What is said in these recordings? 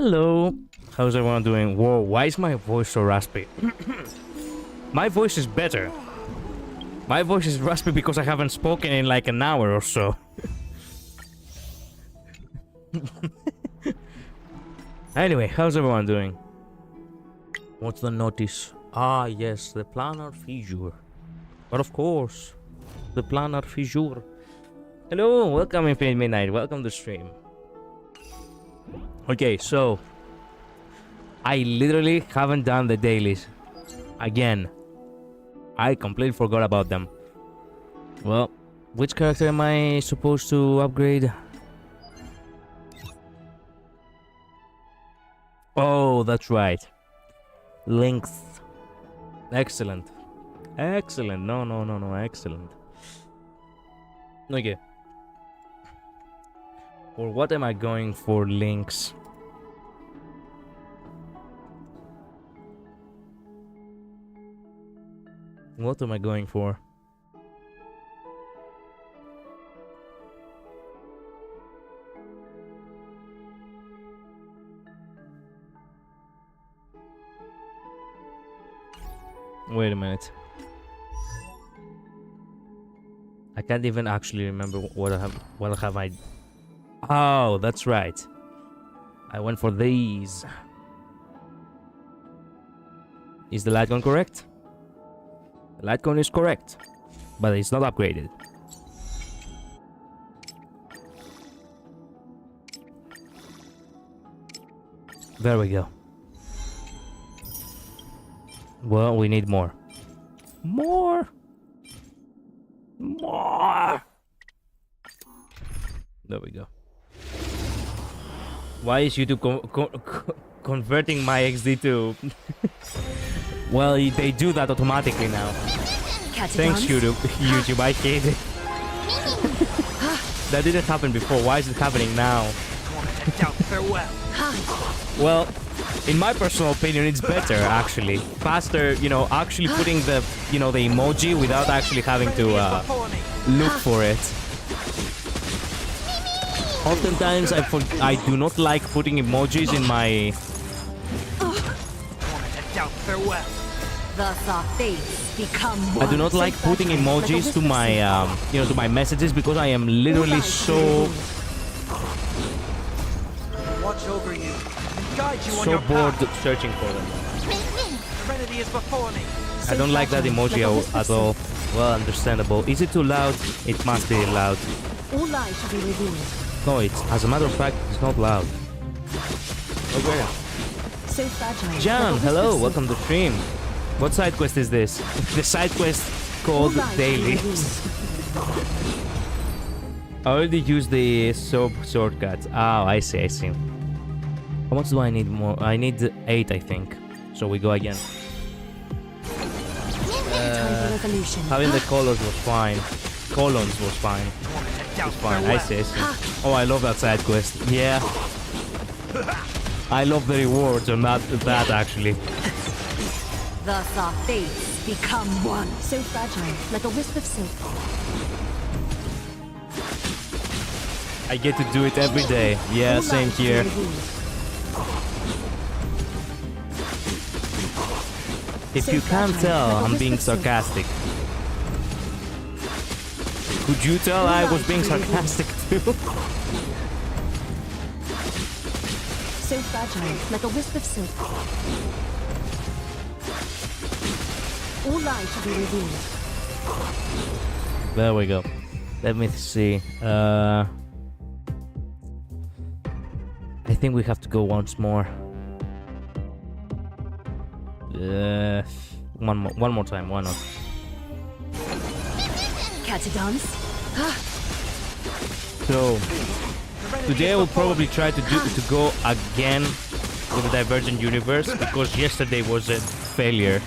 Hello. How's everyone doing? Whoa, why is my voice so raspy? My voice is better. My voice is raspy because I haven't spoken in like an hour or so. Anyway, how's everyone doing? What's the notice? Ah, yes, the planar fissure. But of course, the planar fissure. Hello, welcome Infinite Midnight. Welcome to stream. Okay, so I literally haven't done the dailies again. I completely forgot about them. Well, which character am I supposed to upgrade? Oh, that's right. Length. Excellent. Excellent. No. Excellent. Okay. For what am I going for links? What am I going for? Wait a minute. I can't even actually remember what have I. Oh, that's right. I went for these. Is the light gun correct? The light gun is correct, but it's not upgraded. There we go. Well, we need more. More! There we go. Why is YouTube converting my XD to... Well, they do that automatically now. Thanks, YouTube. I hate it. That didn't happen before. Why is it happening now? Well, in my personal opinion, it's better, actually. Faster, actually putting the, the emoji without actually having to look for it. Oftentimes, I do not like putting emojis in my... I do not like putting emojis to my, to my messages because I am literally so bored searching for them. I don't like that emoji at all. Well, understandable. Is it too loud? It must be loud. No, as a matter of fact, it's not loud. Okay. Jan, hello, welcome to stream. What side quest is this? The side quest called Daily. I already used the shortcut. Oh, I see. How much do I need more? I need 8, I think. So we go again. Having the colors was fine. Colons was fine. It's fine. I see. Oh, I love that side quest. Yeah. I love the rewards on that actually. Thus our fates become one. So fragile, like a wisp of silk. I get to do it every day. Yeah, same here. If you can't tell, I'm being sarcastic. Could you tell I was being sarcastic too? So fragile, like a wisp of silk. All light shall be revealed. There we go. Let me see. I think we have to go once more. One more time. Why not? Catagons. So today I will probably try to go again with the Divergent Universe because yesterday was a failure.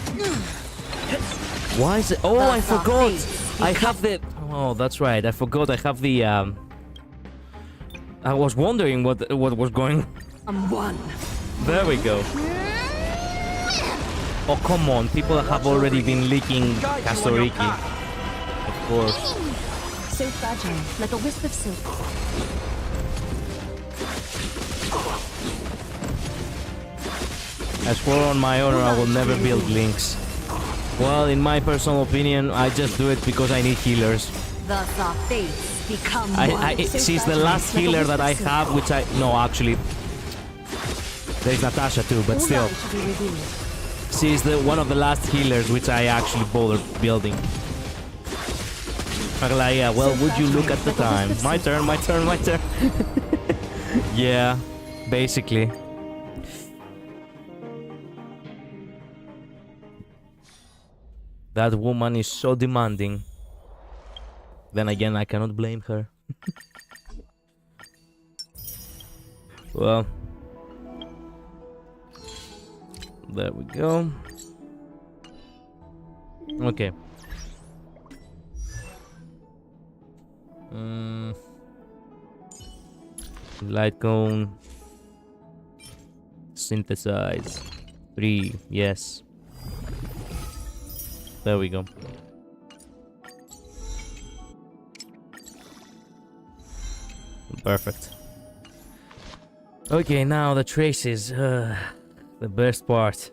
Why is it? Oh, I forgot. I have the. Oh, that's right. I forgot. I have the. I was wondering what was going. I'm one. There we go. Oh, come on. People have already been leaking Castoriki. Of course. So fragile, like a wisp of silk. I swore on my honor I will never build links. Well, in my personal opinion, I just do it because I need healers. The fates become She's the last healer that I have, which I... No, actually. There's Natasha too, but still. She's one of the last healers which I actually bothered building. Yeah, well, would you look at the time? My turn, my turn, my turn. Yeah, basically. That woman is so demanding. Then again, I cannot blame her. Well. There we go. Okay. Light cone. Synthesize. 3, yes. There we go. Perfect. Okay, now the traces. The best part.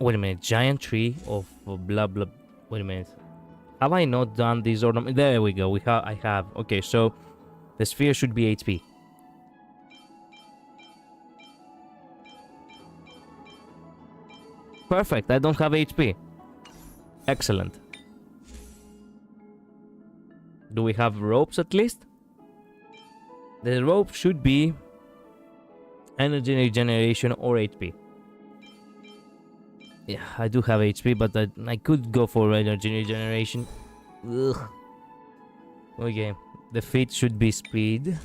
Wait a minute. Giant tree of blah blah. Wait a minute. Have I not done these ornaments? There we go. I have. Okay, so the sphere should be HP. Perfect. I don't have HP. Excellent. Do we have ropes at least? The rope should be energy regeneration or HP. Yeah, I do have HP, but I could go for energy regeneration. Ugh. Okay, the feat should be speed.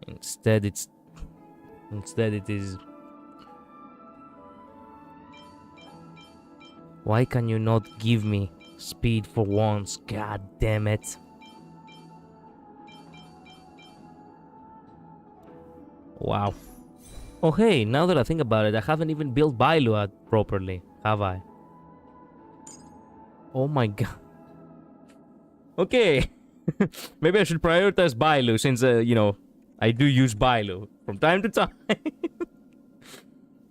Instead it is. Why can you not give me speed for once? God damn it. Wow. Oh hey, now that I think about it, I haven't even built Bailu properly, have I? Oh my god. Okay. Maybe I should prioritize Bailu since, you know, I do use Bailu from time to time.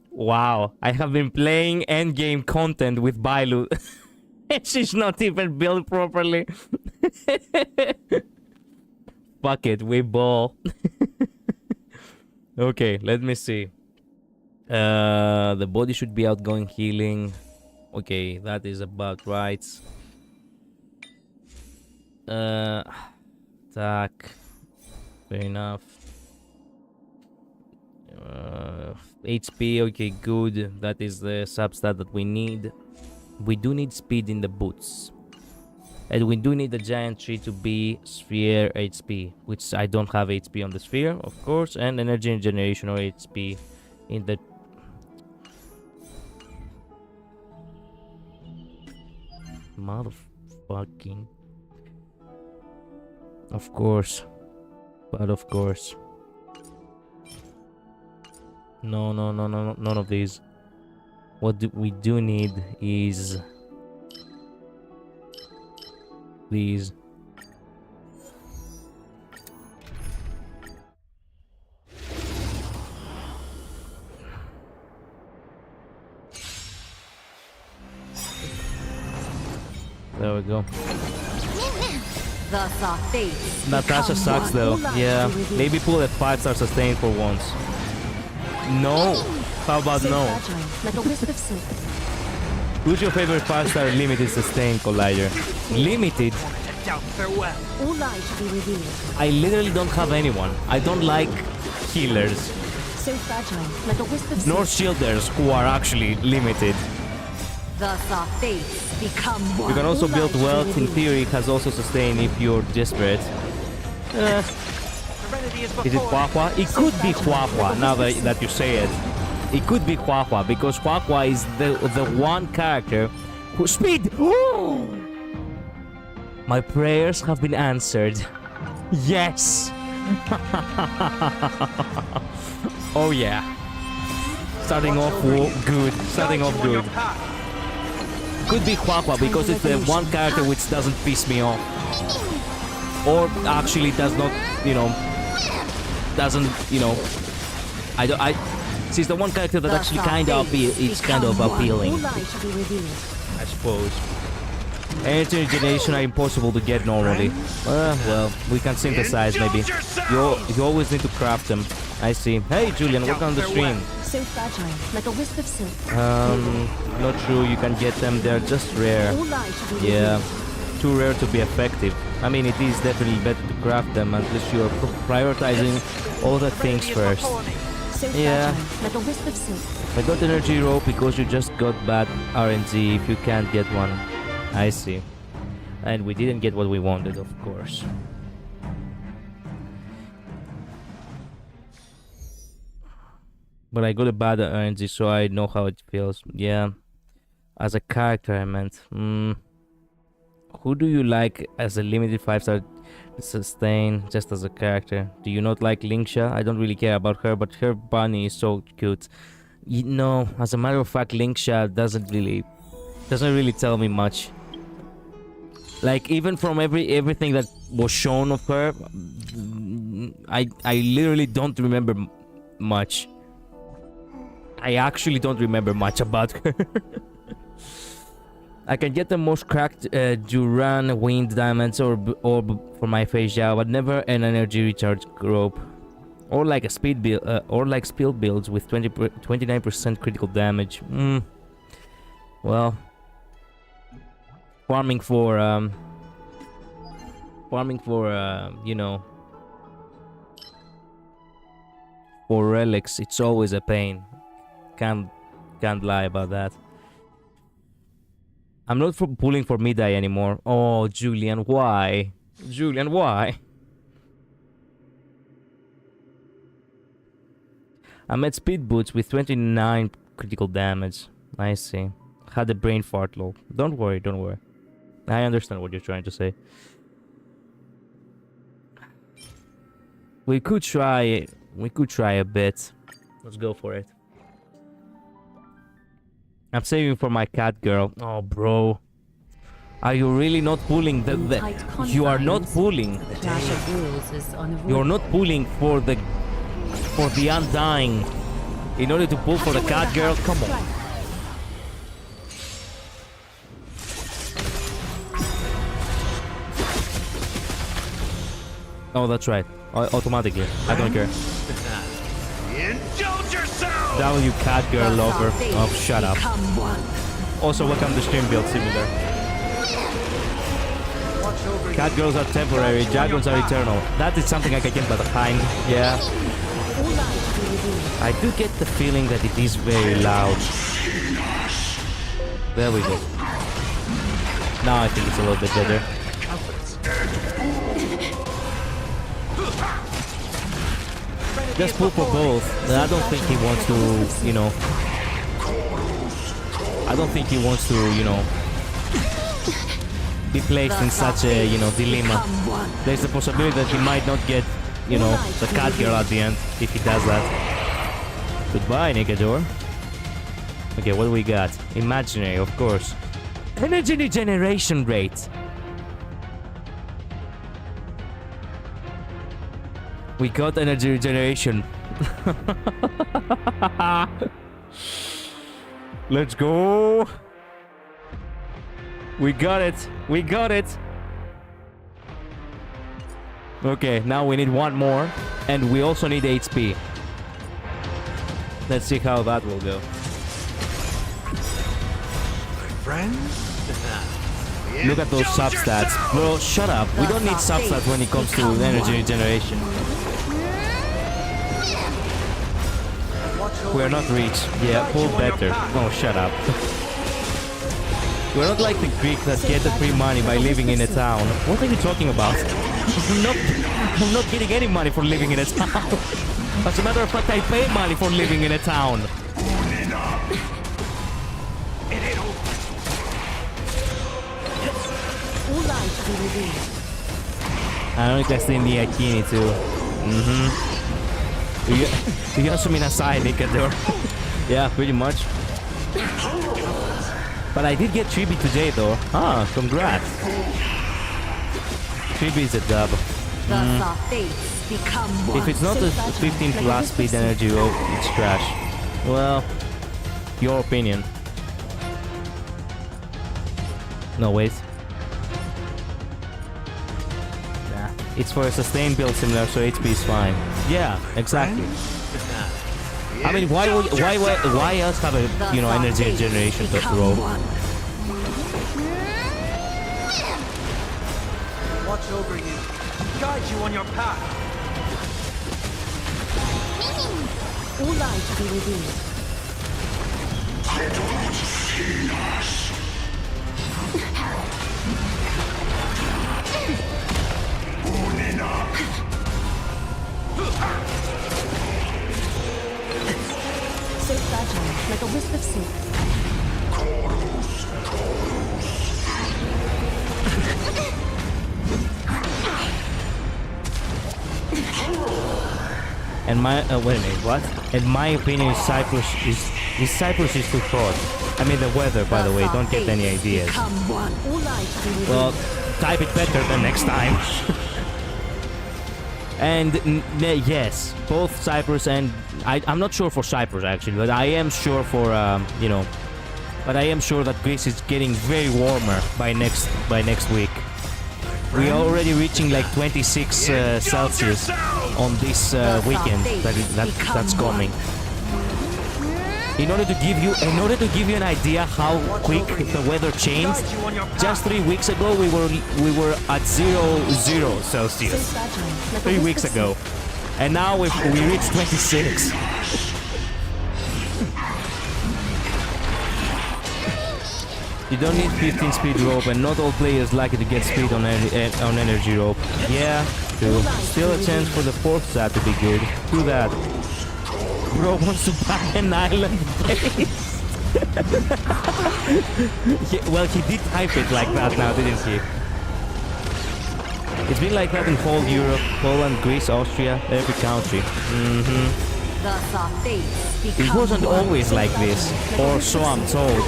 Wow, I have been playing endgame content with Bailu. She's not even built properly. Fuck it, we ball. Okay, let me see. The body should be outgoing healing. Okay, that is about right. Attack. Fair enough. HP, okay, good. That is the substat that we need. We do need speed in the boots. And we do need the giant tree to be sphere HP, which I don't have HP on the sphere, of course, and energy generation or HP in the... Motherfucking... Of course. But of course. No, none of these. What we do need is... Please. There we go. Natasha sucks though. Yeah. Maybe pull a 5-star sustain for once. No. How about no? Who's your favorite 5-star limited sustain collider? Limited? I literally don't have anyone. I don't like healers. So fragile, like a wisp of Nor shielders who are actually limited. You can also build wealth. In theory, it has also sustain if you're desperate. Is it Huahua? It could be Huahua, now that you say it. It could be Huahua, because Huahua is the one character who... Speed! Oh! My prayers have been answered. Yes! Oh yeah. Starting off good. Starting off good. Could be Huahua, because it's the one character which doesn't piss me off. or actually does not, you know, doesn't, you know, I she's the one character that actually kind of it's kind of appealing, I suppose. Energy regeneration are impossible to get normally. Well, we can synthesize maybe. You always need to craft them. I see. Hey Julian, welcome on the stream. So fragile, like a wisp of silk. Not true. You can get them. They're just rare. Yeah, too rare to be effective. I mean, it is definitely better to craft them unless you're prioritizing all the things first. So Yeah. fragile, like a wisp of silk. I got energy rope because you just got bad RNG if you can't get one. I see. And we didn't get what we wanted, of course. But I got a bad RNG, so I know how it feels. Yeah. As a character, I meant. Who do you like as a limited 5-star sustain, just as a character? Do you not like Linksha? I don't really care about her, but her bunny is so cute. You know, as a matter of fact, Linksha doesn't really tell me much. Like, even from everything that was shown of her, I literally don't remember much. I actually don't remember much about her. I can get the most cracked Duran wind diamonds or for my facial, but never an energy recharge rope. Or like a speed build, or like speed builds with 29% critical damage. Well, farming for you know, for relics, it's always a pain. Can't lie about that. I'm not pulling for mid-eye anymore. Oh, Julian, why? Julian, why? I'm at speed boots with 29 critical damage. I see. Had a brain fart low. Don't worry, don't worry. I understand what you're trying to say. We could try a bit. Let's go for it. I'm saving for my cat girl. Oh, bro. Are you really not pulling the you are not pulling. The clash of rules is unavoidable. You're not pulling for the undying in order to pull for the cat girl? Come on. Oh, that's right. Automatically. I don't care. Indulge yourself! W cat girl lover. Oh, shut up. Also, welcome to Stream Build Simulator. Cat girls are temporary, dragons are eternal. That is something I can get behind. Yeah. I do get the feeling that it is very loud. There we go. Now I think it's a little bit better. Just pull for both. I don't think he wants to, you know. I don't think he wants to, you know, be placed in such a, you know, dilemma. There's a possibility that he might not get, you know, the cat girl at the end if he does that. Goodbye, Nigador. Okay, what do we got? Imaginary, of course. Energy regeneration rate. We got energy regeneration. Let's go. We got it. We got it. Okay, now we need one more. And we also need HP. Let's see how that will go. Friends? Look at those substats. Bro, shut up. We don't need substats when it comes to energy regeneration. We're not rich. Yeah, pull better. Oh, shut up. We're not like the Greek that get the free money by living in a town. What are you talking about? I'm not getting any money for living in a town. As a matter of fact, I pay money for living in a town. I don't think in the Akini too. You also mean aside, Nickador. Yeah, pretty much. But I did get 3B today though. Ah, congrats. 3B is a dub. The fates become one. If it's not So a fragile, 15 like a plus whisper speed of energy rope, it's trash. Well, your opinion. No, wait. Nah. It's for a sustained build similar, so HP is fine. Yeah, exactly. I mean, why else have a, you know, energy generation to rope? Watch over you. Guide you on your path. All light to be revealed. So fragile, like a wisp of silk. And my wait a minute, what? In my opinion, Cyprus is too short. I mean the weather, by the way. Don't get any ideas. Well, type it better the next time. And yes, both Cyprus and I'm not sure for Cyprus actually, but I am sure for you know, but I am sure that Greece is getting very warmer by next week. We are already reaching like 26 Celsius on this weekend that's coming. In order to give you an idea how quick the weather changed, just 3 weeks ago we were at 0 Celsius. 3 weeks ago, and now we reached 26. You don't need 15 speed rope, and not all players like it to get speed on energy rope. Yeah, true. Still a chance for the fourth set to be good. Do that. Bro wants to buy an island base. Well, he did type it like that now, didn't he? It's been like that in whole Europe, Poland, Greece, Austria, every country. It wasn't always like this, or so I'm told.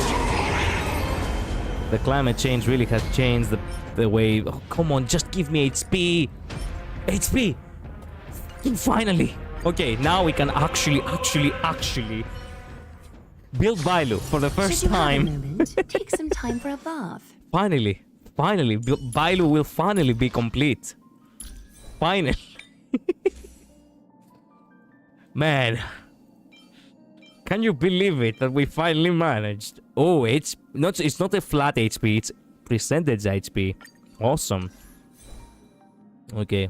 The climate change really has changed the way... Oh, come on, just give me HP! HP! Finally! Okay, now we can actually build Bailu for the first time. Take some time for a bath. Finally, Bailu will finally be complete. Finally. Man. Can you believe it that we finally managed? Oh, it's not a flat HP, it's percentage HP. Awesome. Okay.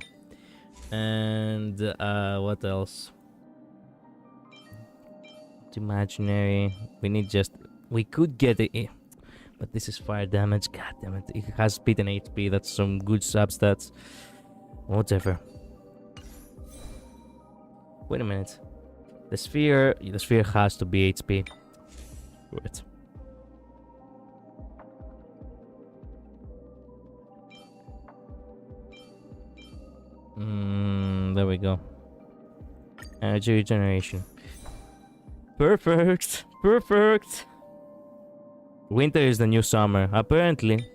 And what else? It's imaginary. We could get it, but this is fire damage. God damn it! It has speed and HP. That's some good substats. Whatever. Wait a minute. The sphere has to be HP. Wait. There we go. Energy regeneration. Perfect. Winter is the new summer. Apparently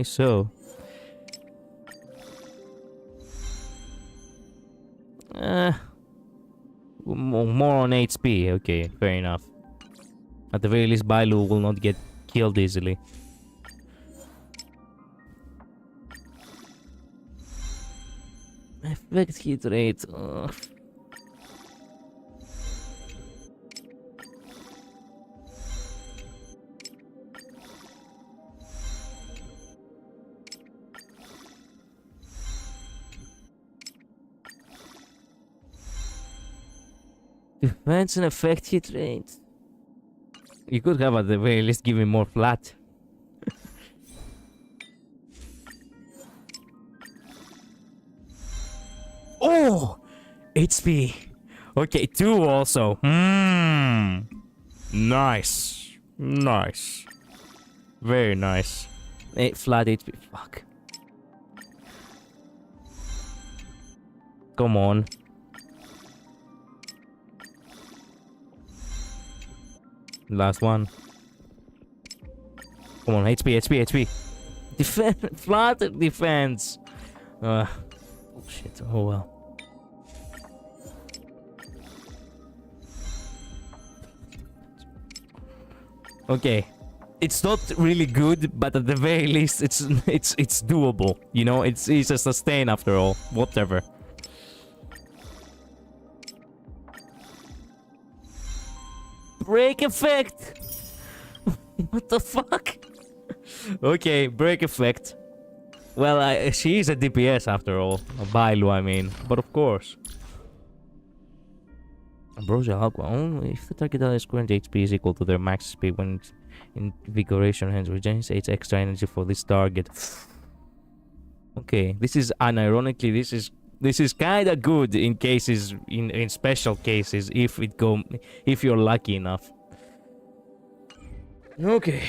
so. More on HP. Okay, fair enough. At the very least, Bailu will not get killed easily. Effect hit rate. Defense and effect hit rate. You could have at the very least give me more flat. Oh! HP. Okay, 2 also. Nice. Very nice. 8 flat HP. Fuck. Come on. Last one. Come on, HP. Defense. Flat defense. Bullshit. Oh well. Okay. It's not really good, but at the very least, it's doable. You know, it's a sustain after all. Whatever. Break effect. What the fuck? Okay, break effect. Well, she is a DPS after all. A Bailu, I mean. But of course. Ambrosia Aqua. Only if the target is current HP is equal to their max speed when it's invigoration, hence regenerates extra energy for this target. Okay, this is unironically this is kind of good in cases in special cases if you're lucky enough. Okay.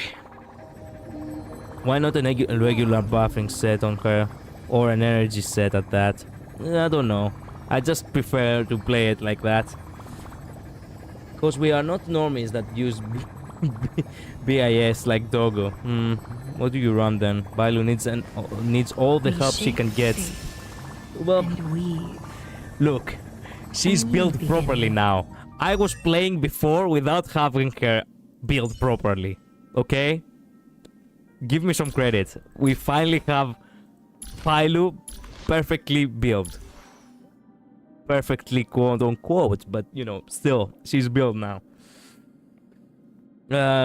Why not a regular buffing set on her or an energy set at that? I don't know. I just prefer to play it like that. Because we are not normies that use BIS like Dogo. What do you run then? Bailu needs all the help she can get. Well, look, she's built properly now. I was playing before without having her built properly. Okay? Give me some credit. We finally have Bailu perfectly built. Perfectly quote unquote, but you know, still, she's built now.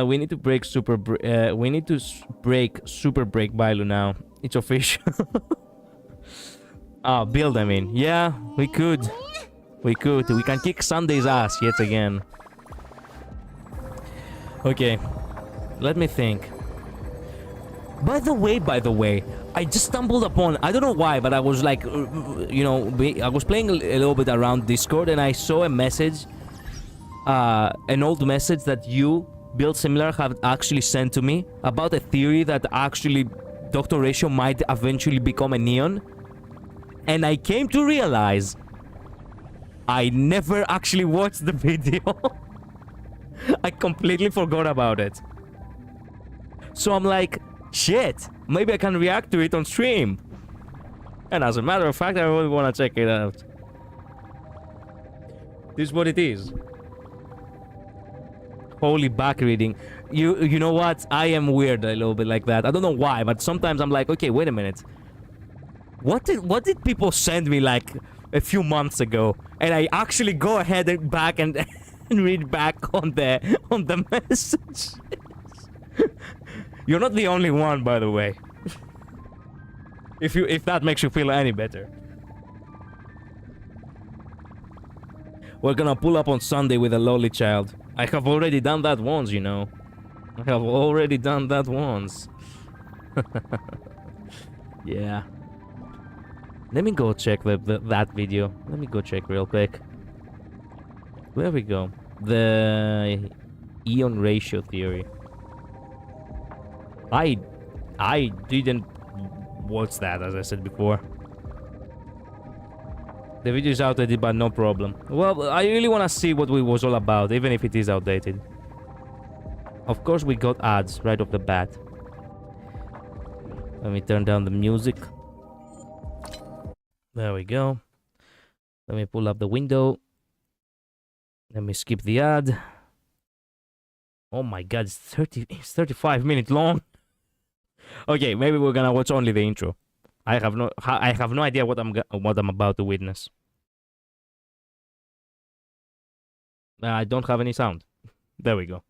We need to break super break Bailu now. It's official. Build, I mean. Yeah, we could. We can kick Sunday's ass yet again. Okay. Let me think. By the way, I just stumbled upon, I don't know why, but I was like, you know, I was playing a little bit around Discord and I saw a message, an old message that you, Build Similar, have actually sent to me about a theory that actually Dr. Ratio might eventually become a neon. And I came to realize I never actually watched the video. I completely forgot about it. So I'm like, shit, maybe I can react to it on stream. And as a matter of fact, I really want to check it out. This is what it is. Holy back reading. You know what? I am weird a little bit like that. I don't know why, but sometimes I'm like, okay, wait a minute. What did people send me like a few months ago? And I actually go ahead and back and read back on the message. You're not the only one, by the way. If that makes you feel any better. We're gonna pull up on Sunday with a lolly child. I have already done that once, you know. I have already done that once. Yeah. Let me go check that video. Let me go check real quick. Where we go? The Eon ratio theory. I didn't watch that, as I said before. The video is outdated, but no problem. Well, I really want to see what it was all about, even if it is outdated. Of course, we got ads right off the bat. Let me turn down the music. There we go. Let me pull up the window. Let me skip the ad. Oh my god, it's 35 minutes long. Okay, maybe we're gonna watch only the intro. I have no idea what I'm about to witness. I don't have any sound. There we go.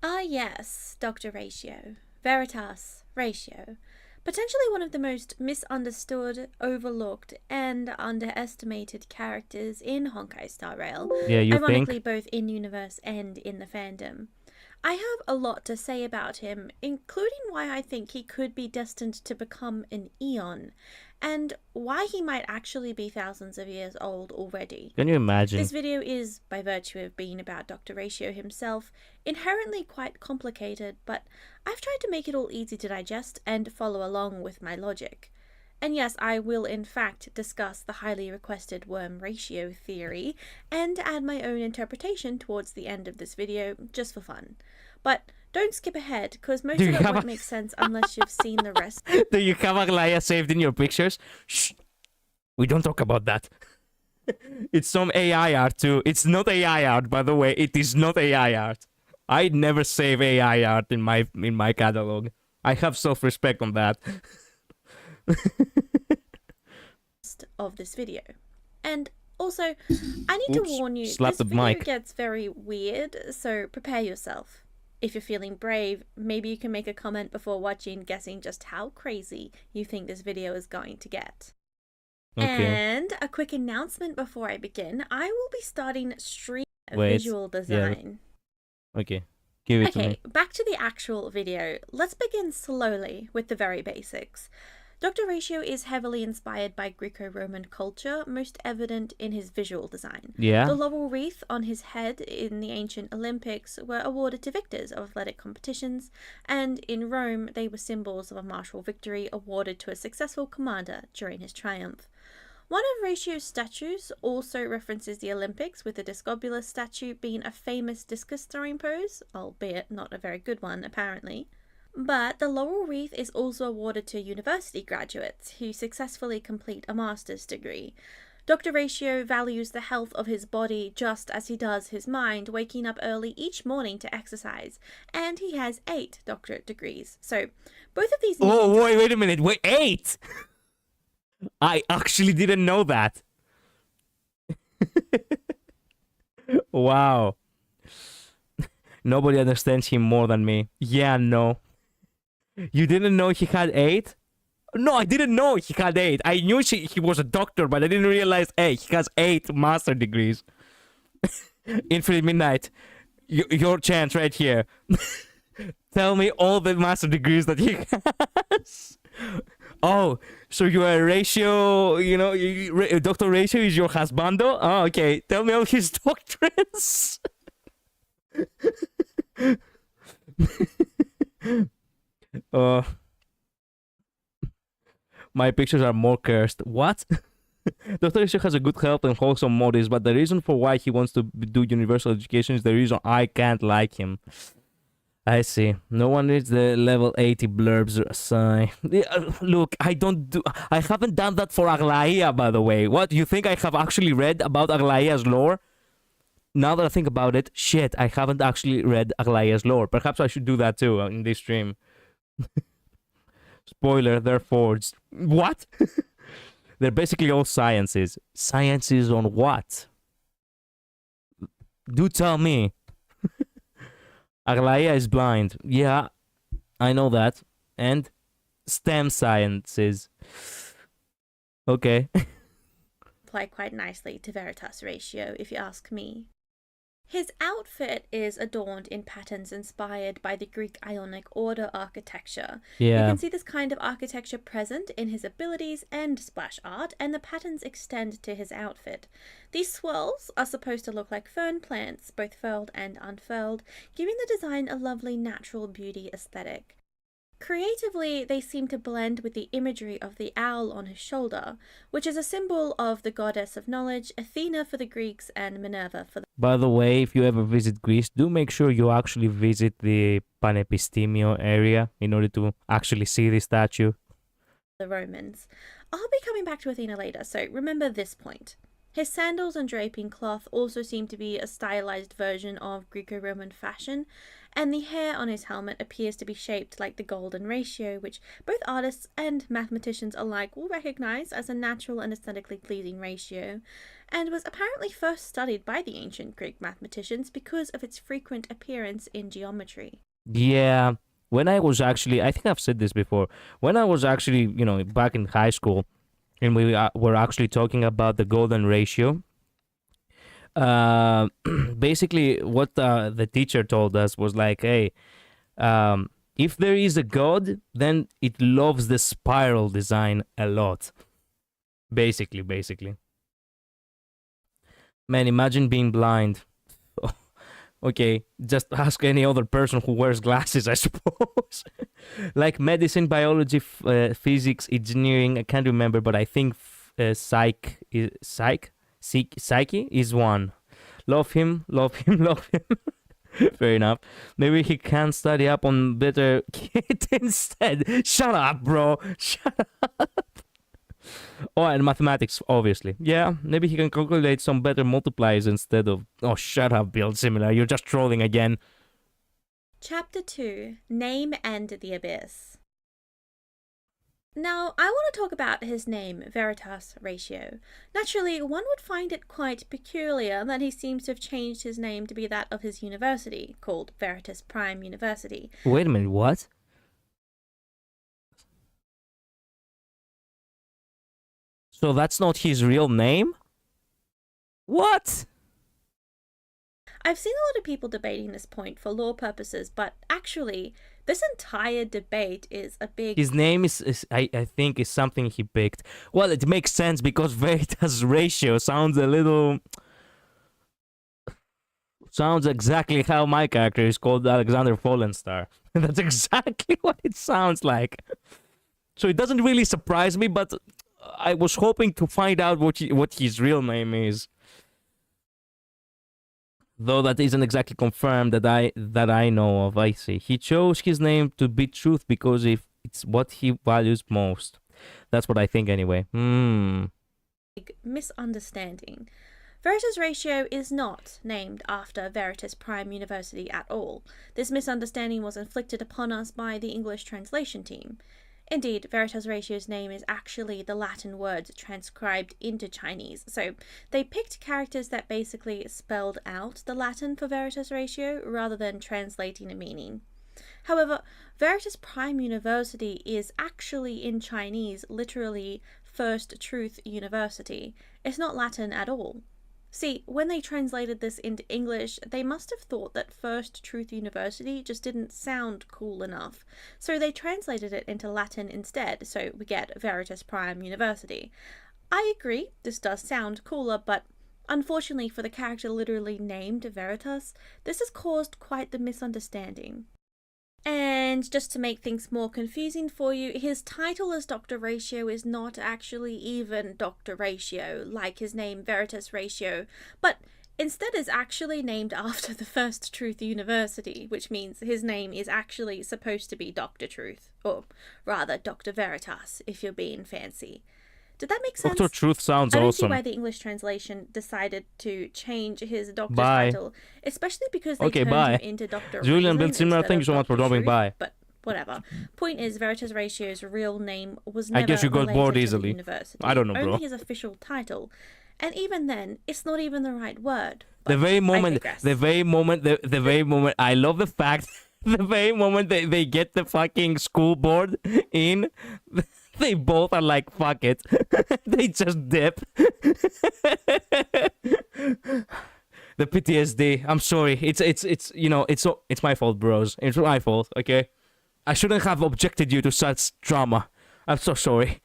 Ah yes, Dr. Ratio. Veritas Ratio. Potentially one of the most misunderstood, overlooked, and underestimated characters in Honkai Star Rail. Yeah, you ironically, think? both in universe and in the fandom. I have a lot to say about him, including why I think he could be destined to become an Eon, and why he might actually be thousands of years old already. Can you imagine? This video is, by virtue of being about Dr. Ratio himself, inherently quite complicated, but I've tried to make it all easy to digest and follow along with my logic. And yes, I will in fact discuss the highly requested worm ratio theory and add my own interpretation towards the end of this video, just for fun. But Don't skip ahead, because most Do of you it have won't a- make sense unless you've seen the rest. Do you have Aglaya saved in your pictures? Shh. We don't talk about that. It's some AI art too. It's not AI art, by the way. It is not AI art. I never save AI art in my catalog. I have self-respect on that. Of this video. And also, I need Oops, to warn you, slapped this the video mic. gets very weird, so prepare yourself. If you're feeling brave, maybe you can make a comment before watching, guessing just how crazy you think this video is going to get. Okay. And a quick announcement before I begin, I will be starting stream Wait, visual design. Okay. Give it to Okay, me. back to the actual video. Let's begin slowly with the very basics. Dr. Ratio is heavily inspired by Greco-Roman culture, most evident in his visual design. Yeah. The laurel wreath on his head in the ancient Olympics were awarded to victors of athletic competitions, and in Rome they were symbols of a martial victory awarded to a successful commander during his triumph. One of Ratio's statues also references the Olympics, with the Discobulus statue being a famous discus throwing pose, albeit not a very good one apparently. But the laurel wreath is also awarded to university graduates who successfully complete a master's degree. Dr. Ratio values the health of his body just as he does his mind, waking up early each morning to exercise, and he has 8 doctorate degrees. So both of these Oh, wait a minute. Wait, 8? I actually didn't know that. Wow. Nobody understands him more than me. Yeah, no. You didn't know he had 8? No, I didn't know he had 8. I knew he was a doctor, but I didn't realize, hey, he has 8 master degrees. Infinite Midnight, your chance right here. Tell me all the master degrees that he has. Oh, so you are Ratio, Dr. Ratio is your husbando? Oh, okay. Tell me all his doctrines. My pictures are more cursed. What? Dr. Ratio has a good health and wholesome motives, but the reason for why he wants to do universal education is the reason I can't like him. I see. No one reads the level 80 blurbs. Sigh. Look, I haven't done that for Aglaia, by the way. What, you think I have actually read about Aglaia's lore? Now that I think about it, shit, I haven't actually read Aglaia's lore. Perhaps I should do that too in this stream. Spoiler, they're forged. What? They're basically all sciences. Sciences on what? Do tell me. Aglaia is blind. Yeah, I know that. And STEM sciences. Okay. apply quite nicely to Veritas Ratio, if you ask me. His outfit is adorned in patterns inspired by the Greek Ionic Order architecture. Yeah. You can see this kind of architecture present in his abilities and splash art, and the patterns extend to his outfit. These swirls are supposed to look like fern plants, both furled and unfurled, giving the design a lovely natural beauty aesthetic. Creatively, they seem to blend with the imagery of the owl on his shoulder, which is a symbol of the goddess of knowledge, Athena for the Greeks and Minerva for the... By the way, if you ever visit Greece, do make sure you actually visit the Panepistemio area in order to actually see the statue. The Romans. I'll be coming back to Athena later, so remember this point. His sandals and draping cloth also seem to be a stylized version of Greco-Roman fashion, and the hair on his helmet appears to be shaped like the golden ratio, which both artists and mathematicians alike will recognize as a natural and aesthetically pleasing ratio, and was apparently first studied by the ancient Greek mathematicians because of its frequent appearance in geometry. Yeah, when I was actually, I think I've said this before, when I was actually, back in high school, and we were actually talking about the golden ratio. Basically, what the teacher told us was like, hey, if there is a god, then it loves the spiral design a lot. Basically. Man, imagine being blind. Okay, just ask any other person who wears glasses, I suppose. Like medicine, biology, physics, engineering, I can't remember, but I think psyche is one. Love him. Fair enough. Maybe he can study up on better kit instead. Shut up, bro. Shut up. Oh, and mathematics, obviously. Yeah, maybe he can calculate some better multipliers instead of... Oh, shut up, Build Similar. You're just trolling again. Chapter 2, Name and the Abyss. Now, I want to talk about his name, Veritas Ratio. Naturally, one would find it quite peculiar that he seems to have changed his name to be that of his university, called Veritas Prime University. Wait a minute, what? So that's not his real name? What? I've seen a lot of people debating this point for law purposes, but actually, this entire debate is a big... His name is I think, is something he picked. Well, it makes sense because Veritas Ratio sounds a little... Sounds exactly how my character is called, Alexander Follenstar. That's exactly what it sounds like. So it doesn't really surprise me, but I was hoping to find out what his real name is. Though that isn't exactly confirmed that I know of. I see. He chose his name to be Truth because it's what he values most. That's what I think anyway. Big misunderstanding. Veritas Ratio is not named after Veritas Prime University at all. This misunderstanding was inflicted upon us by the English translation team. Indeed, Veritas Ratio's name is actually the Latin words transcribed into Chinese, so they picked characters that basically spelled out the Latin for Veritas Ratio rather than translating a meaning. However, Veritas Prime University is actually in Chinese literally First Truth University. It's not Latin at all. See, when they translated this into English, they must have thought that First Truth University just didn't sound cool enough, so they translated it into Latin instead, so we get Veritas Prime University. I agree, this does sound cooler, but unfortunately for the character literally named Veritas, this has caused quite the misunderstanding. And just to make things more confusing for you, his title as Dr. Ratio is not actually even Dr. Ratio, like his name Veritas Ratio, but instead is actually named after the First Truth University, which means his name is actually supposed to be Dr. Truth, or rather Dr. Veritas, if you're being fancy. Did that make sense? Dr. Truth sounds I don't awesome. see why the English translation decided to change his doctor's Bye. title, especially because they turned bye. him into Dr. Julian Reason Benzimmer, instead thank you of so much for Dr. dropping Truth, by. But whatever. Point is, Veritas Ratio's real name was never I guess you got related bored to the easily. university. I don't know, bro. Only his official title. And even then, it's not even the right word. The But very I moment, digress. the very moment, I love the fact, the very moment they get the fucking school board in, they both are like, fuck it. They just dip. The PTSD. I'm sorry. It's you know, it's my fault, bros. It's my fault, okay? I shouldn't have objected you to such drama. I'm so sorry.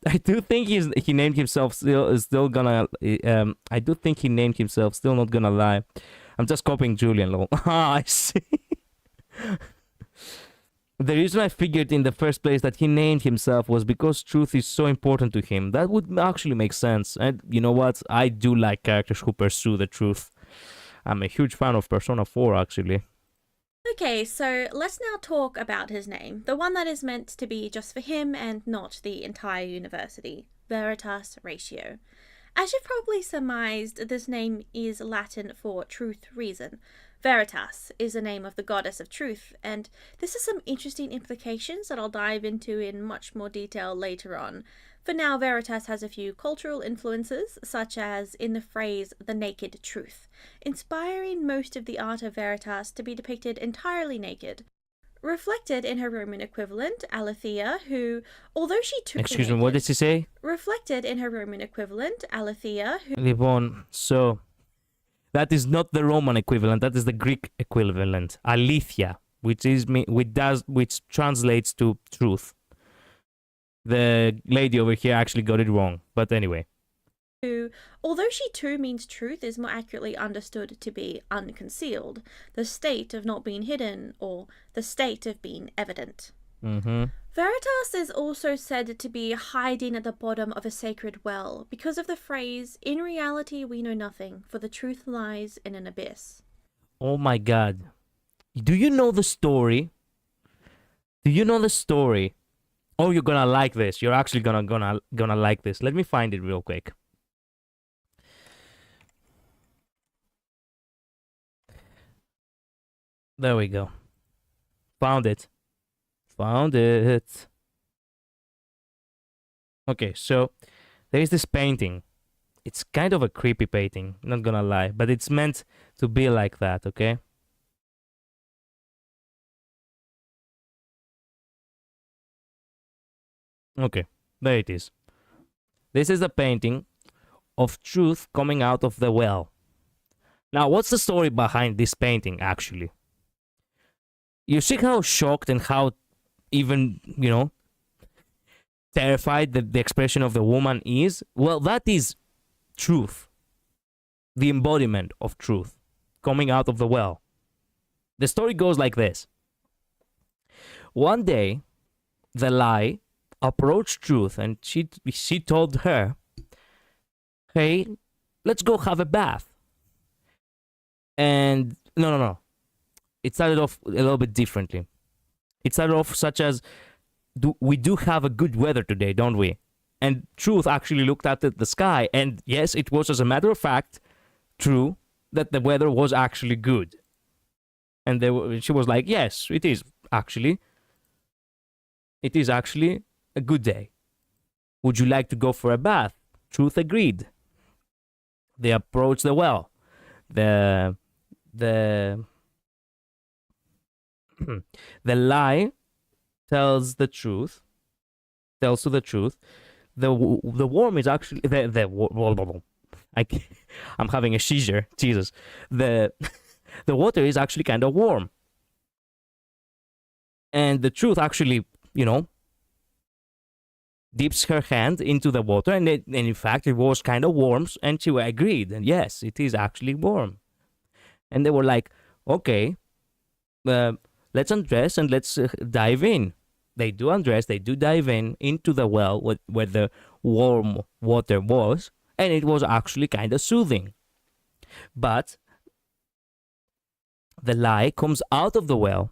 I do think he named himself still gonna I do think he named himself still not gonna lie. I'm just copying Julian lol. Ah, I see. The reason I figured in the first place that he named himself was because truth is so important to him. That would actually make sense. And you know what? I do like characters who pursue the truth. I'm a huge fan of Persona 4 actually. Okay, so let's now talk about his name, the one that is meant to be just for him and not the entire university, Veritas Ratio. As you've probably surmised, this name is Latin for truth, reason. Veritas is the name of the goddess of truth, and this has some interesting implications that I'll dive into in much more detail later on. For now, Veritas has a few cultural influences, such as in the phrase the naked truth, inspiring most of the art of Veritas to be depicted entirely naked. Reflected in her Roman equivalent, Alethea, who, although she took Excuse me, what did she say? Reflected in her Roman equivalent, Alethea, who... Livon, so that is not the Roman equivalent, that is the Greek equivalent, Aletheia, which translates to truth. The lady over here actually got it wrong, but anyway. Who, although she too means truth, is more accurately understood to be unconcealed, the state of not being hidden, or the state of being evident. Veritas is also said to be hiding at the bottom of a sacred well because of the phrase, "In reality we know nothing, for the truth lies in an abyss." Oh my god. Do you know the story? Do you know the story? Oh, you're gonna like this. You're actually gonna like this. Let me find it real quick. There we go. Found it. Found it. Okay, so there's this painting. It's kind of a creepy painting, not gonna lie, but it's meant to be like that, okay? Okay, there it is. This is a painting of truth coming out of the well. Now, what's the story behind this painting, actually? You see how shocked and how even, terrified that the expression of the woman is? Well, that is truth. The embodiment of truth coming out of the well. The story goes like this. One day, the lie approached truth and she told her, hey, let's go have a bath. And no. It started off a little bit differently. It started off such as, we do have a good weather today, don't we? And truth actually looked up at the sky, and yes, it was, as a matter of fact, true that the weather was actually good. And she was like, yes, it is actually. It is actually a good day. Would you like to go for a bath? Truth agreed. They approached the well. The lie tells the truth. Tells to the truth. The worm is actually I'm having a seizure. Jesus. The water is actually kind of warm. And the truth actually, dips her hand into the water, and in fact it was kind of warm, and she agreed. And yes, it is actually warm. And they were like, okay, let's undress and let's dive in. They do undress, they do dive into the well where the warm water was, and it was actually kind of soothing. But the lie comes out of the well,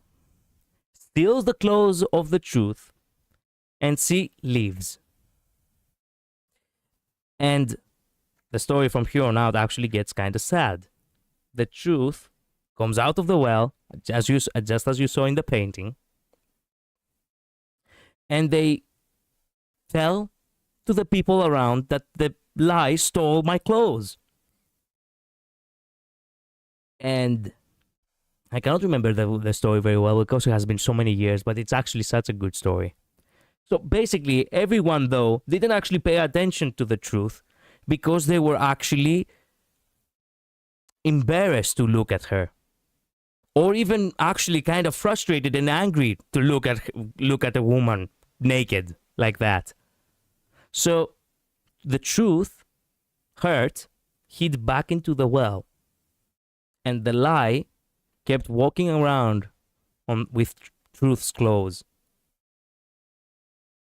steals the clothes of the truth, and she leaves. And the story from here on out actually gets kind of sad. The truth comes out of the well, just as you saw in the painting, and they tell to the people around that the lie stole my clothes. And I cannot remember the story very well because it has been so many years, but it's actually such a good story. So basically, everyone, though, didn't actually pay attention to the truth because they were actually embarrassed to look at her, or even actually kind of frustrated and angry to look at a woman naked like that. So the truth, hurt, hid back into the well, and the lie kept walking around with truth's clothes.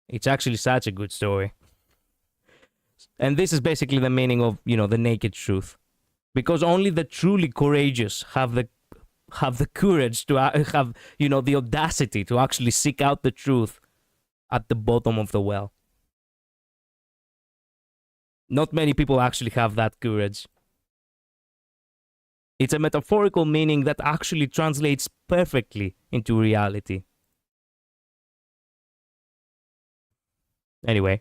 It's actually such a good story. And this is basically the meaning of, the naked truth. Because only the truly courageous have the courage to have, the audacity to actually seek out the truth at the bottom of the well. Not many people actually have that courage. It's a metaphorical meaning that actually translates perfectly into reality. Anyway,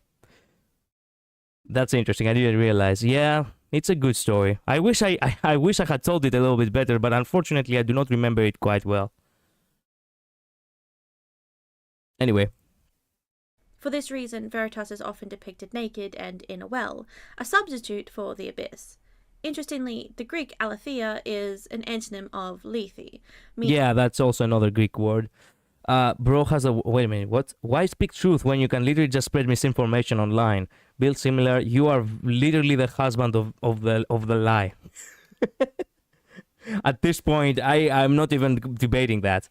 that's interesting. I didn't realize. Yeah, it's a good story. I wish I had told it a little bit better, but unfortunately I do not remember it quite well. Anyway. For this reason, Veritas is often depicted naked and in a well, a substitute for the abyss. Interestingly, the Greek aletheia is an antonym of lethe. Yeah, that's also another Greek word. Bro has a... Wait a minute, what? Why speak truth when you can literally just spread misinformation online? Bill Similar, you are literally the husband of the lie. At this point, I'm not even debating that.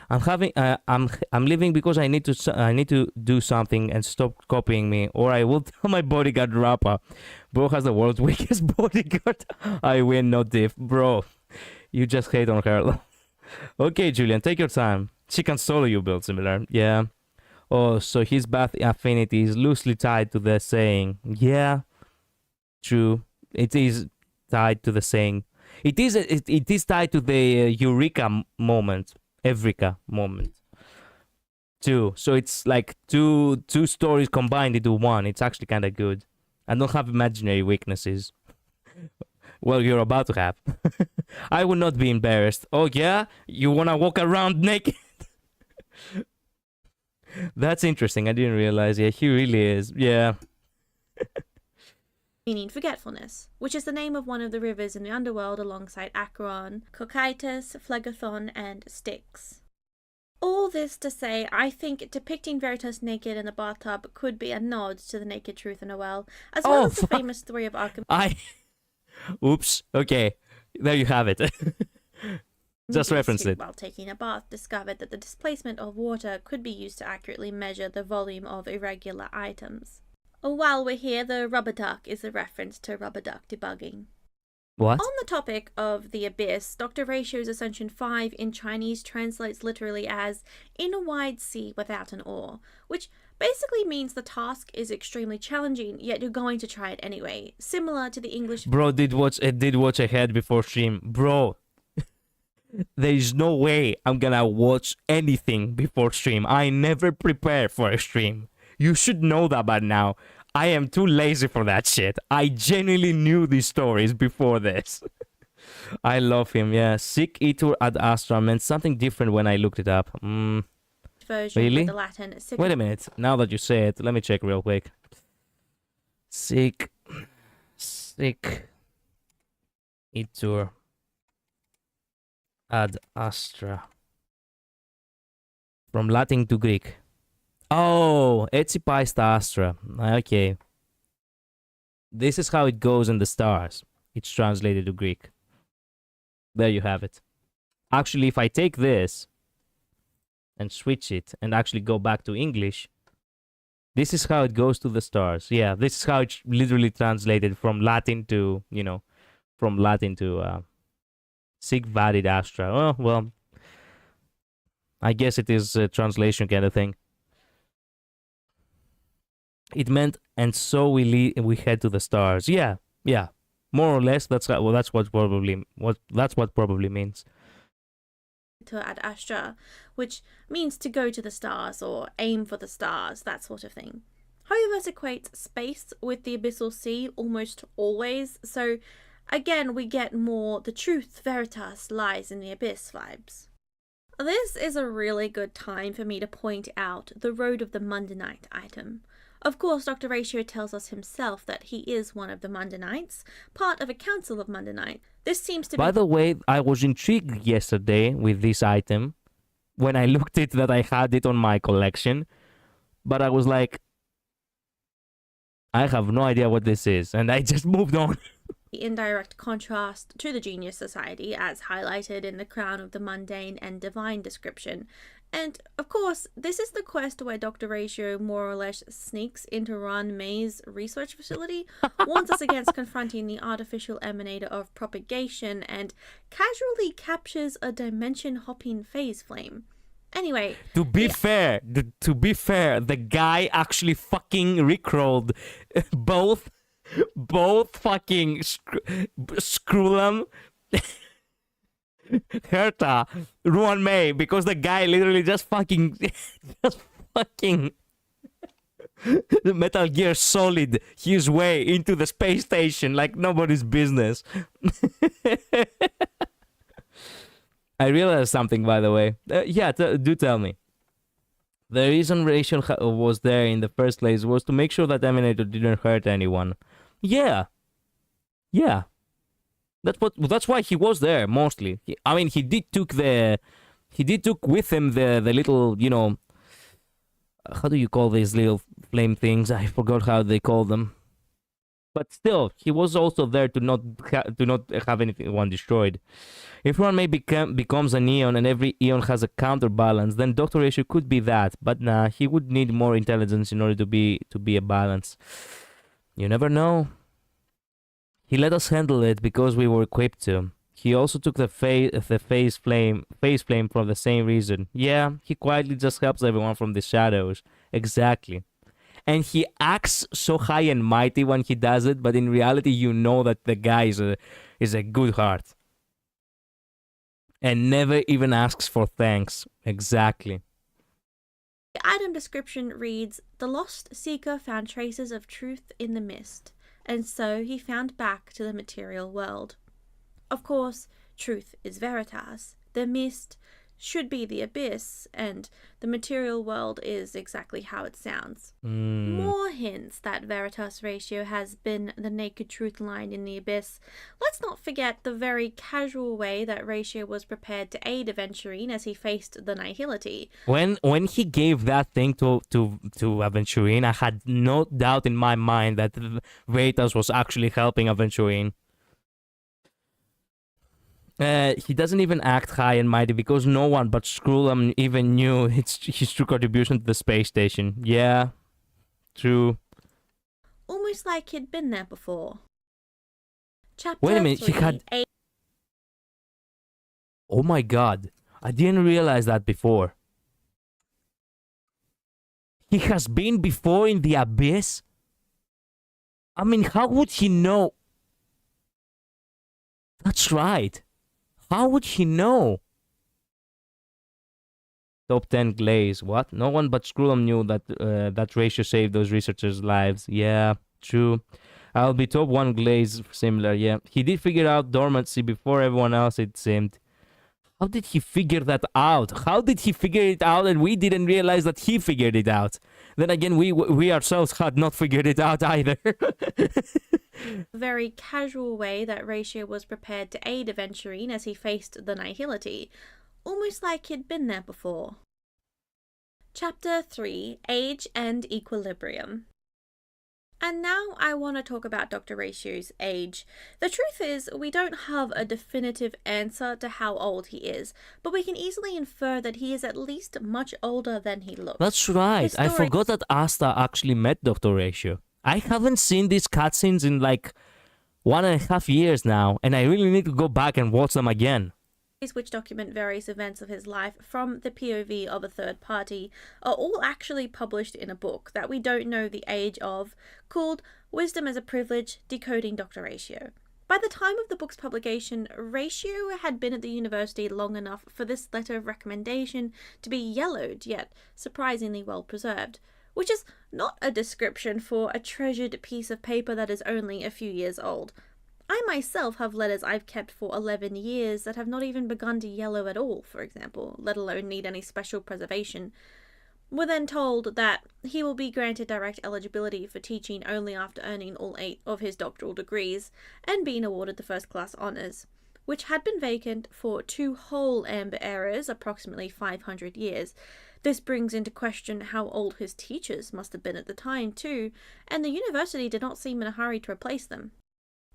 I'm leaving because I need to do something and stop copying me, or I will tell my bodyguard Rapper. Bro has the world's weakest bodyguard. I win, not diff. Bro, You just hate on her. Okay, Julian, take your time. She can solo you build similar. Yeah. Oh, so his bath affinity is loosely tied to the saying. Yeah, true. It is tied to the saying. It is tied to the Eureka moment. Eureka moment. Too. So it's like two stories combined into one. It's actually kind of good. I don't have imaginary weaknesses. Well, you're about to have. I would not be embarrassed. Oh yeah? You wanna walk around naked? That's interesting. I didn't realize. Yeah, he really is. Yeah. Meaning forgetfulness, which is the name of one of the rivers in the underworld alongside Acheron, Cocytus, Phlegethon, and Styx. All this to say, I think depicting Veritas naked in the bathtub could be a nod to the naked truth in a well, as well as the famous story of Archimedes. Oops. Okay. There you have it. Just reference it. While taking a bath, discovered that the displacement of water could be used to accurately measure the volume of irregular items. While we're here, the rubber duck is a reference to rubber duck debugging. What? On the topic of the abyss, Dr. Ratio's Ascension 5 in Chinese translates literally as in a wide sea without an oar, which basically means the task is extremely challenging, yet you're going to try it anyway, similar to the English... Bro, did watch ahead before stream. Bro, there is no way I'm gonna watch anything before stream. I never prepare for a stream. You should know that by now. I am too lazy for that shit. I genuinely knew these stories before this. I love him, yeah. Sic itur ad astra meant something different when I looked it up. Version really? With the Latin Wait a minute. Now that you say it, let me check real quick. Sic itur ad astra. From Latin to Greek. Oh, Etsi sta astra. Okay. This is how it goes in the stars. It's translated to Greek. There you have it. Actually, if I take this and switch it and actually go back to English, this is how it goes to the stars. Yeah, this is how it's literally translated from Latin to, from Latin to Sic vadit astra. Oh, well, I guess it is a translation kind of thing. It meant, and so we head to the stars. Yeah, more or less. That's what probably means. To ad astra, which means to go to the stars or aim for the stars, that sort of thing. Hoyoverse equates space with the abyssal sea almost always, so again we get more the truth veritas lies in the abyss vibes. This is a really good time for me to point out the Road of the Mundanite item. Of course, Dr. Ratio tells us himself that he is one of the Mundanites, part of a council of Mundanite. This seems to be... By the way, I was intrigued yesterday with this item when I looked at that I had it on my collection, but I was like, I have no idea what this is, and I just moved on. In direct contrast to the Genius Society, as highlighted in the Crown of the Mundane and Divine description. And, of course, this is the quest where Dr. Ratio more or less sneaks into Ron May's research facility, warns us against confronting the artificial emanator of propagation, and casually captures a dimension-hopping phase flame. Anyway... To be fair, the guy actually fucking rickrolled both fucking Skrullum... Herta, Ruan May, because the guy literally just fucking Metal Gear Solid his way into the space station like nobody's business. I realized something, by the way. Do tell me. The reason Ration was there in the first place was to make sure that Emanator didn't hurt anyone. Yeah. That's why he was there mostly. He did took with him the little, how do you call these little flame things? I forgot how they call them. But still, he was also there to not have anyone destroyed. If one may becomes an Eon and every Eon has a counterbalance, then Dr. Ratio could be that. But nah, he would need more intelligence in order to be a balance. You never know. He let us handle it because we were equipped to. He also took the face flame for the same reason. Yeah, he quietly just helps everyone from the shadows. Exactly. And he acts so high and mighty when he does it, but in reality, you know that the guy is a good heart. And never even asks for thanks. Exactly. The item description reads, "The lost seeker found traces of truth in the mist, and so he found back to the material world." Of course, truth is veritas. The mist should be the abyss, and the material world is exactly how it sounds. More hints that veritas ratio has been the naked truth line in the abyss. Let's not forget the very casual way that ratio was prepared to aid Aventurine as he faced the nihility. When he gave that thing to Aventurine, I had no doubt in my mind that Veritas was actually helping Aventurine. He doesn't even act high and mighty because no one but Skrull even knew his true contribution to the space station. Yeah, true. Almost like he'd been there before. Chapter Wait a minute, 3, he had... Oh my god, I didn't realize that before. He has been before in the abyss? I mean, how would he know? That's right. How would he know? Top 10 glaze. What? No one but Skrull knew that that ratio saved those researchers' lives. Yeah, true. I'll be top 1 glaze similar, yeah. He did figure out dormancy before everyone else, it seemed. How did he figure that out? How did he figure it out and we didn't realize that he figured it out? Then again, we ourselves had not figured it out either. Very casual way that Ratio was prepared to aid Aventurine as he faced the nihility, almost like he'd been there before. Chapter 3, Age and Equilibrium. And now I want to talk about Dr. Ratio's age. The truth is, we don't have a definitive answer to how old he is, but we can easily infer that he is at least much older than he looks. That's right. I forgot that Asta actually met Dr. Ratio. I haven't seen these cutscenes in like 1.5 years now, and I really need to go back and watch them again. Which document various events of his life from the POV of a third party are all actually published in a book that we don't know the age of, called Wisdom as a Privilege, Decoding Dr. Ratio. By the time of the book's publication, Ratio had been at the university long enough for this letter of recommendation to be yellowed yet surprisingly well preserved, which is not a description for a treasured piece of paper that is only a few years old. I myself have letters I've kept for 11 years that have not even begun to yellow at all, for example, let alone need any special preservation. We're then told that he will be granted direct eligibility for teaching only after earning all 8 of his doctoral degrees and being awarded the first-class honours, which had been vacant for 2 whole Amber eras, approximately 500 years. This brings into question how old his teachers must have been at the time too, and the university did not seem in a hurry to replace them.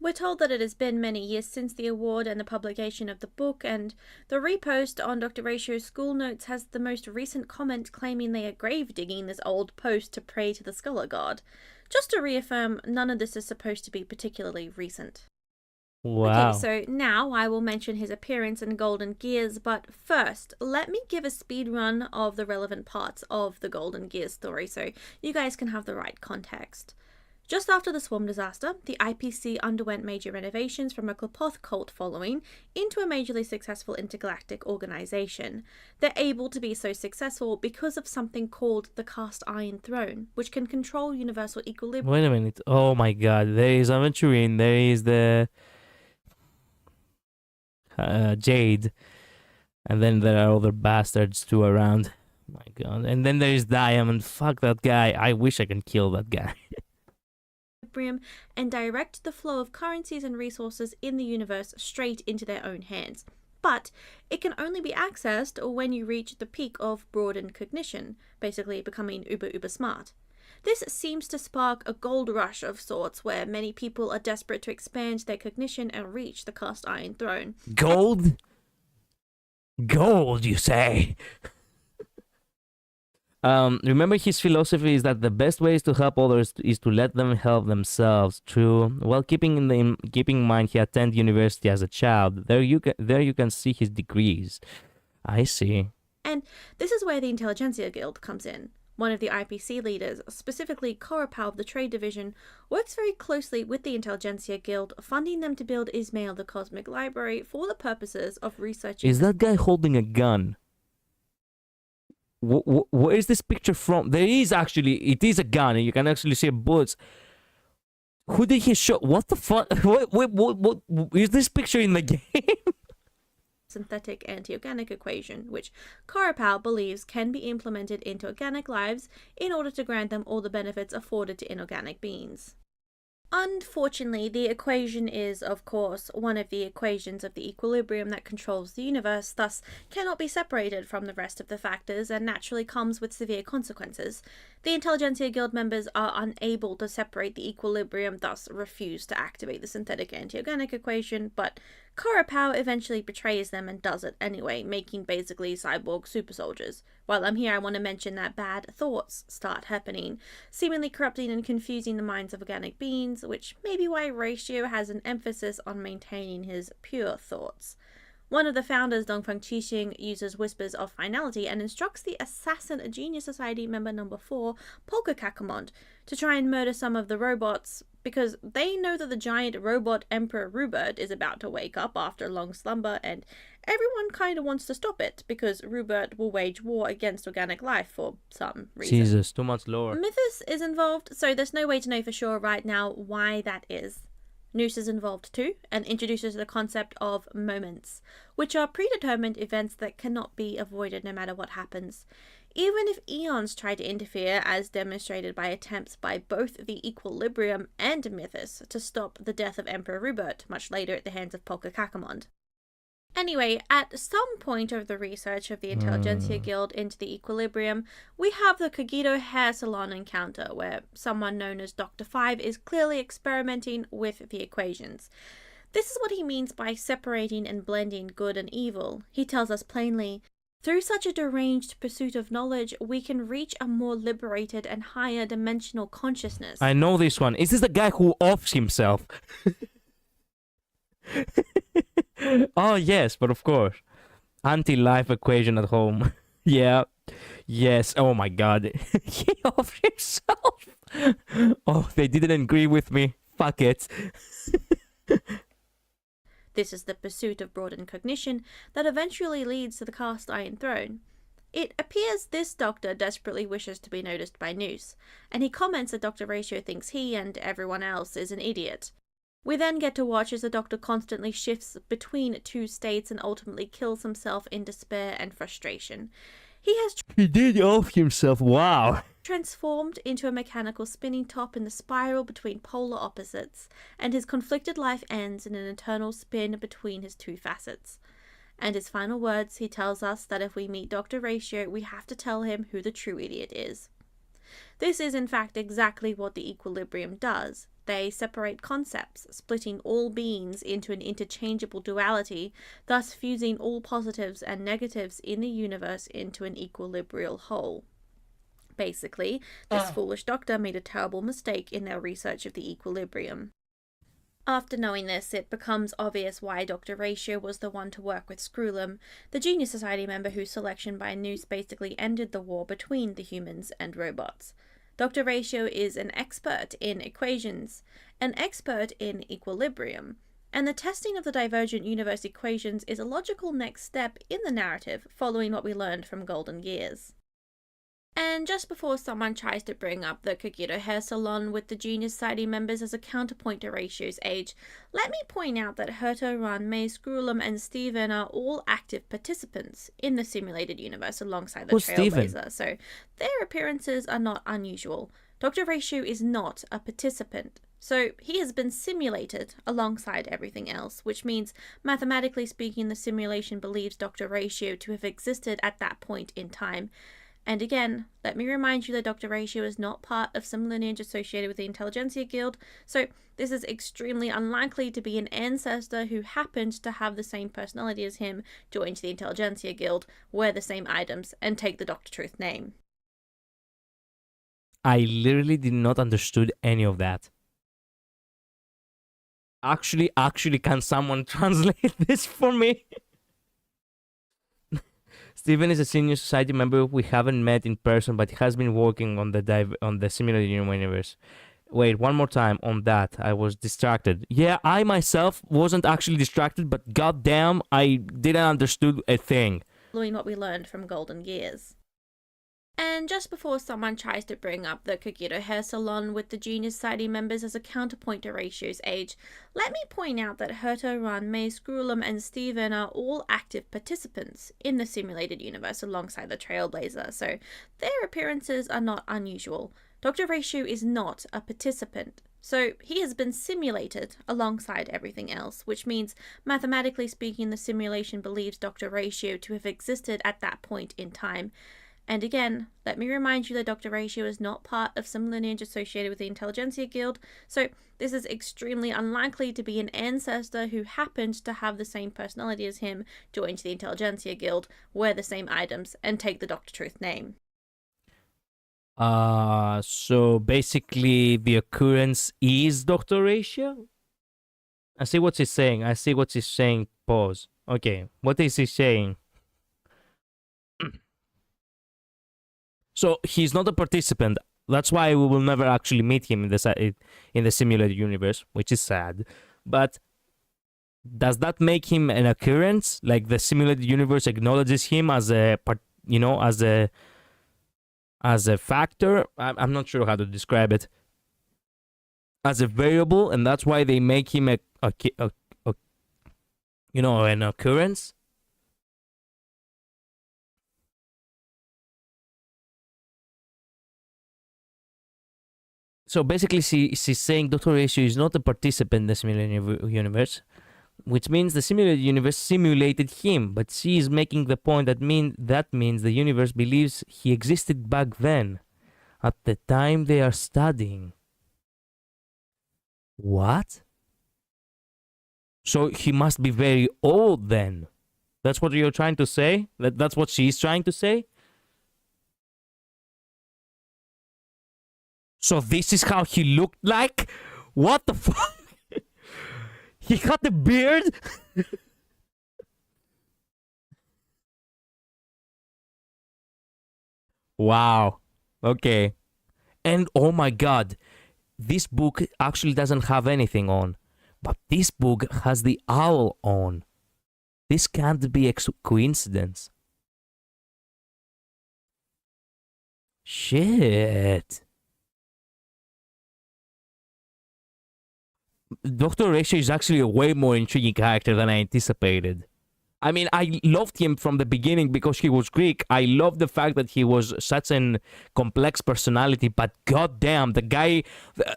We're told that it has been many years since the award and the publication of the book, and the repost on Dr. Ratio's school notes has the most recent comment claiming they are grave digging this old post to pray to the Scholar God. Just to reaffirm, none of this is supposed to be particularly recent. Wow. Okay, so now I will mention his appearance in Golden Gears, but first, let me give a speed run of the relevant parts of the Golden Gears story so you guys can have the right context. Just after the Swarm disaster, the IPC underwent major renovations from a Klapoth cult following into a majorly successful intergalactic organization. They're able to be so successful because of something called the Cast Iron Throne, which can control universal equilibrium. Wait a minute. Oh my god. There is Aventurine. There is the Jade. And then there are other bastards too around. My god. And then there is Diamond. Fuck that guy. I wish I can kill that guy. And direct the flow of currencies and resources in the universe straight into their own hands. But it can only be accessed when you reach the peak of broadened cognition, basically becoming uber smart. This seems to spark a gold rush of sorts where many people are desperate to expand their cognition and reach the Cast Iron Throne. Gold? Gold, you say? Remember, his philosophy is that the best ways to help others is to let them help themselves. True. Well, keeping in mind he attended university as a child. There you can see his degrees. I see. And this is where the Intelligentsia Guild comes in. One of the IPC leaders, specifically Korapau of the Trade Division, works very closely with the Intelligentsia Guild, funding them to build Ismail the Cosmic Library for the purposes of researching... Is that guy holding a gun? Where is this picture from? There is actually, it is a gun, and you can actually see bullets. Who did he shoot? What the fuck? What is this picture in the game? Synthetic anti-organic equation, which Korapau believes can be implemented into organic lives in order to grant them all the benefits afforded to inorganic beings. Unfortunately, the equation is, of course, one of the equations of the equilibrium that controls the universe, thus cannot be separated from the rest of the factors and naturally comes with severe consequences. The Intelligentsia Guild members are unable to separate the equilibrium, thus refuse to activate the synthetic anti-organic equation, but Korapau eventually betrays them and does it anyway, making basically cyborg super soldiers. While I'm here, I want to mention that bad thoughts start happening, seemingly corrupting and confusing the minds of organic beings, which may be why Ratio has an emphasis on maintaining his pure thoughts. One of the founders, Dongfeng Qixing, uses whispers of finality and instructs the assassin Genius Society member number 4, Polka Kakamond, to try and murder some of the robots, because they know that the giant robot Emperor Rupert is about to wake up after a long slumber, and everyone kind of wants to stop it, because Rupert will wage war against organic life for some reason. Jesus, too much lore. Mythos is involved, so there's no way to know for sure right now why that is. Nous is involved too, and introduces the concept of moments, which are predetermined events that cannot be avoided no matter what happens. Even if eons try to interfere, as demonstrated by attempts by both the Equilibrium and Mythos to stop the death of Emperor Rupert, much later at the hands of Polka Kakamond. Anyway, at some point of the research of the Intelligentsia Guild into the Equilibrium, we have the Kogito Hair Salon encounter, where someone known as Dr. 5 is clearly experimenting with the equations. This is what he means by separating and blending good and evil. He tells us plainly, through such a deranged pursuit of knowledge, we can reach a more liberated and higher dimensional consciousness. I know this one. Is this the guy who offs himself? Oh, yes, but of course. Anti-life equation at home. Yeah. Yes. Oh my god. He offed himself. Oh, they didn't agree with me. Fuck it. This is the pursuit of broadened cognition that eventually leads to the cast iron throne. It appears this doctor desperately wishes to be noticed by Nous, and he comments that Dr. Ratio thinks he and everyone else is an idiot. We then get to watch as the Doctor constantly shifts between two states and ultimately kills himself in despair and frustration. He did off himself, wow. Transformed into a mechanical spinning top in the spiral between polar opposites, and his conflicted life ends in an eternal spin between his two facets. And his final words, he tells us that if we meet Dr. Ratio, we have to tell him who the true idiot is. This is in fact exactly what the Equilibrium does. They separate concepts, splitting all beings into an interchangeable duality, thus fusing all positives and negatives in the universe into an equilibrial whole. Basically, this foolish doctor made a terrible mistake in their research of the Equilibrium. After knowing this, it becomes obvious why Dr. Ratio was the one to work with Screwlum, the Genius Society member whose selection by Nous basically ended the war between the humans and robots. Dr. Ratio is an expert in equations, an expert in equilibrium, and the testing of the divergent universe equations is a logical next step in the narrative following what we learned from Golden Gears. And just before someone tries to bring up the Kogito Hair Salon with the Genius Society members as a counterpoint to Ratio's age, let me point out that Herto, Ranmei, Screwlum, and Steven are all active participants in the simulated universe alongside the Trailblazer, so their appearances are not unusual. Dr. Ratio is not a participant, so he has been simulated alongside everything else, which means, mathematically speaking, the simulation believes Dr. Ratio to have existed at that point in time. And again, let me remind you that Dr. Ratio is not part of some lineage associated with the Intelligentsia Guild, so this is extremely unlikely to be an ancestor who happened to have the same personality as him, join the Intelligentsia Guild, wear the same items, and take the Dr. Truth name. I literally did not understood any of that. Actually, can someone translate this for me? Steven is a senior society member we haven't met in person, but he has been working on the simulated universe. Wait, one more time on that. I was distracted. Yeah, I myself wasn't actually distracted, but goddamn, I didn't understood a thing. Following what we learned from Golden Gears. And just before someone tries to bring up the Kogito hair salon with the Junior Society members as a counterpoint to Ratio's age, let me point out that Herto, Ranmei, Screwlum, and Steven are all active participants in the simulated universe alongside the Trailblazer, so their appearances are not unusual. Dr. Ratio is not a participant, so he has been simulated alongside everything else, which means, mathematically speaking, the simulation believes Dr. Ratio to have existed at that point in time. And again, let me remind you that Dr. Ratio is not part of some lineage associated with the Intelligentsia Guild, so this is extremely unlikely to be an ancestor who happened to have the same personality as him, join the Intelligentsia Guild, wear the same items, and take the Dr. Truth name. So basically the occurrence is Dr. Ratio? I see what he's saying. Pause. Okay, what is he saying? So he's not a participant. That's why we will never actually meet him in the simulated universe, which is sad. But does that make him an occurrence? Like the simulated universe acknowledges him as a factor? I'm not sure how to describe it. As a variable, and that's why they make him an occurrence. So basically, she's saying Dr. Ratio is not a participant in the simulated universe, which means the simulated universe simulated him. But she is making the point that means the universe believes he existed back then, at the time they are studying. What? So he must be very old then. That's what you're trying to say? That's what she's trying to say? So this is how he looked like? What the fuck? He had a beard? Wow. Okay. And oh my god, this book actually doesn't have anything on. But this book has the owl on. This can't be a coincidence. Shit. Dr. Ratio is actually a way more intriguing character than I anticipated. I mean, I loved him from the beginning because he was Greek. I loved the fact that he was such an complex personality, but goddamn, the guy,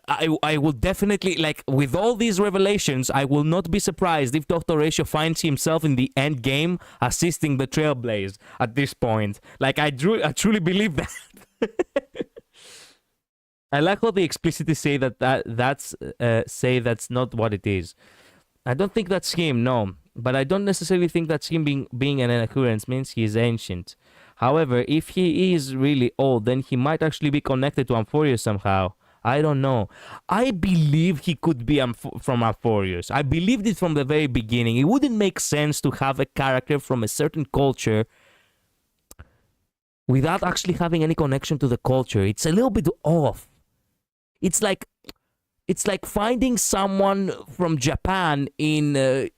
I will definitely, like, with all these revelations, I will not be surprised if Dr. Ratio finds himself in the end game assisting the Trailblaze at this point. Like, I truly believe that. I like how they explicitly say that's not what it is. I don't think that's him, no. But I don't necessarily think that him being an occurrence means he is ancient. However, if he is really old, then he might actually be connected to Amphorius somehow. I don't know. I believe he could be from Amphorius. I believed it from the very beginning. It wouldn't make sense to have a character from a certain culture without actually having any connection to the culture. It's a little bit off. It's like finding someone from Japan in I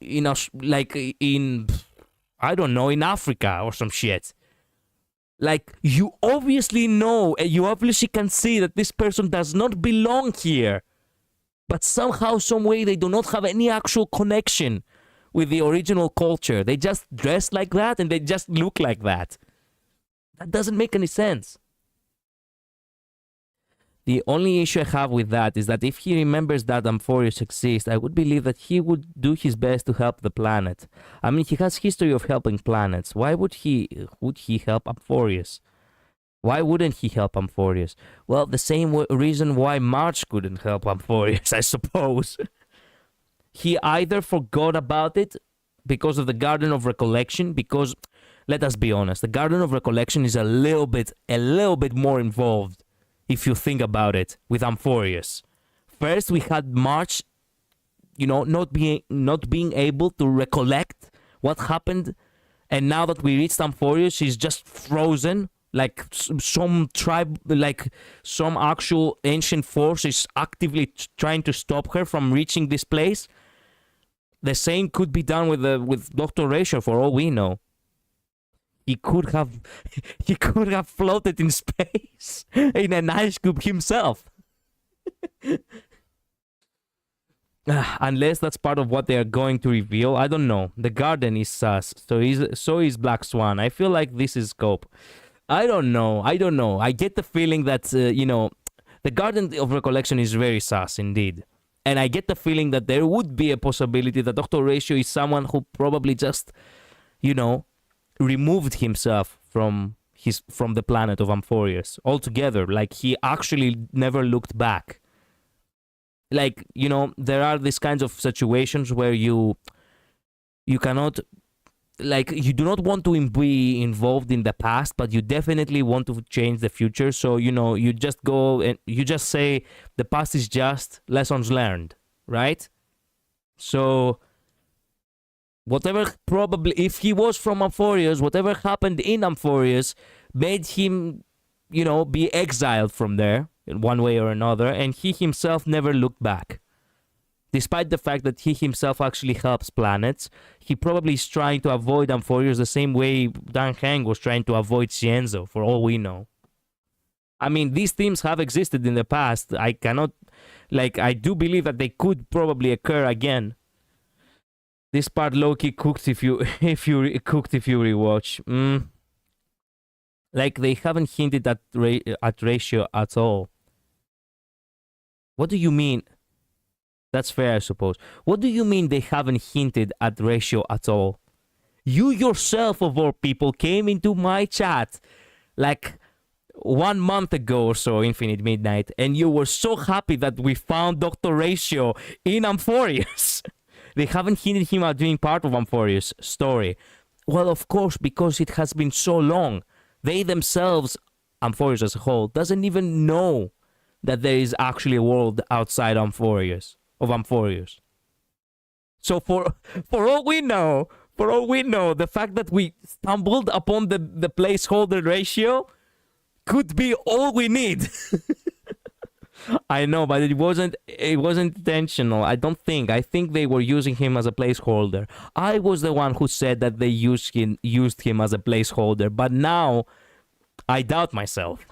don't know, in Africa or some shit. Like, you obviously know and you obviously can see that this person does not belong here, but somehow, some way, they do not have any actual connection with the original culture. They just dress like that and they just look like that. That doesn't make any sense. The only issue I have with that is that if he remembers that Amphorius exists, I would believe that he would do his best to help the planet. I mean, he has history of helping planets. Why would he help Amphorius? Why wouldn't he help Amphorius? Well, the same reason why March couldn't help Amphorius, I suppose. He either forgot about it because of the Garden of Recollection, because, let us be honest, the Garden of Recollection is a little bit more involved if you think about it, with Amphorius. First, we had March, you know, not being able to recollect what happened, and now that we reached Amphorius, she's just frozen. Like some tribe, like some actual ancient force is actively trying to stop her from reaching this place. The same could be done with Dr. Ratio, for all we know. He could have floated in space in an ice cube himself. Unless that's part of what they are going to reveal. I don't know. The garden is sus. So is Black Swan. I feel like this is scope. I don't know. I get the feeling that, you know, the Garden of Recollection is very sus indeed. And I get the feeling that there would be a possibility that Dr. Ratio is someone who probably just, you know, removed himself from the planet of Amphorius altogether. Like, he actually never looked back. Like, you know, there are these kinds of situations where you cannot, like, you do not want to be involved in the past, but you definitely want to change the future. So, you know, you just go and you just say the past is just lessons learned, right? So whatever, probably, if he was from Amphorius, whatever happened in Amphorius made him, you know, be exiled from there in one way or another, and he himself never looked back. Despite the fact that he himself actually helps planets, he probably is trying to avoid Amphorius the same way Dan Heng was trying to avoid Cienzo, for all we know. I mean, these themes have existed in the past. I cannot, like, I do believe that they could probably occur again. This part low-key cooked if you rewatch. Like, they haven't hinted at Ratio at all. What do you mean? That's fair, I suppose. What do you mean they haven't hinted at Ratio at all? You yourself, of all people, came into my chat like 1 month ago or so, Infinite Midnight, and you were so happy that we found Dr. Ratio in Amphorius. They haven't hinted him at being part of Amphorius' story. Well, of course, because it has been so long. They themselves, Amphorius as a whole, doesn't even know that there is actually a world outside Amphorius. Of Amphorius. So for all we know, the fact that we stumbled upon the placeholder Ratio could be all we need. I know, but it wasn't intentional. I think they were using him as a placeholder. I was the one who said that they used him as a placeholder, but now I doubt myself.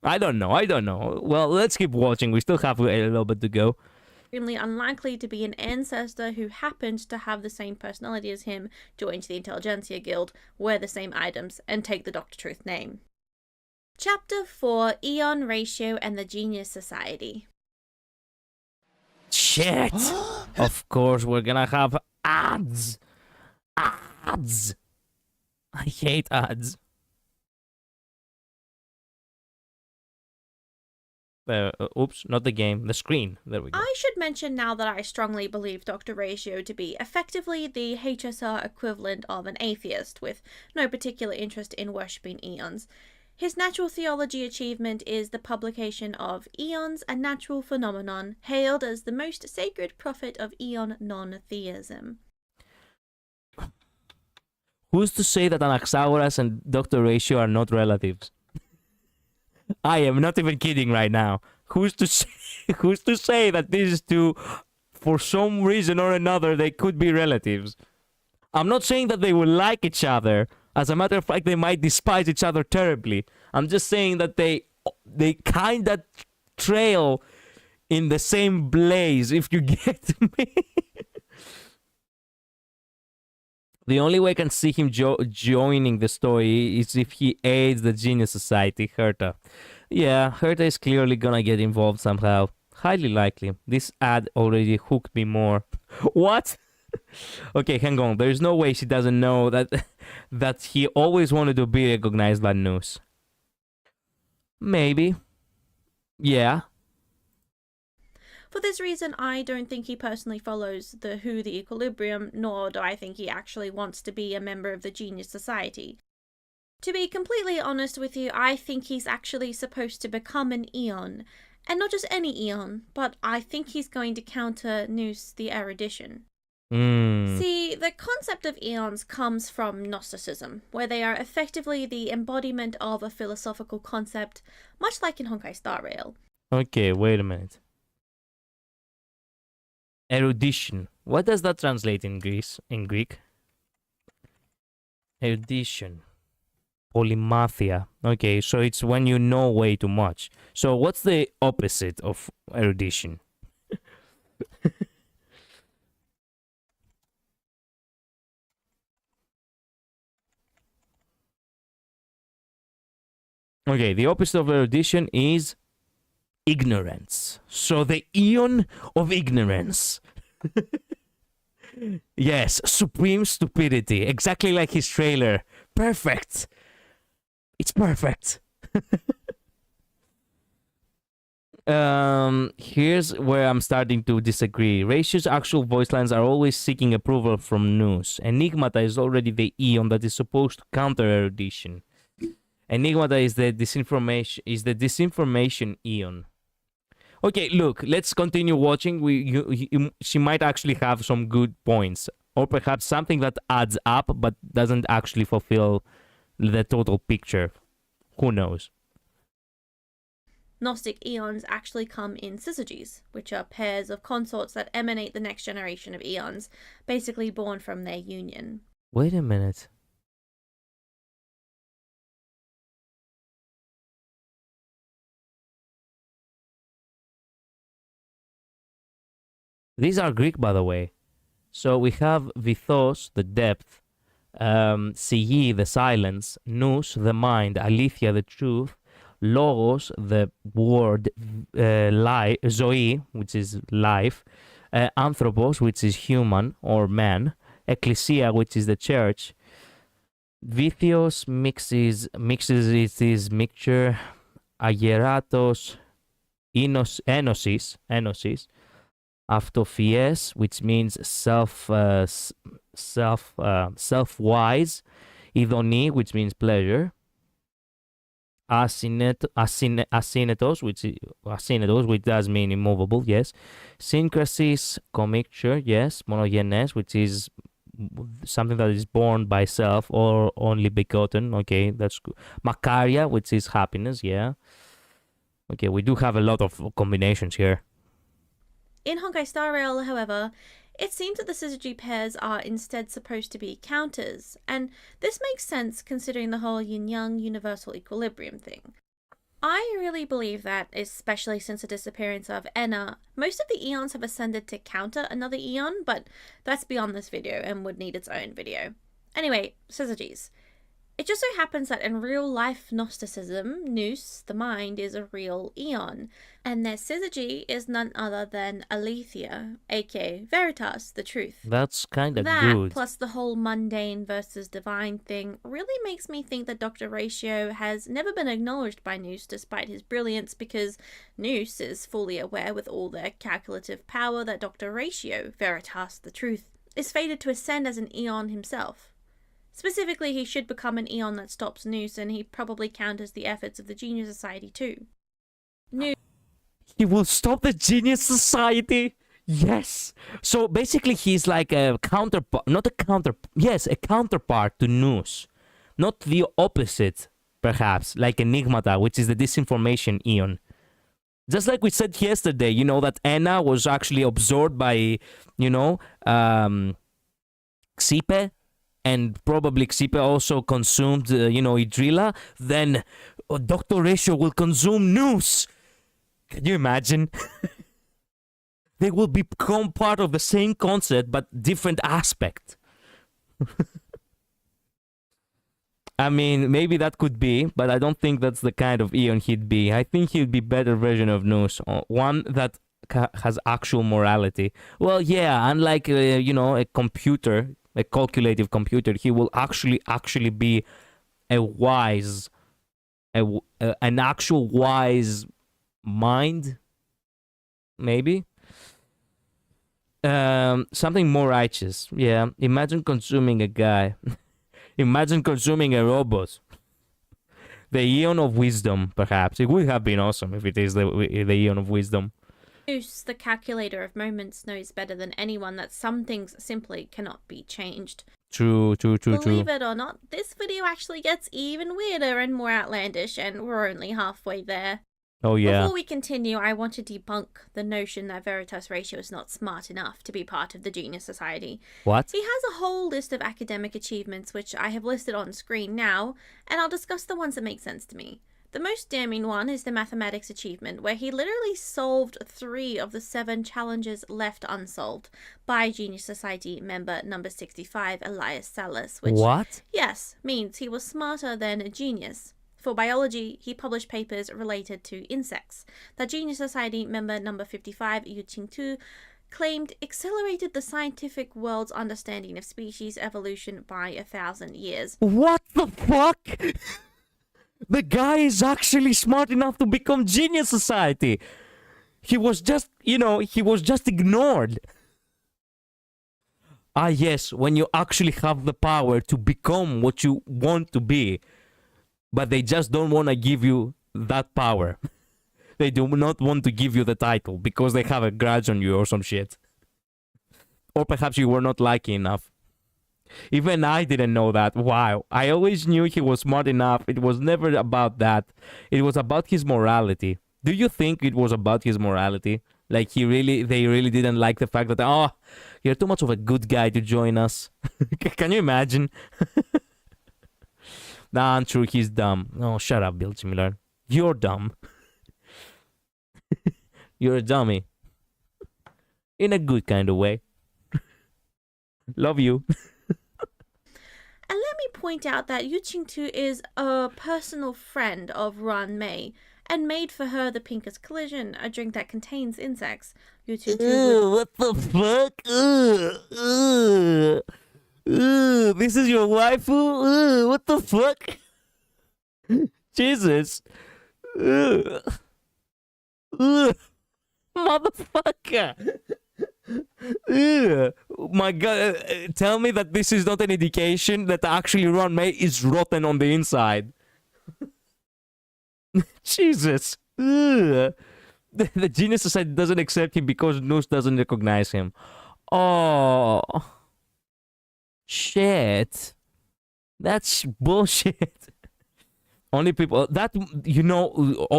I don't know. Well, let's keep watching. We still have a little bit to go. Extremely unlikely to be an ancestor who happened to have the same personality as him, join the Intelligentsia Guild, wear the same items, and take the Dr. Truth name. Chapter 4, Eon, Ratio, and the Genius Society. Shit! Of course, we're gonna have ads! Ads! I hate ads. Oops, not the game, the screen. There we go. I should mention now that I strongly believe Dr. Ratio to be effectively the HSR equivalent of an atheist, with no particular interest in worshipping eons. His natural theology achievement is the publication of Eons, a Natural Phenomenon, hailed as the most sacred prophet of eon non-theism. Who's to say that Anaxagoras and Dr. Ratio are not relatives? I am not even kidding right now. Who's to say that these two, for some reason or another, they could be relatives? I'm not saying that they will like each other. As a matter of fact, they might despise each other terribly. I'm just saying that they kind of trail in the same blaze, if you get me. The only way I can see him joining the story is if he aids the Genius Society, Herta. Yeah, Herta is clearly gonna get involved somehow. Highly likely. This ad already hooked me more. What? Okay, hang on. There's no way she doesn't know that he always wanted to be recognized by Noose. Maybe. Yeah. For this reason, I don't think he personally follows the Equilibrium, nor do I think he actually wants to be a member of the Genius Society. To be completely honest with you, I think he's actually supposed to become an Eon. And not just any Eon, but I think he's going to counter Nous the Erudition. See, the concept of Eons comes from Gnosticism, where they are effectively the embodiment of a philosophical concept, much like in Honkai Star Rail. Okay, wait a minute. Erudition. What does that translate in Greek? Erudition. Polymathia. Okay, so it's when you know way too much. So what's the opposite of erudition? Okay, the opposite of erudition is ignorance. So the Eon of ignorance. Yes, supreme stupidity. Exactly like his trailer. Perfect. It's perfect. Here's where I'm starting to disagree. Ratio's actual voice lines are always seeking approval from Nous. Enigmata is already the Eon that is supposed to counter erudition. Enigmata is the disinformation Eon. Okay, look, let's continue watching. She might actually have some good points, or perhaps something that adds up but doesn't actually fulfill the total picture. Who knows? Gnostic Eons actually come in syzygies, which are pairs of consorts that emanate the next generation of Eons, basically born from their union. Wait a minute. These are Greek, by the way. So we have Vithos, the depth, Sighi, the silence, Nous, the mind, Alethia, the truth, Logos, the word, Zoe, which is life, Anthropos, which is human or man, Ecclesia, which is the church. Vithios mixes its mixture, Ageratos, Enosis, Αυτοφιές, which means self-wise, Idoni, which means pleasure, Asinetos, which does mean immovable, yes, Syncrasis, commixture, yes, Monogenes, which is something that is born by self or only begotten, okay, that's good. Makaria, which is happiness, yeah. Okay, we do have a lot of combinations here. In Honkai Star Rail, however, it seems that the syzygy pairs are instead supposed to be counters, and this makes sense considering the whole yin-yang universal equilibrium thing. I really believe that, especially since the disappearance of Enna, most of the Eons have ascended to counter another Eon, but that's beyond this video and would need its own video. Anyway, syzygies. It just so happens that in real-life Gnosticism, Nous, the mind, is a real Eon, and their syzygy is none other than Alethia, aka Veritas, the truth. That's kind of That, good. plus the whole mundane versus divine thing, really makes me think that Dr. Ratio has never been acknowledged by Nous despite his brilliance, because Nous is fully aware with all their calculative power that Dr. Ratio, Veritas, the truth, is fated to ascend as an Eon himself. Specifically, he should become an Eon that stops Nous, and he probably counters the efforts of the Genius Society too. He will stop the Genius Society? Yes! So basically he's like a counterpart, a counterpart to Nous. Not the opposite, perhaps, like Enigmata, which is the disinformation Eon. Just like we said yesterday, that Enna was actually absorbed by, Xipe, and probably Xipe also consumed, Idrila, then Dr. Ratio will consume Nous. Can you imagine? They will become part of the same concept, but different aspect. I mean, maybe that could be, but I don't think that's the kind of Eon he'd be. I think he'd be better version of Nous, one that has actual morality. Well, yeah, unlike, a computer, a calculative computer, he will actually be an actual wise mind, maybe. Something more righteous. Yeah, imagine consuming a guy. Imagine consuming a robot. The Eon of Wisdom, perhaps. It would have been awesome if it is the Eon of Wisdom. Zeus, the calculator of moments, knows better than anyone that some things simply cannot be changed. True. Believe it or not, this video actually gets even weirder and more outlandish, and we're only halfway there. Oh, yeah. Before we continue, I want to debunk the notion that Veritas Ratio is not smart enough to be part of the Genius Society. What? He has a whole list of academic achievements which I have listed on screen now, and I'll discuss the ones that make sense to me. The most damning one is the mathematics achievement, where he literally solved 3 of the 7 challenges left unsolved by Genius Society member number 65, Elias Salas, which, What? yes, means he was smarter than a genius. For biology, he published papers related to insects that Genius Society member number 55, Yu Qingtu, claimed accelerated the scientific world's understanding of species evolution by 1,000 years. What the fuck? The guy is actually smart enough to become Genius Society. He was just, he was just ignored. Ah, yes, when you actually have the power to become what you want to be. But they just don't want to give you that power. They do not want to give you the title because they have a grudge on you or some shit. Or perhaps you were not lucky enough. Even I didn't know that. Wow. I always knew he was smart enough. It was never about that. It was about his morality. Do you think it was about his morality? Like they really didn't like the fact that, oh, you're too much of a good guy to join us. Can you imagine? Nah, untrue, he's dumb. Oh, shut up, Bill Miller. You're dumb. You're a dummy. In a good kind of way. Love you. And let me point out that Yu Qingtu is a personal friend of Ran Mei, and made for her the Pinkest Collision, a drink that contains insects. Yu Qingtu What the fuck? This is your waifu? What the fuck? Jesus. Motherfucker. My god, tell me that this is not an indication that actually Ron May is rotten on the inside. Jesus. The Genius Society doesn't accept him because Noose doesn't recognize him. Oh. Shit. That's bullshit. Only people that,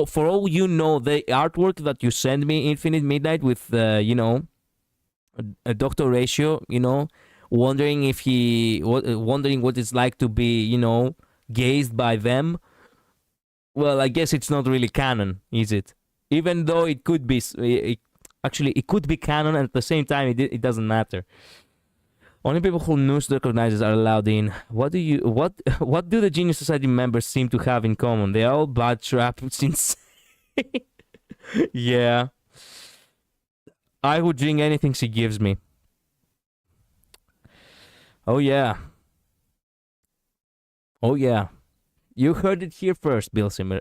for all you know, the artwork that you send me, Infinite Midnight, with a Dr. Ratio, wondering what it's like to be, gazed by them. Well, I guess it's not really canon, is it? Even though it could be, it could be canon, and at the same time, it doesn't matter. Only people who Noose recognizes are allowed in. What do the Genius Society members seem to have in common? They are all blood trapped insane. Yeah. I would drink anything she gives me. Oh yeah. Oh yeah. You heard it here first, Bill Similar.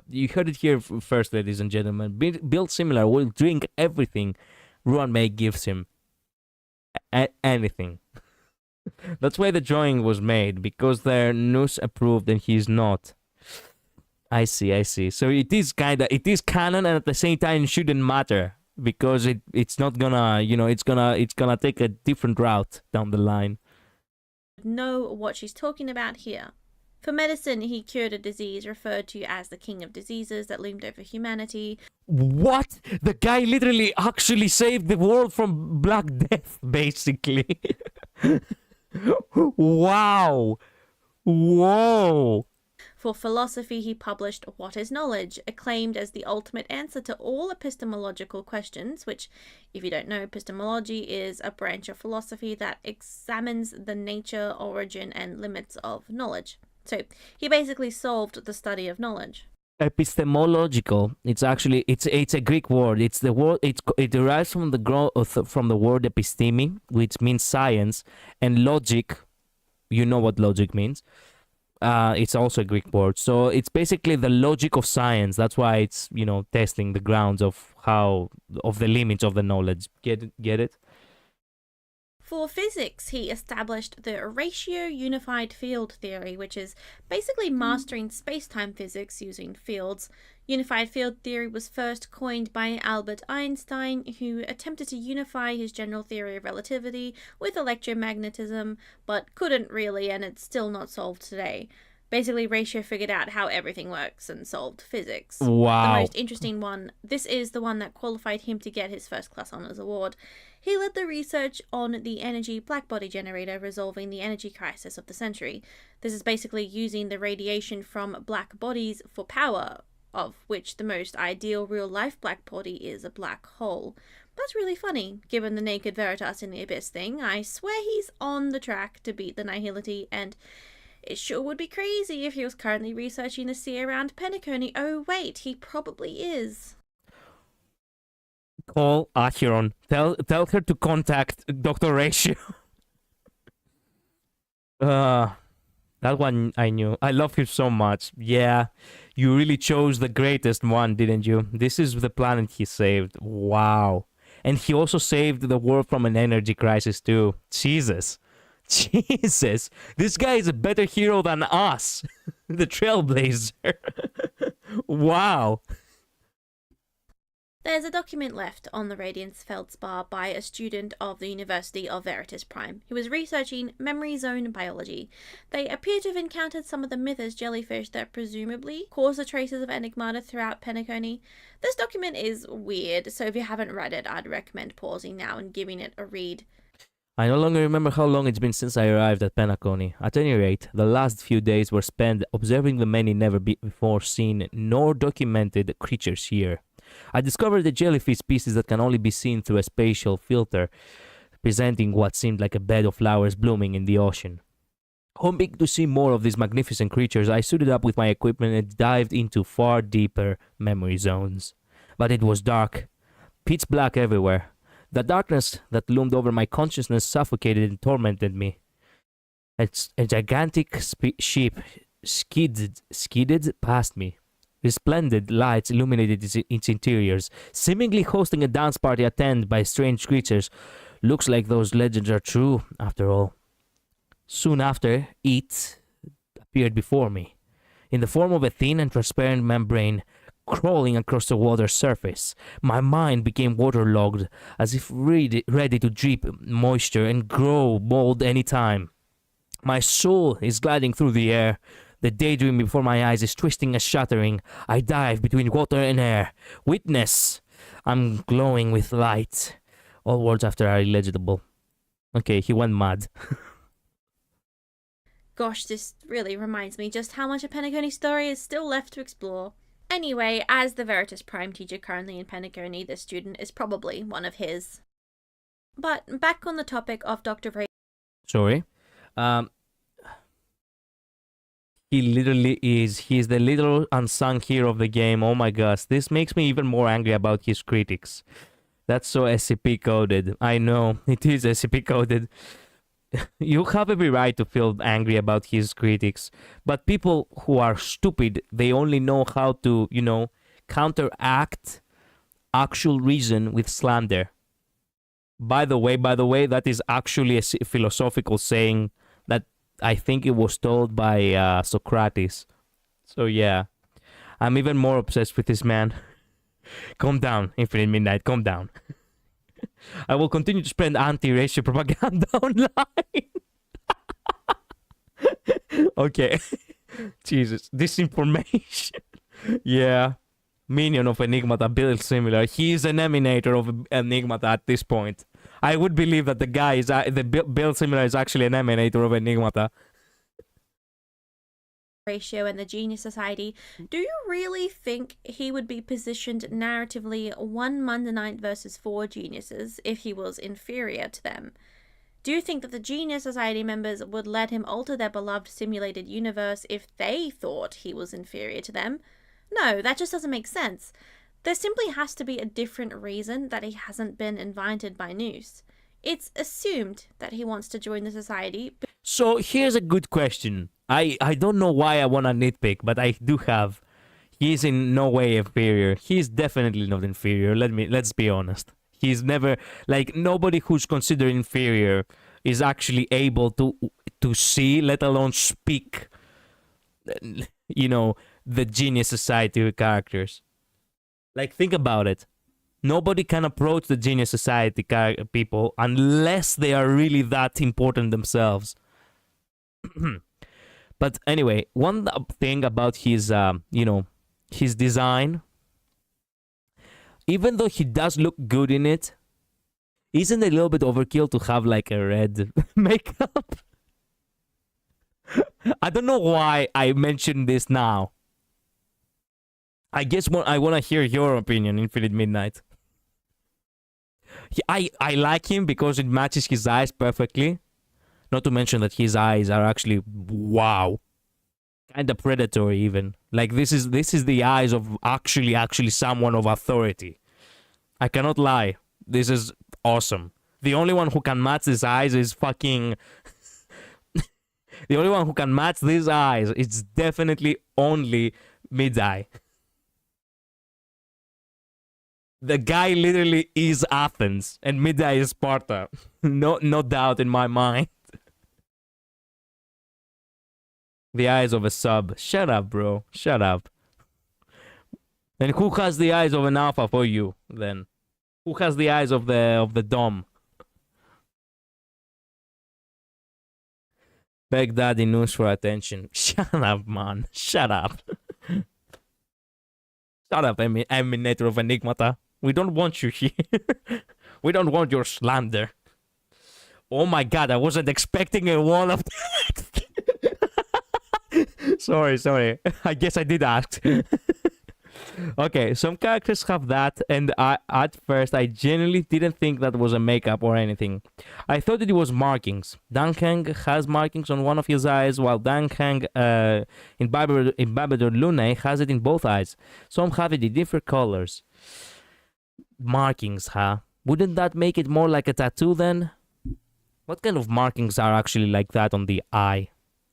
You heard it here first, ladies and gentlemen. Bill Similar will drink everything Ruan May gives him. Anything. That's why the drawing was made, because they're Noose approved and he's not. I see. So it is canon, and at the same time it shouldn't matter, because it's not gonna, it's gonna take a different route down the line. know what she's talking about here. For medicine, he cured a disease referred to as the king of diseases that loomed over humanity. What? The guy literally actually saved the world from Black Death, basically. Wow. Whoa. For philosophy, he published What is Knowledge, acclaimed as the ultimate answer to all epistemological questions, which, if you don't know, epistemology is a branch of philosophy that examines the nature, origin, and limits of knowledge. So he basically solved the study of knowledge. Epistemological. It's actually it's a Greek word. It's the word. It derives from the word episteme, which means science, and logic. You know what logic means. It's also a Greek word. So it's basically the logic of science. That's why it's, testing the grounds of the limits of the knowledge. Get it? For physics, he established the ratio unified field theory, which is basically mastering space-time physics using fields. Unified field theory was first coined by Albert Einstein, who attempted to unify his general theory of relativity with electromagnetism, but couldn't really, and it's still not solved today. Basically, Ratio figured out how everything works and solved physics. Wow. The most interesting one, this is the one that qualified him to get his first class honours award. He led the research on the energy blackbody generator, resolving the energy crisis of the century. This is basically using the radiation from black bodies for power, of which the most ideal real-life black body is a black hole. That's really funny, given the Naked Veritas in the Abyss thing. I swear he's on the track to beat the Nihility, and it sure would be crazy if he was currently researching the sea around Penacony. Oh wait, he probably is. Call Acheron. Tell her to contact Dr. Ratio. That one I knew. I love him so much. Yeah, you really chose the greatest one, didn't you? This is the planet he saved. Wow. And he also saved the world from an energy crisis too. Jesus. Jesus. This guy is a better hero than us. The Trailblazer. Wow. There's a document left on the Radiance Feldspar by a student of the University of Veritas Prime who was researching memory zone biology. They appear to have encountered some of the mythos jellyfish that presumably cause the traces of enigmata throughout Penacony. This document is weird, so if you haven't read it, I'd recommend pausing now and giving it a read. I no longer remember how long it's been since I arrived at Penacony. At any rate, the last few days were spent observing the many never before seen nor documented creatures here. I discovered a jellyfish species that can only be seen through a spatial filter, presenting what seemed like a bed of flowers blooming in the ocean. Hoping to see more of these magnificent creatures, I suited up with my equipment and dived into far deeper memory zones. But it was dark, pitch black everywhere. The darkness that loomed over my consciousness suffocated and tormented me. A gigantic ship skidded past me. Resplendent lights illuminated its interiors, seemingly hosting a dance party attended by strange creatures. Looks like those legends are true, after all. Soon after, it appeared before me, in the form of a thin and transparent membrane crawling across the water's surface. My mind became waterlogged, as if ready to drip moisture and grow mold any time. My soul is gliding through the air. The daydream before my eyes is twisting and shattering. I dive between water and air. Witness! I'm glowing with light. All words after are illegible. Okay, he went mad. Gosh, this really reminds me just how much a Penacony story is still left to explore. Anyway, as the Veritas Prime teacher currently in Penacony, this student is probably one of his. But back on the topic of Dr. Ray. Sorry. He literally is. He's the little unsung hero of the game. Oh my gosh. This makes me even more angry about his critics. That's so SCP coded. I know. It is SCP coded. You have every right to feel angry about his critics. But people who are stupid, they only know how to, counteract actual reason with slander. By the way, that is actually a philosophical saying that I think it was told by Socrates. So yeah, I'm even more obsessed with this man. Calm down, Infinite Midnight, calm down. I will continue to spread anti-racial propaganda online. Okay. Jesus, disinformation. Yeah. Minion of Enigmata, build similar. He is an emanator of Enigmata at this point. I would believe that the guy is build similar is actually an emanator of Enigmata. Ratio and the Genius Society. Do you really think he would be positioned narratively 1 Mundanite versus 4 geniuses if he was inferior to them? Do you think that the Genius Society members would let him alter their beloved simulated universe if they thought he was inferior to them? No, that just doesn't make sense. There simply has to be a different reason that he hasn't been invited by Noose. It's assumed that he wants to join the society. So here's a good question. I don't know why I want to nitpick, but I do have. He is in no way inferior. He is definitely not inferior. Let's be honest. He's never, like, nobody who's considered inferior is actually able to see, let alone speak, you know, the Genius Society characters. Like, think about it. Nobody can approach the Genius Society people unless they are really that important themselves. But anyway, one thing about his, you know, his design, even though he does look good in it, isn't it a little bit overkill to have like a red makeup? I don't know why I mentioned this now. I guess I want to hear your opinion, Infinite Midnight. I like him because it matches his eyes perfectly. Not to mention that his eyes are actually, wow, kind of predatory even. Like, this is the eyes of actually someone of authority. I cannot lie. This is awesome. The only one who can match these eyes is fucking... The only one who can match these eyes, it's definitely only Mid-Eye. The guy literally is Athens, and Mid-Eye is Sparta. No doubt in my mind. The eyes of a sub. Shut up, bro. Shut up. And who has the eyes of an alpha for you, then? Who has the eyes of the dom? Beg daddy news for attention. Shut up, man. Shut up. Shut up, Eminator of Enigmata. We don't want you here. We don't want your slander. Oh my god, I wasn't expecting a wall of text. Sorry. I guess I did ask. Okay, some characters have that, and at first I genuinely didn't think that was a makeup or anything. I thought that it was markings. Dangheng has markings on one of his eyes, while Dangheng in Babador Lune has it in both eyes. Some have it in different colors. Markings, huh? Wouldn't that make it more like a tattoo then? What kind of markings are actually like that on the eye?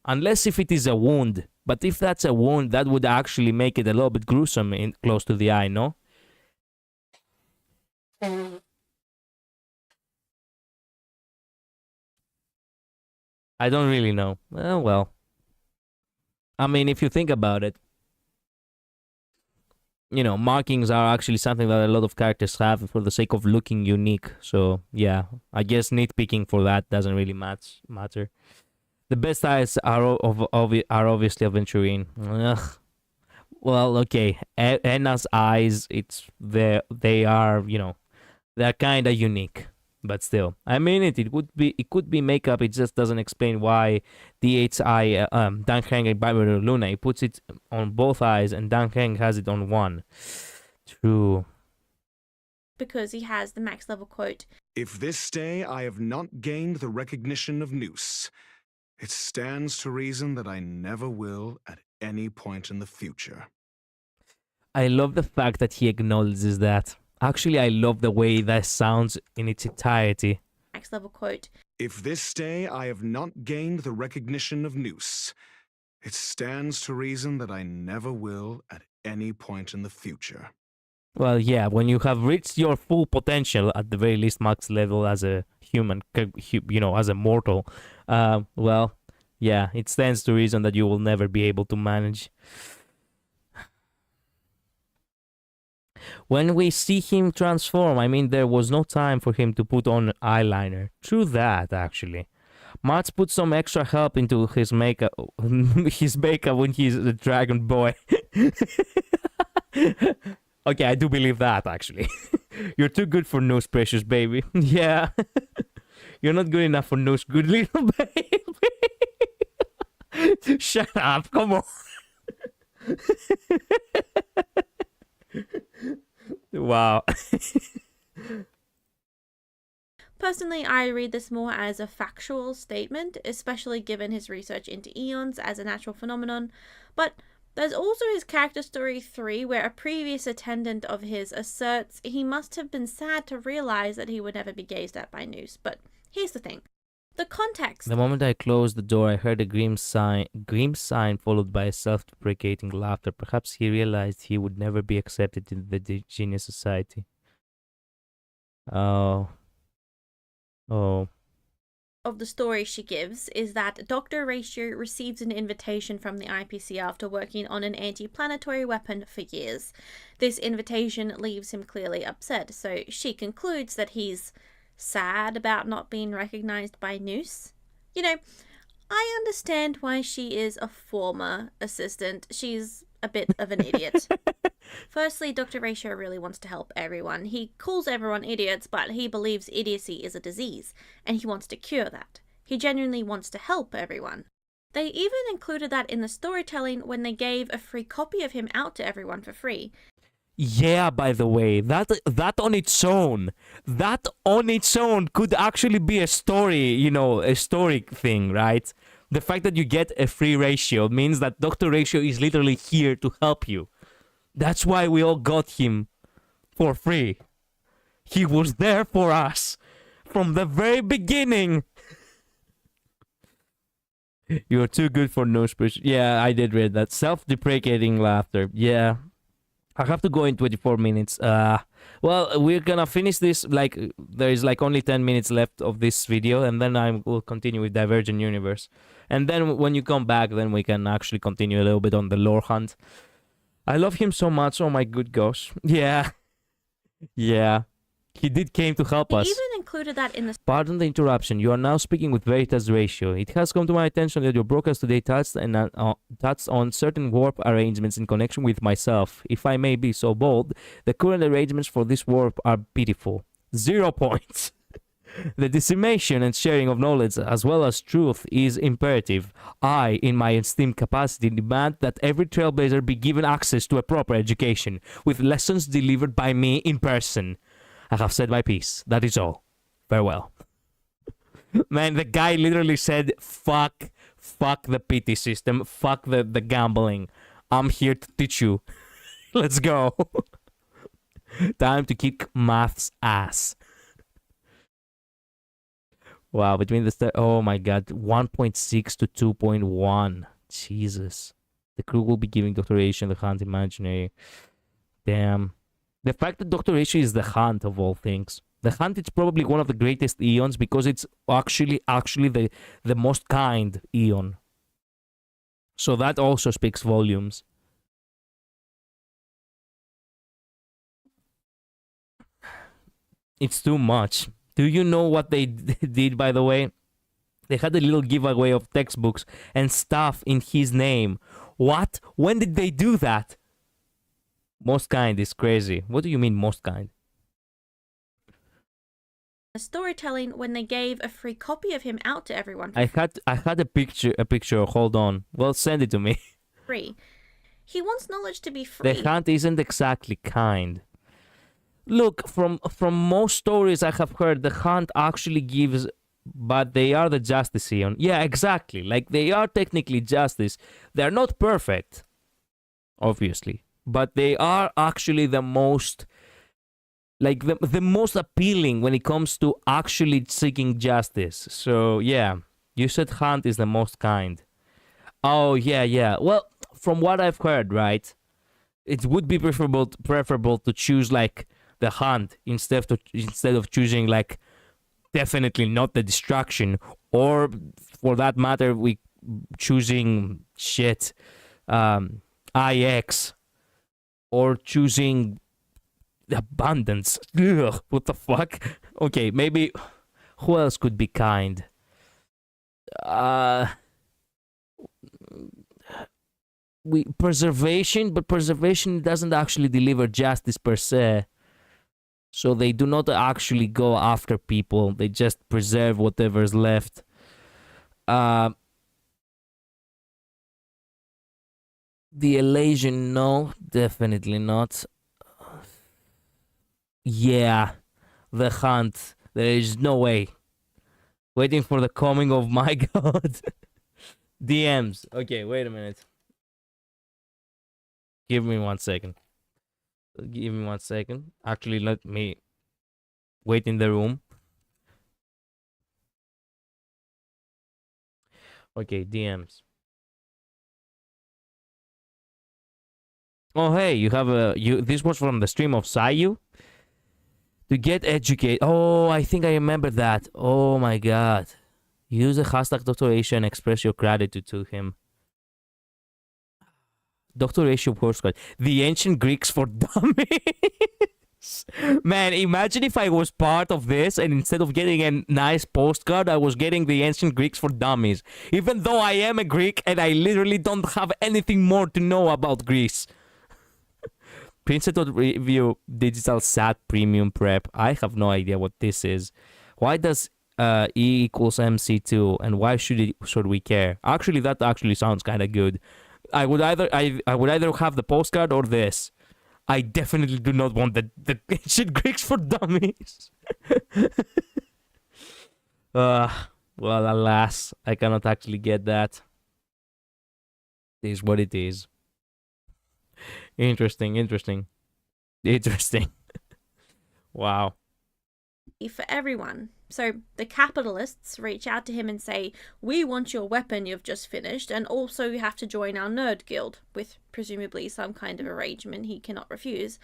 Unless if it is a wound. But if that's a wound, that would actually make it a little bit gruesome close to the eye, no? I don't really know. Well. I mean, if you think about it, you know, markings are actually something that a lot of characters have for the sake of looking unique. So, yeah, I guess nitpicking for that doesn't really matter. The best eyes are obviously Aventurine. Ugh. Well, okay. Enna's eyes, they are, you know, they're kind of unique, but still, I mean, it could be makeup. It just doesn't explain why DHI Dangheng and Bible Luna, he puts it on both eyes, and Dangheng has it on one. True. Because he has the max level quote. If this day I have not gained the recognition of Noose, it stands to reason that I never will at any point in the future. I love the fact that he acknowledges that. Actually, I love the way that sounds in its entirety. Max level quote. If this day I have not gained the recognition of Noose, it stands to reason that I never will at any point in the future. Well, yeah, when you have reached your full potential, at the very least max level as a human, you know, as a mortal, well, yeah, it stands to reason that you will never be able to manage. When we see him transform, I mean, there was no time for him to put on eyeliner. True that, actually. Mats put some extra help into his makeup, when he's a dragon boy. Okay, I do believe that, actually. You're too good for Noose, precious baby. Yeah. You're not good enough for Noose, good little baby. Shut up, come on. Wow. Personally, I read this more as a factual statement, especially given his research into eons as a natural phenomenon, but there's also his character story 3, where a previous attendant of his asserts he must have been sad to realize that he would never be gazed at by Noose. But here's the thing. The context. The moment I closed the door, I heard a grim sign followed by a self-deprecating laughter. Perhaps he realized he would never be accepted in the Genius Society. Oh. Oh. Of the story she gives is that Dr. Ratio receives an invitation from the IPC after working on an anti-planetary weapon for years. This invitation leaves him clearly upset, so she concludes that he's sad about not being recognized by Noose. You know, I understand why she is a former assistant. She's a bit of an idiot. Firstly, Dr. Ratio really wants to help everyone. He calls everyone idiots, but he believes idiocy is a disease, and he wants to cure that. He genuinely wants to help everyone. They even included that in the storytelling when they gave a free copy of him out to everyone for free. Yeah, by the way, that on its own, could actually be a story, you know, a story thing, right? The fact that you get a free Ratio means that Dr. Ratio is literally here to help you. That's why we all got him for free. He was there for us from the very beginning. You're too good for no special. Yeah, I did read that. Self-deprecating laughter. Yeah. I have to go in 24 minutes. Well, we're gonna finish this, like, there is like only 10 minutes left of this video, and then I will continue with Divergent Universe. And then when you come back, then we can actually continue a little bit on the lore hunt. I love him so much, oh my good gosh. Yeah. Yeah. He did came to help us. They even included that in the... Pardon the interruption. You are now speaking with Veritas Ratio. It has come to my attention that your broadcast today touched on certain warp arrangements in connection with myself. If I may be so bold, the current arrangements for this warp are pitiful. 0 points. The dissemination and sharing of knowledge as well as truth is imperative. I, in my esteemed capacity, demand that every trailblazer be given access to a proper education, with lessons delivered by me in person. I have said my piece. That is all. Farewell. Man, the guy literally said, fuck the pity system, fuck the gambling. I'm here to teach you. Let's go. Time to kick math's ass. Wow, between the oh my god, 1.6 to 2.1. Jesus. The crew will be giving Dr. Asian the hunt imaginary. Damn. The fact that Dr. Asia is the Hunt of all things. The Hunt is probably one of the greatest Eons because it's actually the most kind Eon. So that also speaks volumes. It's too much. Do you know what they did, by the way? They had a little giveaway of textbooks and stuff in his name. What? When did they do that? Most kind is crazy. What do you mean most kind? Storytelling when they gave a free copy of him out to everyone. I had a picture. Hold on. Well, send it to me. Free. He wants knowledge to be free. The hunt isn't exactly kind. Look, from most stories I have heard, the hunt actually gives, but they are the justice Eon. Yeah, exactly. Like they are technically justice. They're not perfect, obviously. But they are actually the most, like the most appealing when it comes to actually seeking justice. So yeah, you said Hunt is the most kind. Oh yeah. Well, from what I've heard, right, it would be preferable to choose like the Hunt instead of choosing like definitely not the Destruction, or for that matter, we choosing shit, IX. Or choosing abundance. Ugh, what the fuck? Okay, maybe who else could be kind? Preservation, but preservation doesn't actually deliver justice per se. So they do not actually go after people. They just preserve whatever's left. The Elasian, no, definitely not. Yeah, the Hunt. There is no way. Waiting for the coming of my god. DMs. Okay, wait a minute. Give me 1 second. Actually, let me wait in the room. Okay, DMs. Oh hey, you have this was from the stream of Sayu. To get educated. Oh, I think I remember that. Oh my god. Use the hashtag Dr. Ratio and express your gratitude to him. Dr. Ratio postcard. The ancient Greeks for dummies. Man, imagine if I was part of this and instead of getting a nice postcard, I was getting the ancient Greeks for dummies. Even though I am a Greek and I literally don't have anything more to know about Greece. Princess.review digital sat premium prep. I have no idea what this is. Why does E equals MC2 and why should we care? Actually, that actually sounds kind of good. I would either have the postcard or this. I definitely do not want the ancient Greeks for dummies. Well, alas, I cannot actually get that. It is what it is. Interesting. Wow. For everyone. So the capitalists reach out to him and say, we want your weapon you've just finished, and also you have to join our nerd guild, with presumably some kind of arrangement he cannot refuse.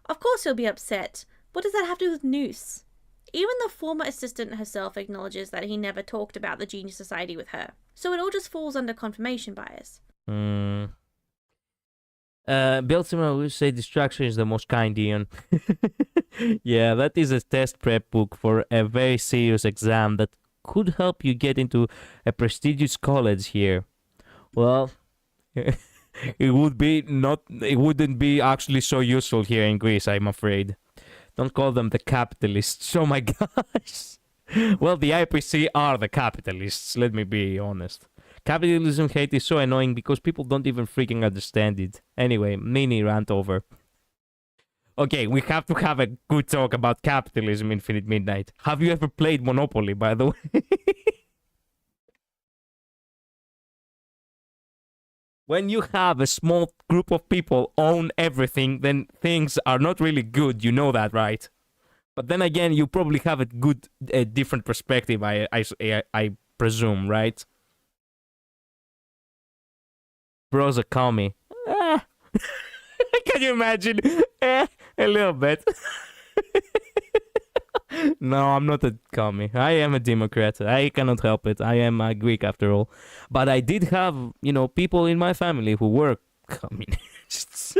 Of course he'll be upset. What does that have to do with Noose? Even the former assistant herself acknowledges that he never talked about the Genius Society with her. So it all just falls under confirmation bias. Beltima will say distraction is the most kind, Ian. Yeah, that is a test prep book for a very serious exam that could help you get into a prestigious college here. Well, it wouldn't be actually so useful here in Greece, I'm afraid. Don't call them the capitalists. Oh my gosh. Well, the IPC are the capitalists, let me be honest. Capitalism hate is so annoying because people don't even freaking understand it. Anyway, mini rant over. Okay, we have to have a good talk about capitalism, Infinite Midnight. Have you ever played Monopoly, by the way? When you have a small group of people own everything, then things are not really good, you know that, right? But then again, you probably have a different perspective, I presume, right? Bro's a commie. Can you imagine? A little bit. No, I'm not a commie. I am a Democrat. I cannot help it. I am a Greek after all. But I did have, people in my family who were communists.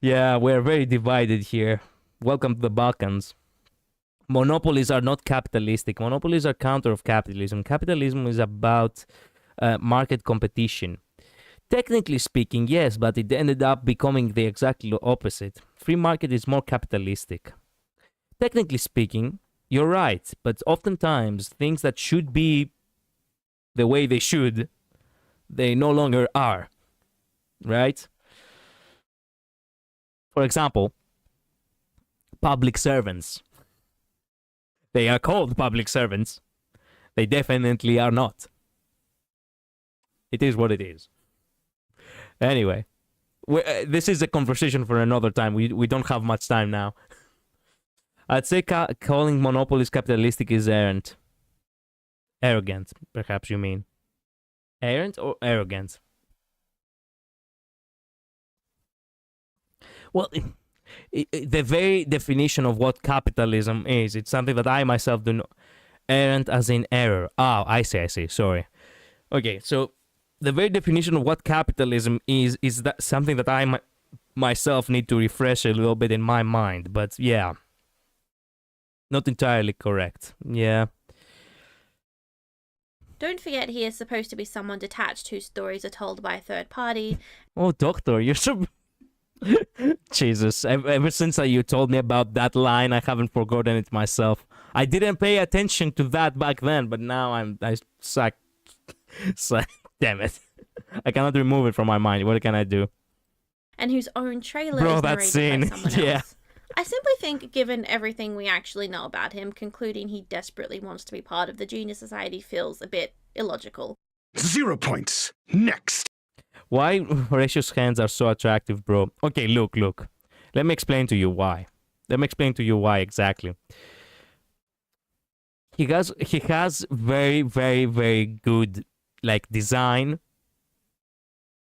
Yeah, we're very divided here. Welcome to the Balkans. Monopolies are not capitalistic. Monopolies are counter of capitalism. Capitalism is about market competition. Technically speaking, yes, but it ended up becoming the exactly opposite. Free market is more capitalistic. Technically speaking, you're right, but oftentimes things that should be the way they should, they no longer are. Right? For example, public servants. They are called public servants. They definitely are not. It is what it is. Anyway, this is a conversation for another time. We don't have much time now. I'd say calling monopolies capitalistic is errant. Arrogant, perhaps you mean. Errant or arrogant? Well, the very definition of what capitalism is, it's something that I myself do not... Errant as in error. Oh, I see, sorry. Okay, so the very definition of what capitalism is that something that I myself need to refresh a little bit in my mind. But yeah, not entirely correct. Yeah. Don't forget he is supposed to be someone detached whose stories are told by a third party. Oh, Doctor, you're so... Jesus, ever since you told me about that line, I haven't forgotten it myself. I didn't pay attention to that back then, but now I suck. Damn it. I cannot remove it from my mind. What can I do? And whose own trailer Bro, is that narrated scene. by someone Yeah. else. I simply think, given everything we actually know about him, concluding he desperately wants to be part of the Genius Society feels a bit illogical. 0 points. Next. Why Horatius' hands are so attractive, bro? Okay, look. Let me explain to you why. Exactly. He has very, very, very good design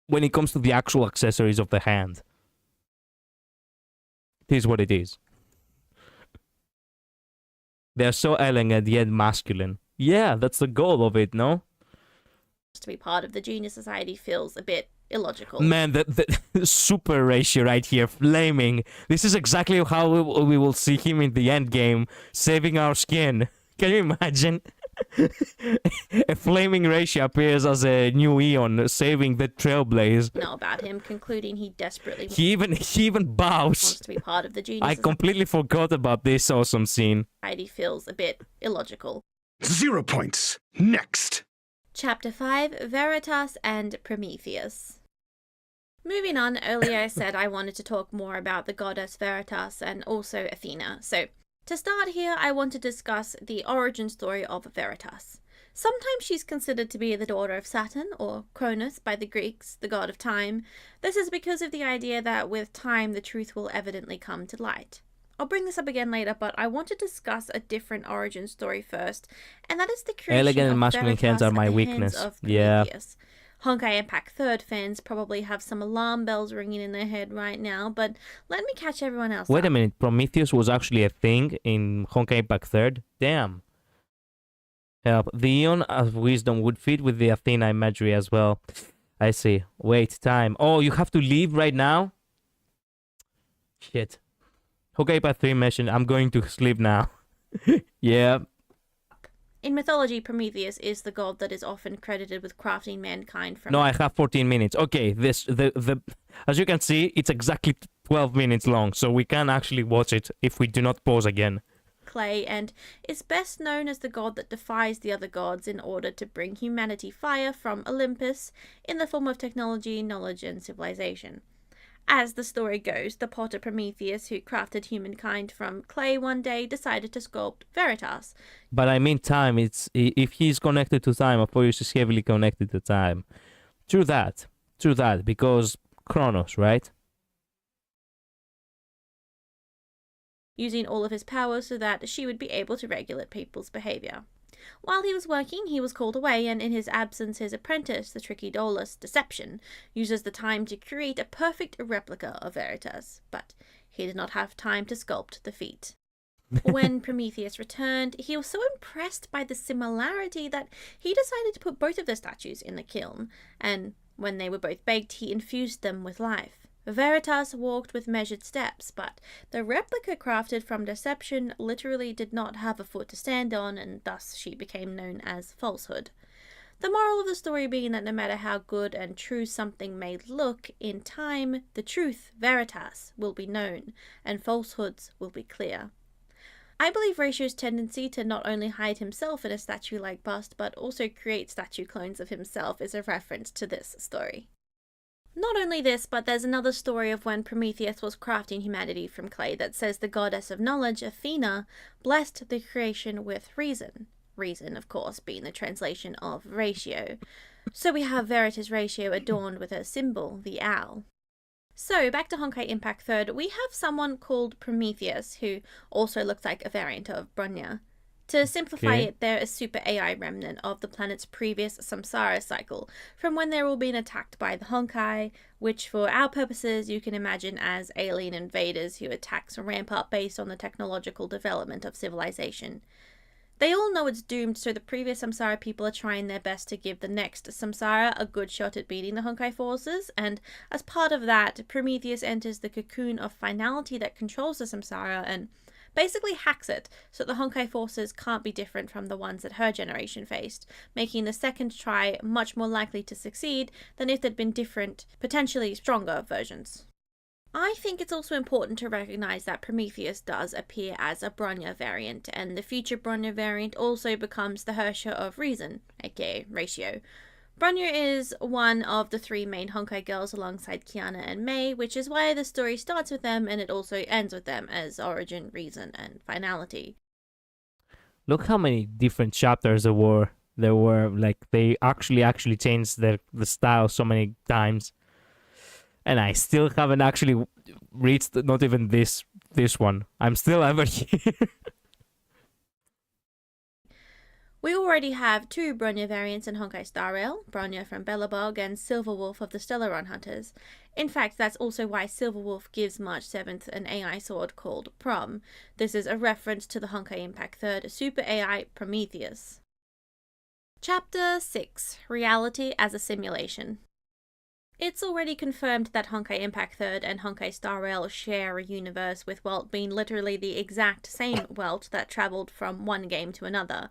when it comes to the actual accessories of the hand. It is what it is. They're so elegant yet masculine. Yeah, that's the goal of it, no? To be part of the Genius Society feels a bit illogical. Man, the super ratio right here, flaming. This is exactly how we will see him in the end game, saving our skin. Can you imagine? A flaming ratio appears as a new Eon, saving the Trailblaze. Know about him, concluding he desperately He even bows. wants to be part of the Genius I completely forgot about this awesome scene. Society feels a bit illogical. 0 points. Next. Chapter 5, Veritas and Prometheus. Moving on, earlier I said I wanted to talk more about the goddess Veritas and also Athena. So, to start here, I want to discuss the origin story of Veritas. Sometimes she's considered to be the daughter of Saturn, or Cronus by the Greeks, the god of time. This is because of the idea that with time the truth will evidently come to light. I'll bring this up again later, but I want to discuss a different origin story first, and that is the creation Elegant of and masculine Veritas hands are at my the weakness. hands of Yeah. Prometheus. Honkai Impact 3rd fans probably have some alarm bells ringing in their head right now, but let me catch everyone else Wait up. a minute, Prometheus was actually a thing in Honkai Impact 3rd? Damn. Help. The Eon of Wisdom would fit with the Athena imagery as well. I see. Wait, time. Oh, you have to leave right now? Shit. Honkai Impact 3 mentioned, I'm going to sleep now. Yeah. In mythology, Prometheus is the god that is often credited with crafting mankind from No, I have 14 minutes. Okay, the as you can see, it's exactly 12 minutes long, so we can actually watch it if we do not pause again. clay, and is best known as the god that defies the other gods in order to bring humanity fire from Olympus in the form of technology, knowledge, and civilization. As the story goes, the potter Prometheus, who crafted humankind from clay one day, decided to sculpt Veritas. But I mean time, it's if he's connected to time, Apollos is heavily connected to time. True that, because Kronos, right? Using all of his powers so that she would be able to regulate people's behavior. While he was working, he was called away, and in his absence his apprentice, the tricky Dolus, Deception, uses the time to create a perfect replica of Veritas, but he did not have time to sculpt the feet. When Prometheus returned, he was so impressed by the similarity that he decided to put both of the statues in the kiln, and when they were both baked, he infused them with life. Veritas walked with measured steps, but the replica crafted from Deception literally did not have a foot to stand on, and thus she became known as Falsehood. The moral of the story being that no matter how good and true something may look, in time, the truth, Veritas, will be known, and falsehoods will be clear. I believe Ratio's tendency to not only hide himself in a statue-like bust, but also create statue clones of himself is a reference to this story. Not only this, but there's another story of when Prometheus was crafting humanity from clay that says the goddess of knowledge, Athena, blessed the creation with reason. Reason, of course, being the translation of ratio. So we have Veritas Ratio adorned with a symbol, the owl. So, back to Honkai Impact 3rd, we have someone called Prometheus, who also looks like a variant of Bronya. To simplify it, they're a super AI remnant of the planet's previous Samsara cycle, from when they were all being attacked by the Honkai, which for our purposes you can imagine as alien invaders who attack and ramp up based on the technological development of civilization. They all know it's doomed, so the previous Samsara people are trying their best to give the next Samsara a good shot at beating the Honkai forces, and as part of that, Prometheus enters the cocoon of finality that controls the Samsara and basically hacks it so the Honkai forces can't be different from the ones that her generation faced, making the second try much more likely to succeed than if there'd been different, potentially stronger versions. I think it's also important to recognize that Prometheus does appear as a Bronya variant, and the future Bronya variant also becomes the Hersher of Reason, aka Ratio. Bronya is one of the three main Honkai girls alongside Kiana and Mei, which is why the story starts with them and it also ends with them as origin, reason, and finality. Look how many different chapters there were. Like, they actually changed the style so many times. And I still haven't actually reached not even this one. I'm still ever here. We already have two Bronya variants in Honkai Star Rail, Bronya from Belobog and Silverwolf of the Stellaron Hunters. In fact, that's also why Silverwolf gives March 7th an AI sword called Prom. This is a reference to the Honkai Impact 3rd Super AI Prometheus. Chapter 6. Reality as a Simulation. It's already confirmed that Honkai Impact 3rd and Honkai Star Rail share a universe, with Welt being literally the exact same Welt that travelled from one game to another.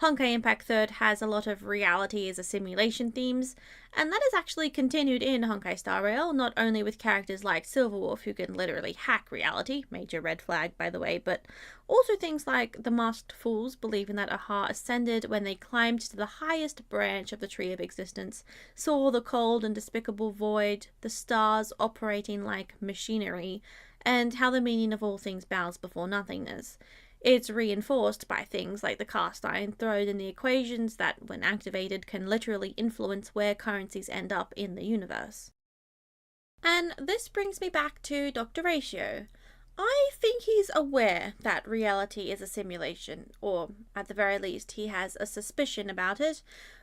Honkai Impact 3rd has a lot of reality as a simulation themes, and that is actually continued in Honkai Star Rail, not only with characters like Silverwolf, who can literally hack reality, major red flag by the way, but also things like the Masked Fools believing that Aha ascended when they climbed to the highest branch of the Tree of Existence, saw the cold and despicable void, the stars operating like machinery, and how the meaning of all things bows before nothingness. It's reinforced by things like the cast iron thrown in the equations that, when activated, can literally influence where currencies end up in the universe. And this brings me back to Dr. Ratio. I think he's aware that reality is a simulation, or at the very least he has a suspicion about it.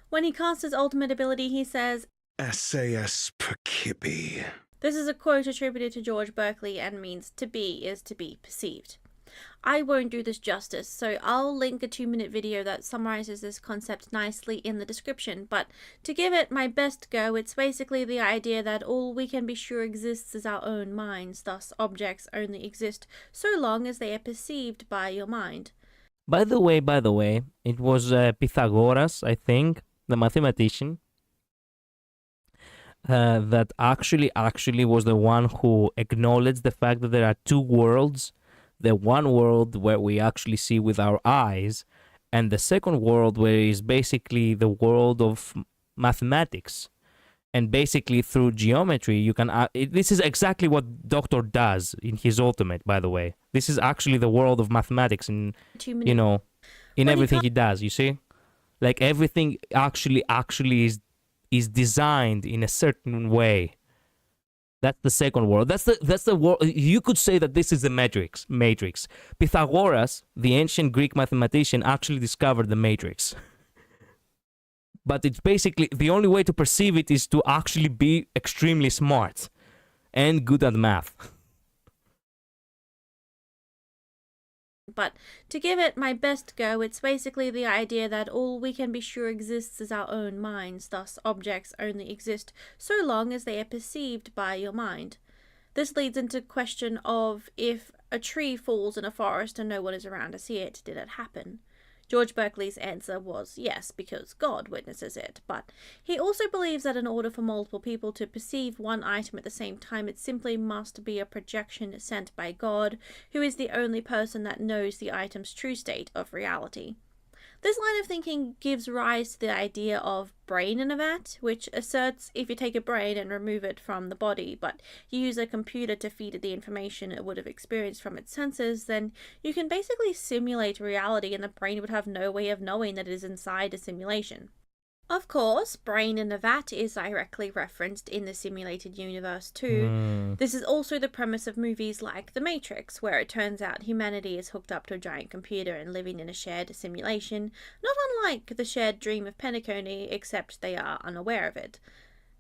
When he casts his ultimate ability, he says, SAS Percipi. This is a quote attributed to George Berkeley and means to be is to be perceived. I won't do this justice, so I'll link a 2-minute video that summarizes this concept nicely in the description, but to give it my best go, it's basically the idea that all we can be sure exists is our own minds, thus objects only exist so long as they are perceived by your mind. By the way, it was Pythagoras, I think, the mathematician, that actually was the one who acknowledged the fact that there are two worlds. The one world where we actually see with our eyes, and the second world where is basically the world of mathematics. And basically through geometry, you can... this is exactly what Doctor does in his ultimate, by the way. This is actually the world of mathematics in, you know, in everything he does, you see? Like everything actually is designed in a certain way. That's the second world. That's the world. You could say that this is the matrix. Pythagoras, the ancient Greek mathematician, actually discovered the matrix. But it's basically the only way to perceive it is to actually be extremely smart and good at math. But to give it my best go, it's basically the idea that all we can be sure exists is our own minds, thus objects only exist so long as they are perceived by your mind. This leads into question of if a tree falls in a forest and no one is around to see it, did it happen? George Berkeley's answer was yes, because God witnesses it, but he also believes that in order for multiple people to perceive one item at the same time, it simply must be a projection sent by God, who is the only person that knows the item's true state of reality. This line of thinking gives rise to the idea of brain in a vat, which asserts if you take a brain and remove it from the body, but you use a computer to feed it the information it would have experienced from its senses, then you can basically simulate reality and the brain would have no way of knowing that it is inside a simulation. Of course, brain in a vat is directly referenced in the simulated universe too. This is also the premise of movies like The Matrix, where it turns out humanity is hooked up to a giant computer and living in a shared simulation, not unlike the shared dream of Penacony, except they are unaware of it.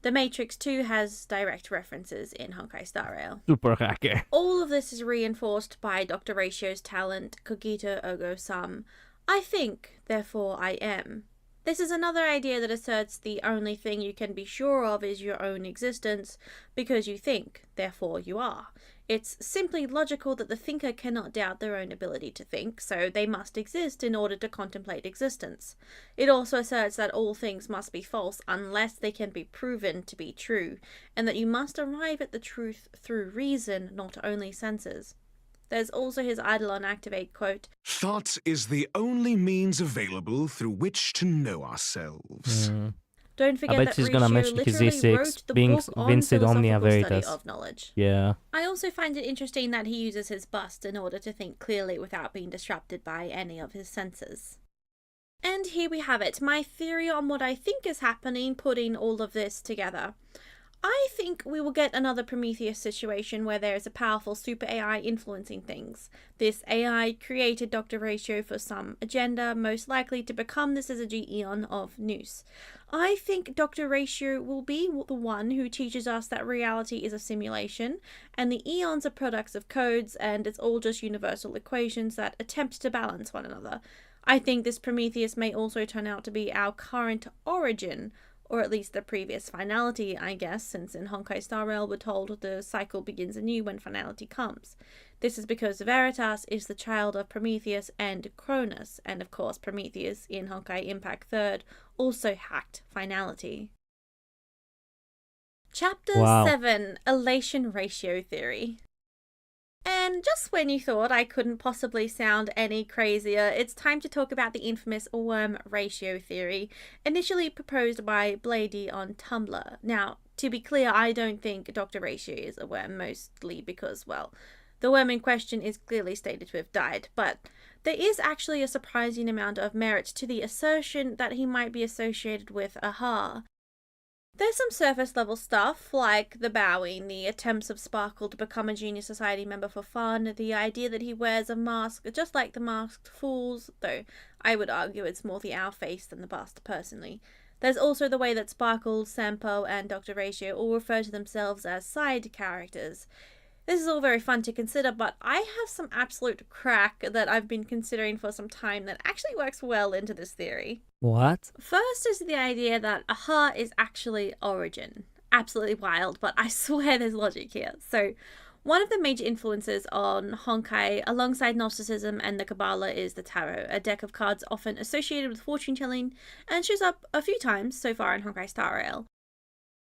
The Matrix 2 has direct references in Honkai Star Rail. Super hacker. All of this is reinforced by Dr. Ratio's talent, Cogito Ergo Sum. I think, therefore I am. This is another idea that asserts the only thing you can be sure of is your own existence, because you think, therefore you are. It's simply logical that the thinker cannot doubt their own ability to think, so they must exist in order to contemplate existence. It also asserts that all things must be false unless they can be proven to be true, and that you must arrive at the truth through reason, not only senses. There's also his Eidolon Activate quote, Thought is the only means available through which to know ourselves. Don't forget that she's gonna Ratio mention literally physics, wrote the being book on Vincit Omnia philosophical study Veritas. of knowledge. Yeah. I also find it interesting that he uses his bust in order to think clearly without being disrupted by any of his senses. And here we have it, my theory on what I think is happening, putting all of this together. I think we will get another Prometheus situation where there is a powerful super AI influencing things. This AI created Dr. Ratio for some agenda, most likely to become the syzygy Eon of Noose. I think Dr. Ratio will be the one who teaches us that reality is a simulation, and the Eons are products of codes, and it's all just universal equations that attempt to balance one another. I think this Prometheus may also turn out to be our current origin, or at least the previous finality, I guess, since in Honkai Star Rail we're told the cycle begins anew when finality comes. This is because Veritas is the child of Prometheus and Cronus, and of course Prometheus in Honkai Impact 3rd also hacked finality. Chapter Wow. 7, Elation Ratio Theory. And just when you thought I couldn't possibly sound any crazier, it's time to talk about the infamous worm ratio theory, initially proposed by Bladey on Tumblr. Now, to be clear, I don't think Dr. Ratio is a worm, mostly because, well, the worm in question is clearly stated to have died, but there is actually a surprising amount of merit to the assertion that he might be associated with Aha. There's some surface level stuff, like the bowing, the attempts of Sparkle to become a Genius Society member for fun, the idea that he wears a mask just like the masked fools, though I would argue it's more the owl face than the bust personally. There's also the way that Sparkle, Sampo, and Dr. Ratio all refer to themselves as side characters. This is all very fun to consider, but I have some absolute crack that I've been considering for some time that actually works well into this theory. What? First is the idea that Aha is actually Origin. Absolutely wild, but I swear there's logic here. So, one of the major influences on Honkai, alongside Gnosticism and the Kabbalah, is the Tarot, a deck of cards often associated with fortune telling and shows up a few times so far in Honkai Star Rail.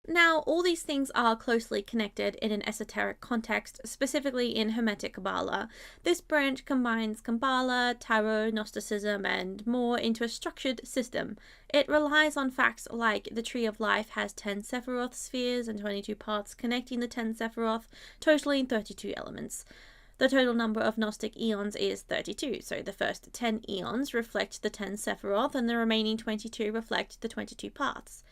Now, all these things are closely connected in an esoteric context, specifically in Hermetic Kabbalah. This branch combines Kabbalah, Tarot, Gnosticism, and more into a structured system. It relies on facts like the Tree of Life has 10 Sephiroth spheres and 22 parts connecting the 10 Sephiroth, totaling 32 elements. The total number of Gnostic eons is 32, so the first 10 eons reflect the 10 Sephiroth, and the remaining 22 reflect the 22 paths.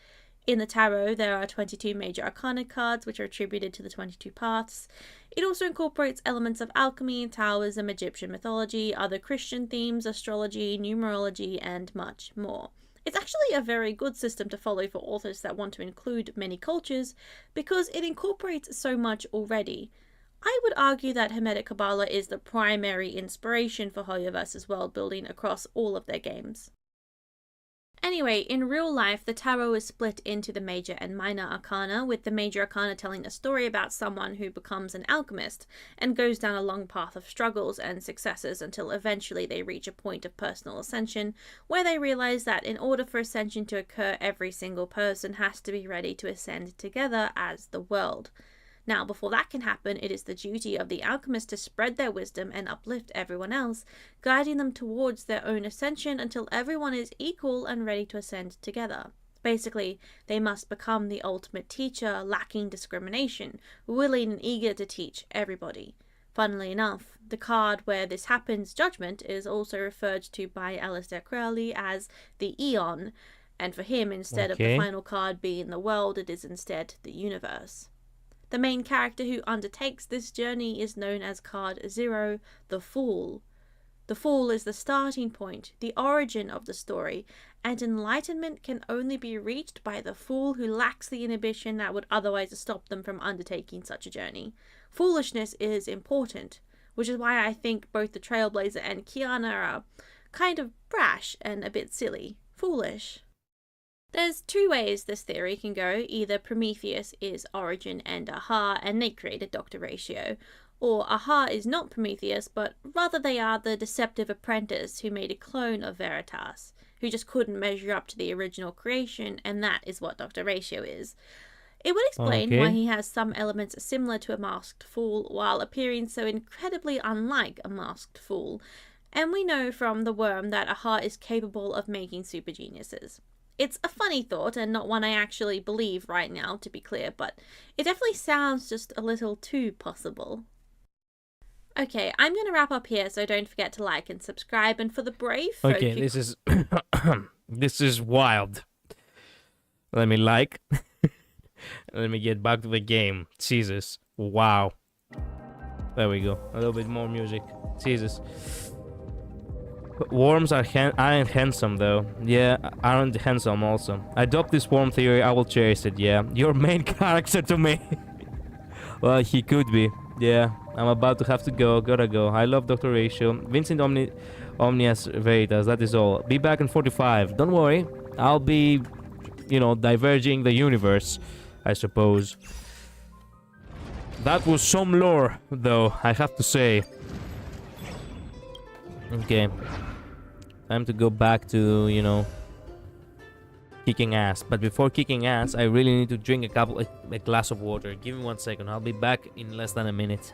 In the Tarot, there are 22 major arcana cards, which are attributed to the 22 paths. It also incorporates elements of alchemy, Taoism, Egyptian mythology, other Christian themes, astrology, numerology, and much more. It's actually a very good system to follow for authors that want to include many cultures, because it incorporates so much already. I would argue that Hermetic Kabbalah is the primary inspiration for Hoyoverse's world building across all of their games. Anyway, in real life, the Tarot is split into the major and minor arcana, with the major arcana telling a story about someone who becomes an alchemist and goes down a long path of struggles and successes until eventually they reach a point of personal ascension, where they realize that in order for ascension to occur, every single person has to be ready to ascend together as the world. Now, before that can happen, it is the duty of the alchemist to spread their wisdom and uplift everyone else, guiding them towards their own ascension until everyone is equal and ready to ascend together. Basically, they must become the ultimate teacher, lacking discrimination, willing and eager to teach everybody. Funnily enough, the card where this happens, Judgment, is also referred to by Alistair Crowley as the Eon, and for him, instead of the final card being the world, it is instead the universe. The main character who undertakes this journey is known as Card 0, the Fool. The Fool is the starting point, the origin of the story, and enlightenment can only be reached by the Fool who lacks the inhibition that would otherwise stop them from undertaking such a journey. Foolishness is important, which is why I think both the Trailblazer and Kiana are kind of brash and a bit silly. Foolish. There's two ways this theory can go. Either Prometheus is Origin and Aha, and they created Dr. Ratio, or Aha is not Prometheus, but rather they are the deceptive apprentice who made a clone of Veritas, who just couldn't measure up to the original creation, and that is what Dr. Ratio is. It would explain why he has some elements similar to a masked fool, while appearing so incredibly unlike a masked fool, and we know from the worm that Aha is capable of making super geniuses. It's a funny thought, and not one I actually believe right now, to be clear, but it definitely sounds just a little too possible. Okay, I'm going to wrap up here, so don't forget to like and subscribe, and for the brave folk Okay, this is... this is wild. Let me like. Let me get back to the game. Jesus. Wow. There we go. A little bit more music. Jesus. Worms aren't handsome though. Yeah, aren't handsome also. Adopt this worm theory, I will cherish it, yeah. Your main character to me. Well, he could be. Yeah, I'm about to have to go. Gotta go. I love Dr. Ratio. Vincent Omnias Veritas, that is all. Be back in 45. Don't worry. I'll be, you know, diverging the universe, I suppose. That was some lore, though, I have to say. Okay. Time to go back to, you know, kicking ass. But before kicking ass, I really need to drink a glass of water. Give me 1 second. I'll be back in less than a minute.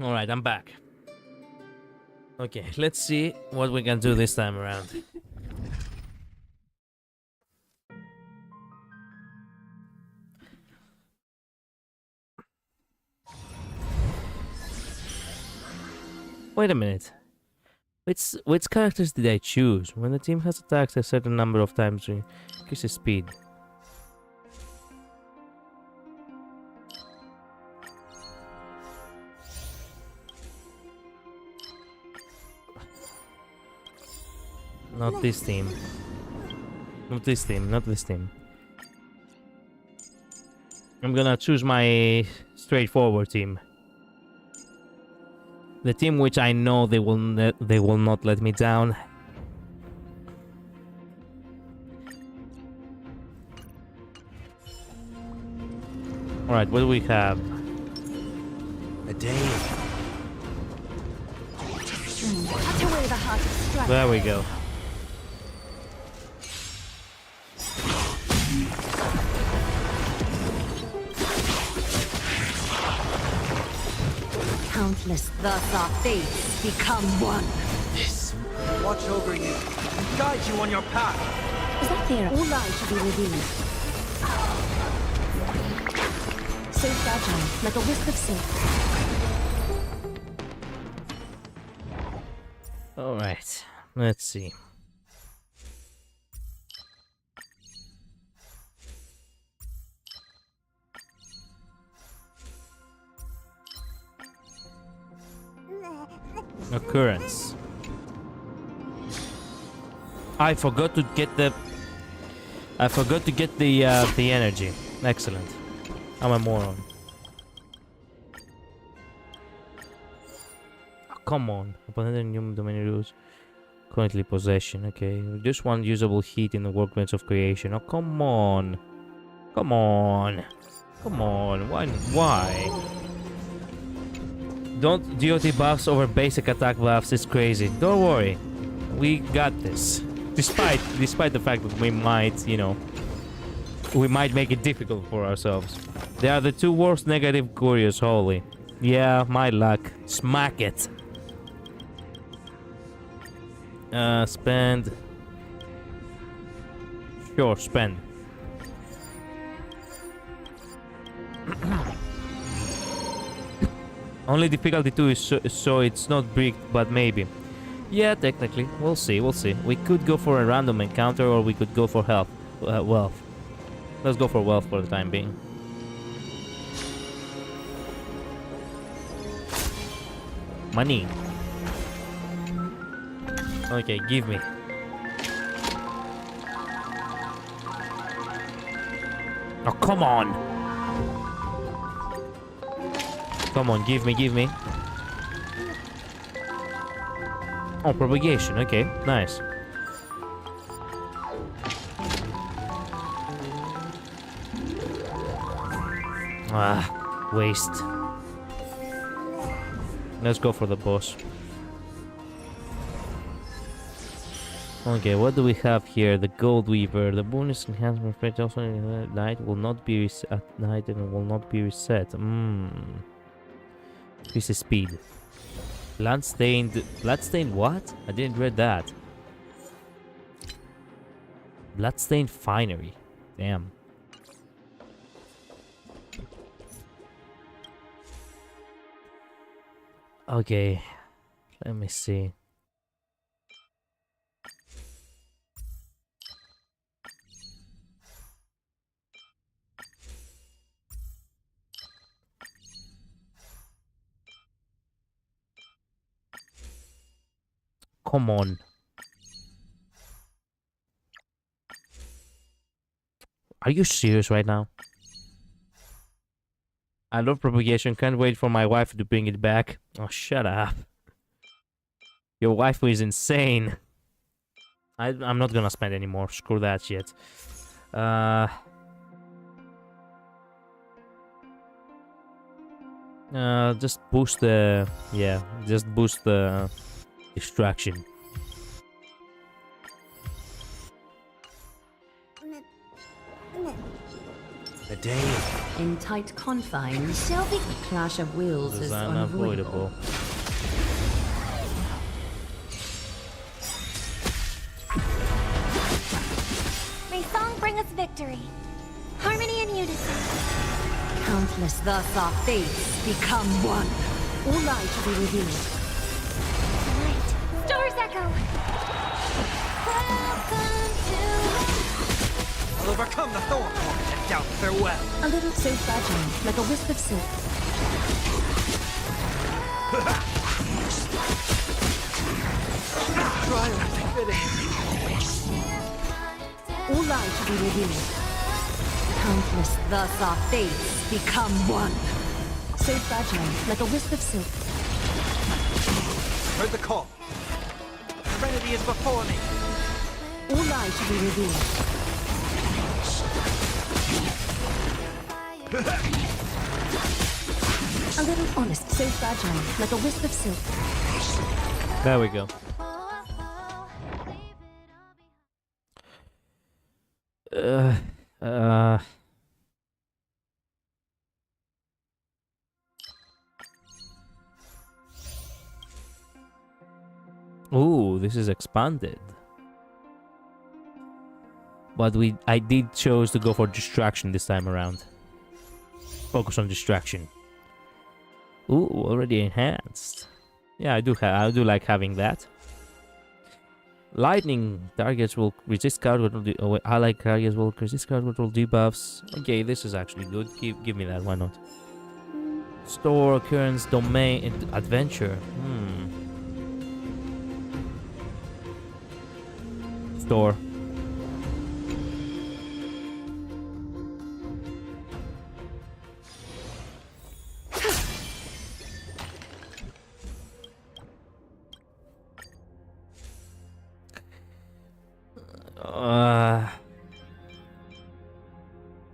Alright, I'm back. Okay, let's see what we can do this time around. Wait a minute. Which characters did I choose? When the team has attacked a certain number of times, increase the speed. Not this team. Not this team, not this team. I'm gonna choose my straightforward team. The team which I know they will not let me down. Alright, what do we have? A day. Cut away the heart of strife. There we go. Countless, thus our fates become one. Watch over you and guide you on your path. Is that clear? All lies should be revealed. So fragile, like a wisp of silk. Alright, let's see. Occurrence. I forgot to get the energy. Excellent. I'm a moron. Oh, come on. Opponent new domain rules. Currently possession. Okay. Reduce one usable heat in the workbench of creation. Oh, come on. Come on. Come on. Why? Don't DOT buffs over basic attack buffs. It's crazy. Don't worry. We got this. Despite the fact that we might, you know, we might make it difficult for ourselves. They are the two worst negative couriers, holy. Yeah, my luck. Smack it. Spend. Sure, spend. Only difficulty 2 is so it's not bricked, but maybe. Yeah, technically. We'll see, we'll see. We could go for a random encounter or we could go for health. Wealth. Let's go for wealth for the time being. Money. Okay, give me. Oh, come on. Come on, give me. Oh, propagation. Okay, nice. Ah, waste. Let's go for the boss. Okay, what do we have here? The Gold Weaver. The bonus enhancement effect also at night will not be at night and will not be reset. Increase the speed. Bloodstained. Bloodstained what? I didn't read that. Bloodstained finery. Damn. Okay, let me see. Come on. Are you serious right now? I love propagation. Can't wait for my wife to bring it back. Oh, shut up. Your wife is insane. I'm not gonna spend any more. Screw that shit. Just boost the... Yeah, just boost the distraction. The day In tight confines, Shelby, the clash of wills Is is unavoidable. unavoidable. May song bring us victory. Harmony and unison. Countless thus our fates become one. All light to be revealed. Light. Stars echo. Welcome I'll overcome the thorn and doubt farewell. A little so fragile, like a wisp of silk. Triumph fitting. All light to be revealed. Countless thus our fates become one. So fragile, like a wisp of silk. Heard the call. Serenity is before me. All light to be revealed. A little honest, so fragile, like a wisp of silk. There we go. Ooh, this is expanded. But I did chose to go for distraction this time around. Focus on distraction. Ooh, already enhanced. Yeah, I do like having that. Lightning targets will resist card control. Allied targets will resist card control debuffs. Okay, this is actually good. Give me that. Why not? Store occurrence domain adventure. Store.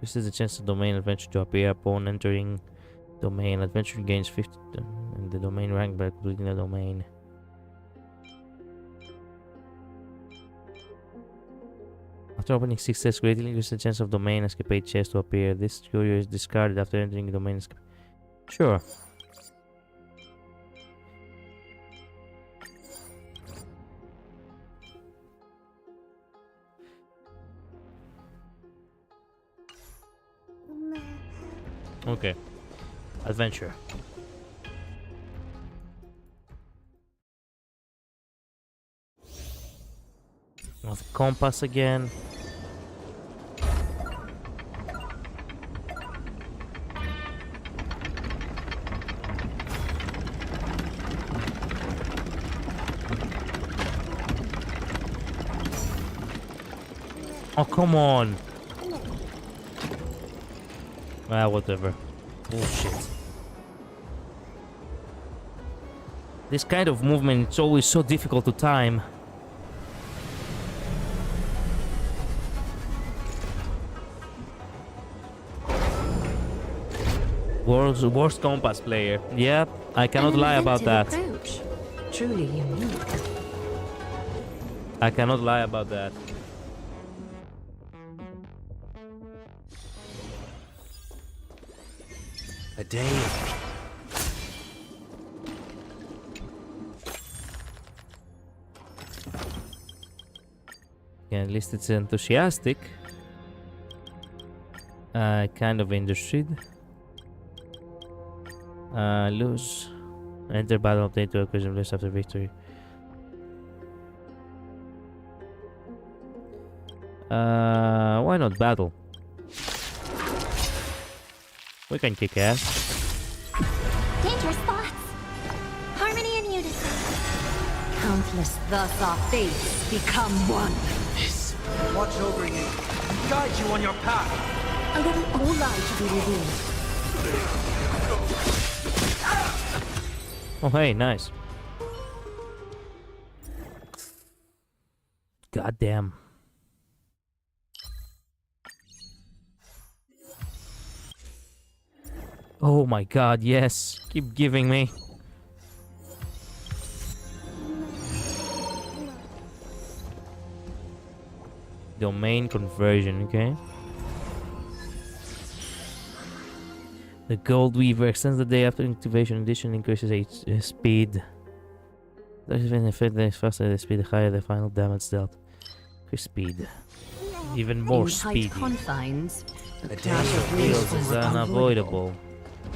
This is a chance of domain adventure to appear upon entering domain. Adventure gains 50 in the domain rank by completing the domain. After opening success, greatly increases the chance of domain escapade chest to appear. This curio is discarded after entering the domain escapade. Sure. Okay. Adventure. With compass again. Oh, come on. Ah, whatever. Bullshit. This kind of movement, it's always so difficult to time. Worst compass player. Yeah, I cannot lie about that. Approach. Truly unique. I cannot lie about that. A day. Yeah, at least it's enthusiastic. Kind of interested. Lose. Enter battle update to acquisition list after victory. Why not battle? We can kick ass. Dangerous thoughts. Harmony and unison. Countless thus our fates become one. Watch over you. Guide you on your path. A little all light to be revealed. Oh, hey, nice. God damn. Oh my god, yes. Keep giving me. Domain conversion, okay. The Gold Weaver extends the day after activation. Addition increases speed. There's an effect that is faster the speed, the higher the final damage dealt. Increase speed. Even more In speedy. tight confines, the A clash day of of wills Feels is is unavoidable.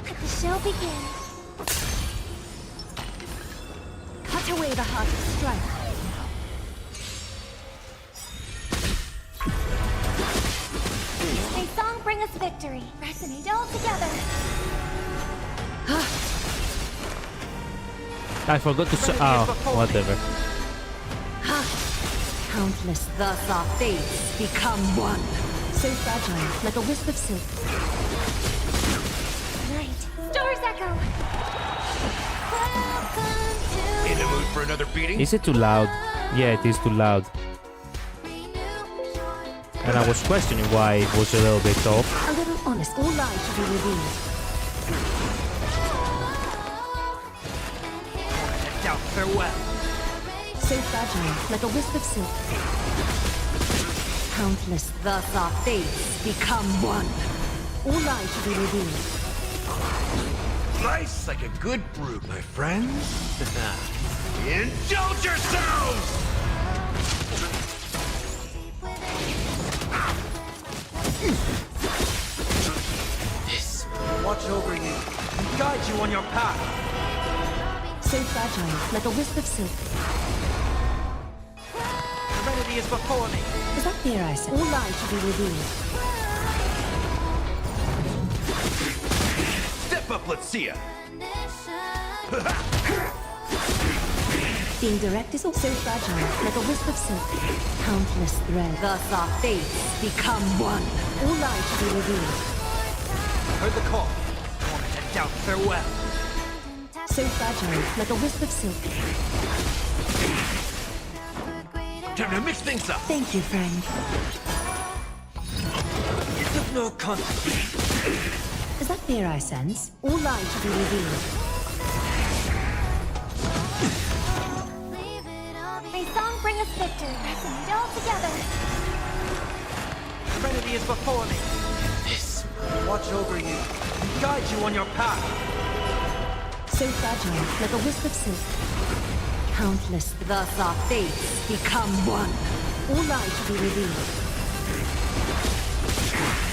Let the show begin. Cut away the heart of strife. May song bring us victory. Resonate all together. I forgot to say. Oh, whatever. Countless thus our fates become one. So fragile, like a wisp of silk. Night. Stars echo. Welcome to In the mood for another beating? Is it too loud? Yeah, it is too loud. And I was questioning why it was a little bit off. A little honest, all light to be revealed. Doubt farewell. So fragile, like a wisp of silk. Countless thus our fates become one. All light to be revealed. Nice like a good brew, my friends. Indulge yourselves! This. Watch over you. And guide you on your path. So fragile, like a wisp of silk. Serenity is before me. Is that fear I said? All light to be revealed. Step up, let's see ya. Being direct is also fragile, like a wisp of silk. Countless threads. Thus our fates become one. All light to be revealed. Heard the call. Won't let doubt farewell. So fragile, like a wisp of silk. Time to mix things up. Thank you, friend. It's of no consequence. Is that fear I sense? All light to be revealed. May song bring us victory. Resonate all together. Serenity is before me. This. Watch over you. And guide you on your path. So fragile, like a wisp of silk. Countless, thus our fates become one. All light to be revealed.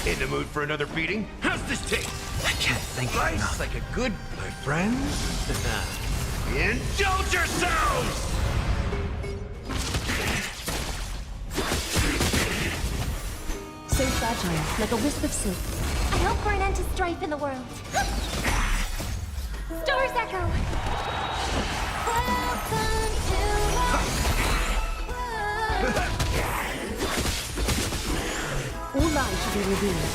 In the mood for another beating? How's this taste? I can't think of enough. Like a good, my friends. Indulge yourselves! So fragile, like a wisp of silk. I hope for an end to strife in the world. Stars echo. Welcome to to be revealed.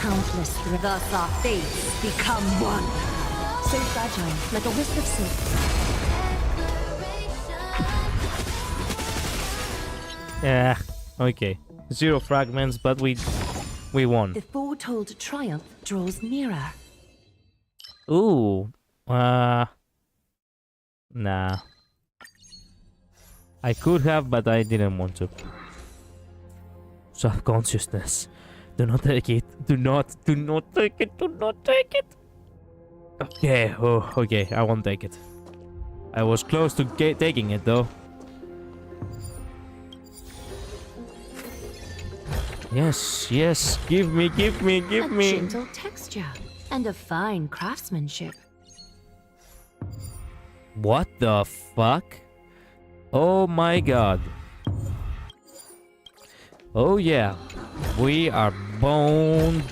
Countless thus our fates become one. So fragile, like a wisp of silk. Yeah, okay. 0 fragments, but we won. The foretold triumph draws nearer. Ooh. Nah. I could have, but I didn't want to. Self-consciousness. Do not take it. Do not take it. Do not take it. Okay, oh, okay, I won't take it. I was close to taking it, though. Yes, yes, give me. A gentle texture and a fine craftsmanship. What the fuck? Oh my god. Oh yeah. We are boned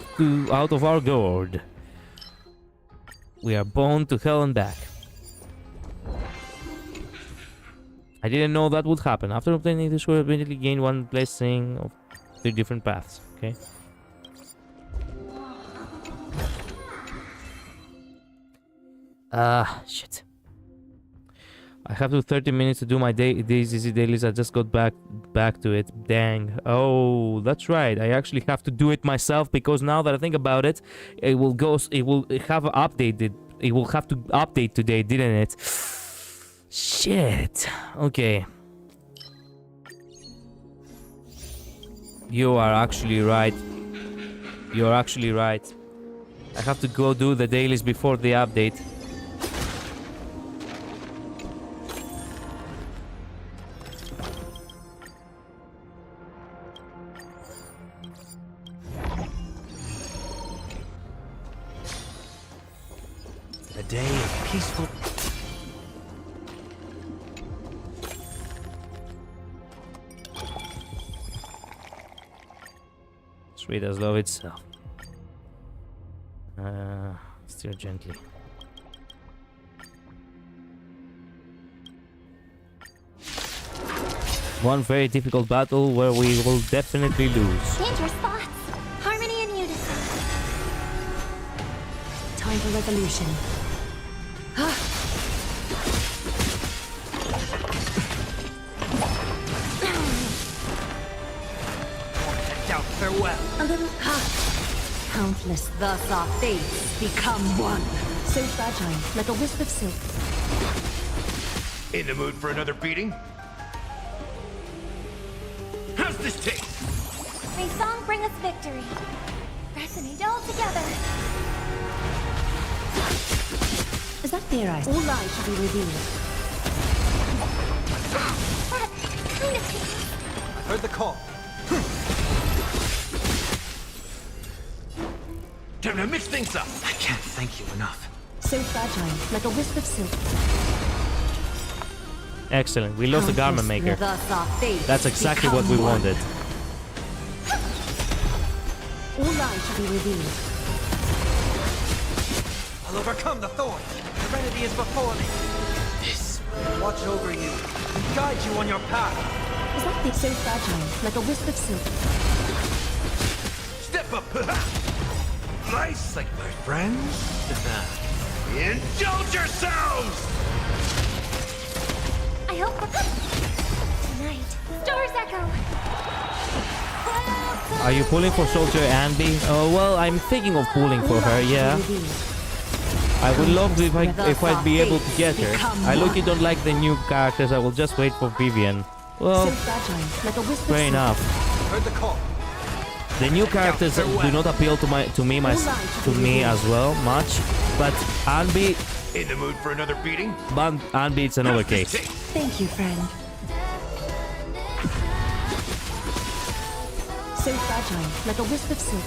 out of our gourd. We are boned to hell and back. I didn't know that would happen. After obtaining this, we immediately gain 1 blessing of 3 different paths. Okay. Shit. I have to 30 minutes to do my these easy dailies. I just got back to it. Dang. Oh, that's right. I actually have to do it myself because now that I think about it, it will have updated. It will have to update today, didn't it? Shit. Okay. You are actually right. You're actually right. I have to go do the dailies before the update. A day of peaceful... Sweet as love itself. Steer gently. One very difficult battle where we will definitely lose. Dangerous spots. Harmony and unison. Time for revolution. Doubt farewell. A little countless thus our fates become one. So fragile, like a wisp of silk. In the mood for another beating? How's this taste? May song bring us victory. Resonate all together. Is that their eyes? All lies should be revealed. That kind of tastes. I heard the call. Time to mix things up. I can't thank you enough. So fragile, like a wisp of silk. Excellent. We lost the garment maker. Thus our fates That's exactly what we become one. wanted. All lies should be revealed. I'll overcome the thorns. Serenity is before me. This. Watch over you and guide you on your path. Is that the so fragile, like a wisp of silk? Step up. Nice, like my friends. Indulge yourselves! I hope tonight. Stars echo. Are you pulling for Soldier Andy? Oh, well, I'm thinking of pulling for her, yeah. I would love if I'd be able to get her. I look, you don't like the new characters, I will just wait for Vivian. Well, So fragile, like a wisp of fair silk. enough. Heard the call. The new characters do not appeal to me as well much, but Anby, In the mood for another beating? Anby, it's another case. Thank you, friend. So fragile, like a wisp of silk.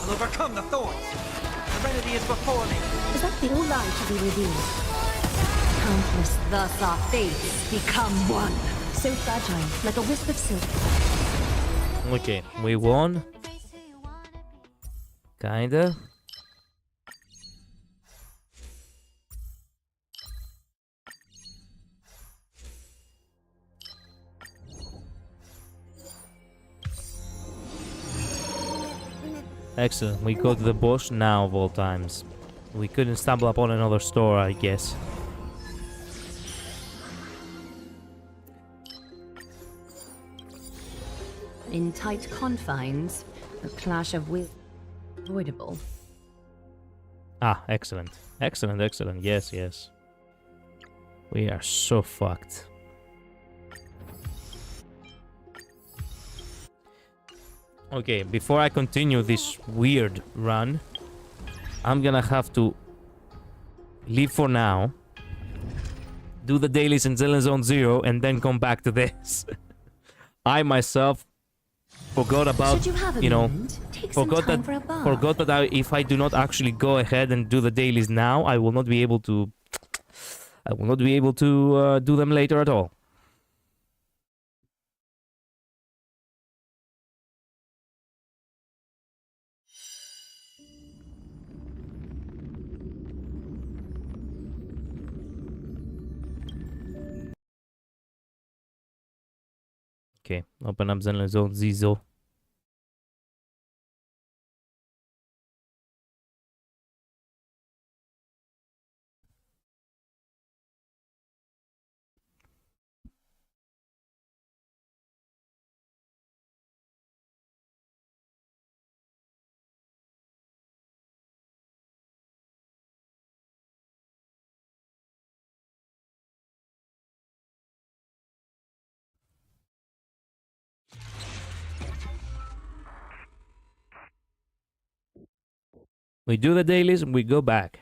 I'll overcome the thorns. Serenity is before me. Is that the all lies should be revealed? Countless thus our fates become one. So fragile, like a wisp of silk. Okay, we won. Kinda. Excellent. We go to the boss now of all times. We couldn't stumble upon another store, I guess. In tight confines, a clash of will avoidable. Ah, excellent. Excellent, excellent. Yes, yes. We are so fucked. Okay, before I continue this weird run, I'm gonna have to leave for now, do the dailies in Zone 0, and then come back to this. I myself forgot about, you know, forgot that if I do not actually go ahead and do the dailies now, I will not be able to do them later at all. Okay, open up Zone Zizo. We do the dailies and we go back.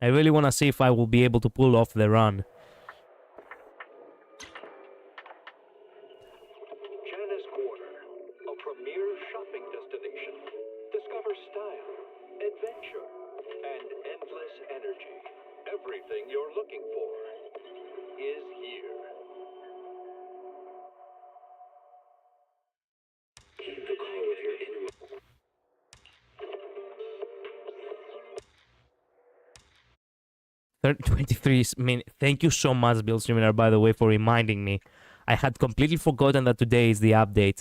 I really want to see if I will be able to pull off the run. Janice Quarter, a premier shopping destination. Discover style, adventure, and endless energy. Everything you're looking for is here. Keep the call with your inner. 23 minutes. Thank you so much, Bill Streamer, by the way, for reminding me. I had completely forgotten that today is the update.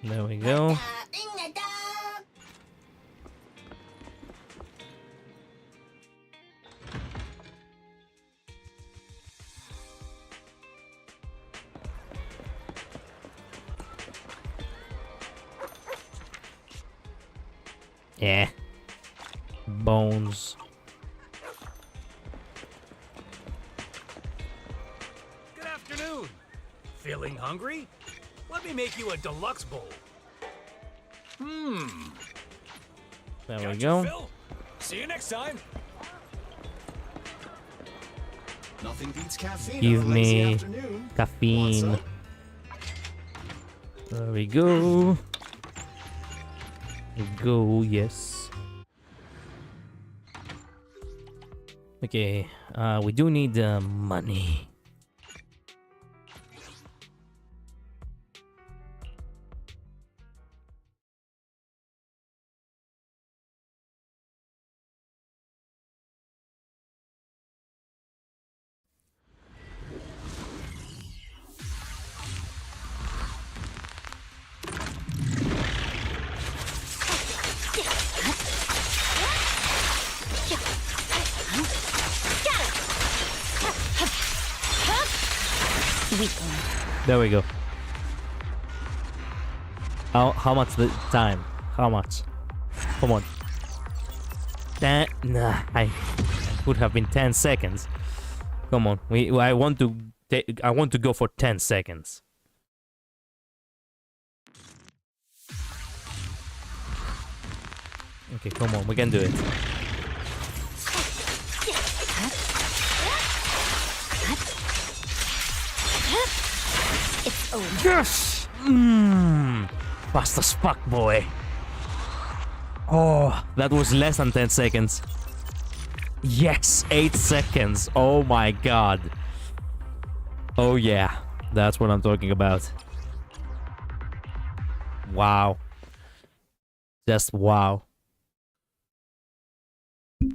There we go. Yeah. Bones. Good afternoon. Feeling hungry? Let me make you a deluxe bowl. There we go. Phil. See you next time. Nothing beats caffeine. Give on a lazy me afternoon. caffeine. What's up? There we go. Go, yes. Okay, we do need money. There we go. How much the time? How much? Come on. Nah, I would have been 10 seconds. Come on. I want to go for 10 seconds. Okay, come on. We can do it. Yes! Fast as fuck, boy. Oh, that was less than 10 seconds. Yes, 8 seconds. Oh my god. Oh yeah, that's what I'm talking about. Wow. Just wow. More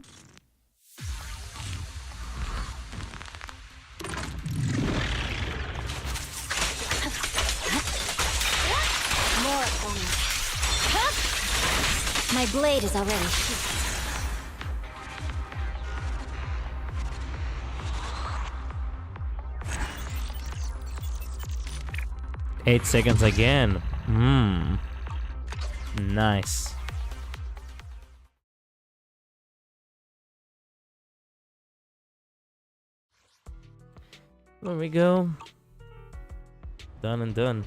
for me. My blade is already sheathed. 8 seconds again. Nice. There we go. Done and done.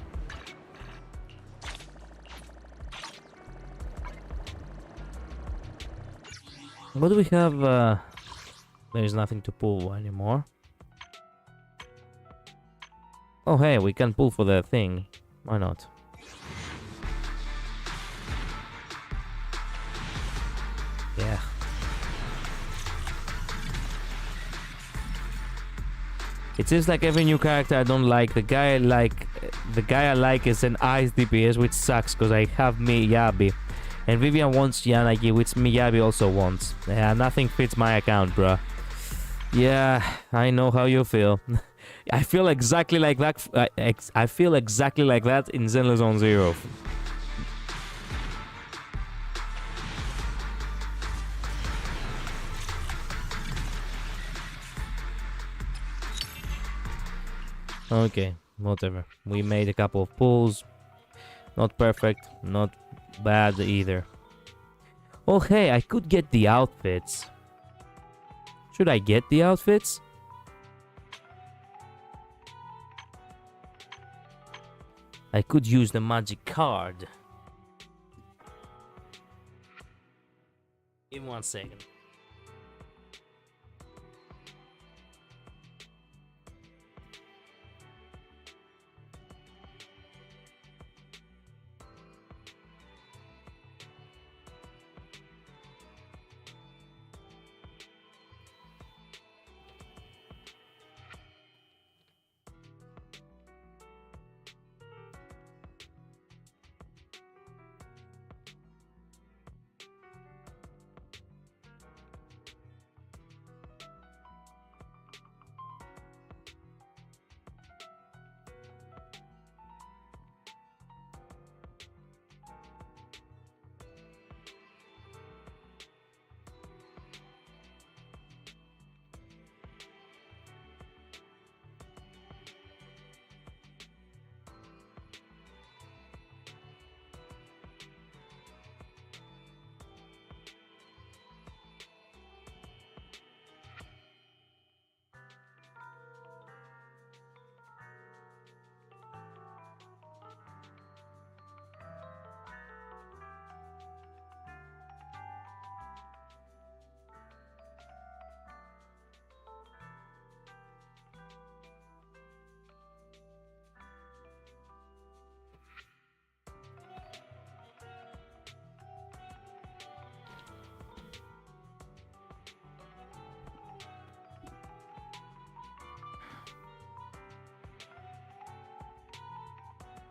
What do we have? There's nothing to pull anymore. Oh hey, we can pull for the thing. Why not? Yeah. It seems like every new character I don't like. The guy I like is an ice DPS, which sucks because I have Miyabi. And Vivian wants Yanagi, which Miyabi also wants. Yeah, nothing fits my account, bruh. Yeah, I know how you feel. I feel exactly like that. I feel exactly like that in Zenless Zone Zero. Okay, whatever. We made a couple of pulls. Not perfect, not bad either. Oh hey, I could get the outfits. Should I get the outfits? I could use the magic card. Give me 1 second.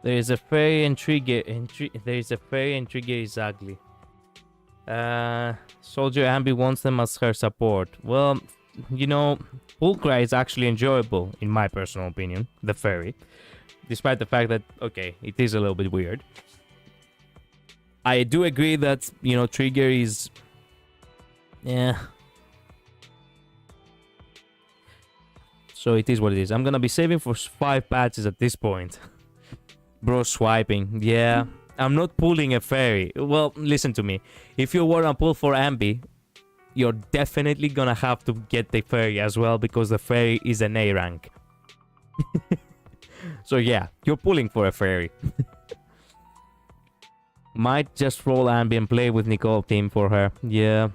There is a fairy intrigue. There is a fairy intrigue is ugly. Soldier Ambi wants them as her support. Well, you know, Pulcra is actually enjoyable, in my personal opinion, the fairy. Despite the fact that, okay, it is a little bit weird. I do agree that, you know, Trigger is... yeah. So it is what it is. I'm gonna be saving for 5 patches at this point. Bro, swiping. Yeah. I'm not pulling a fairy. Well, listen to me. If you want to pull for Ambi, you're definitely gonna have to get the fairy as well, because the fairy is an A rank. So yeah, you're pulling for a fairy. Might just roll Ambi and play with Nicole team for her. Yeah.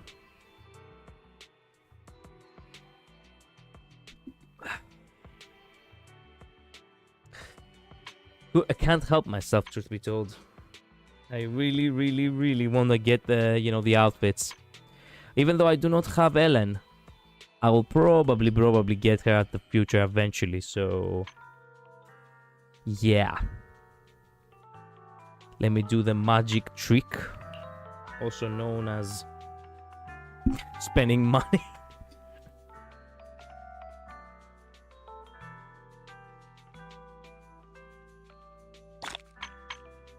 I can't help myself, truth be told. I really, really, really want to get the, you know, the outfits. Even though I do not have Ellen, I will probably get her at the future eventually, so... Yeah. Let me do the magic trick, also known as spending money.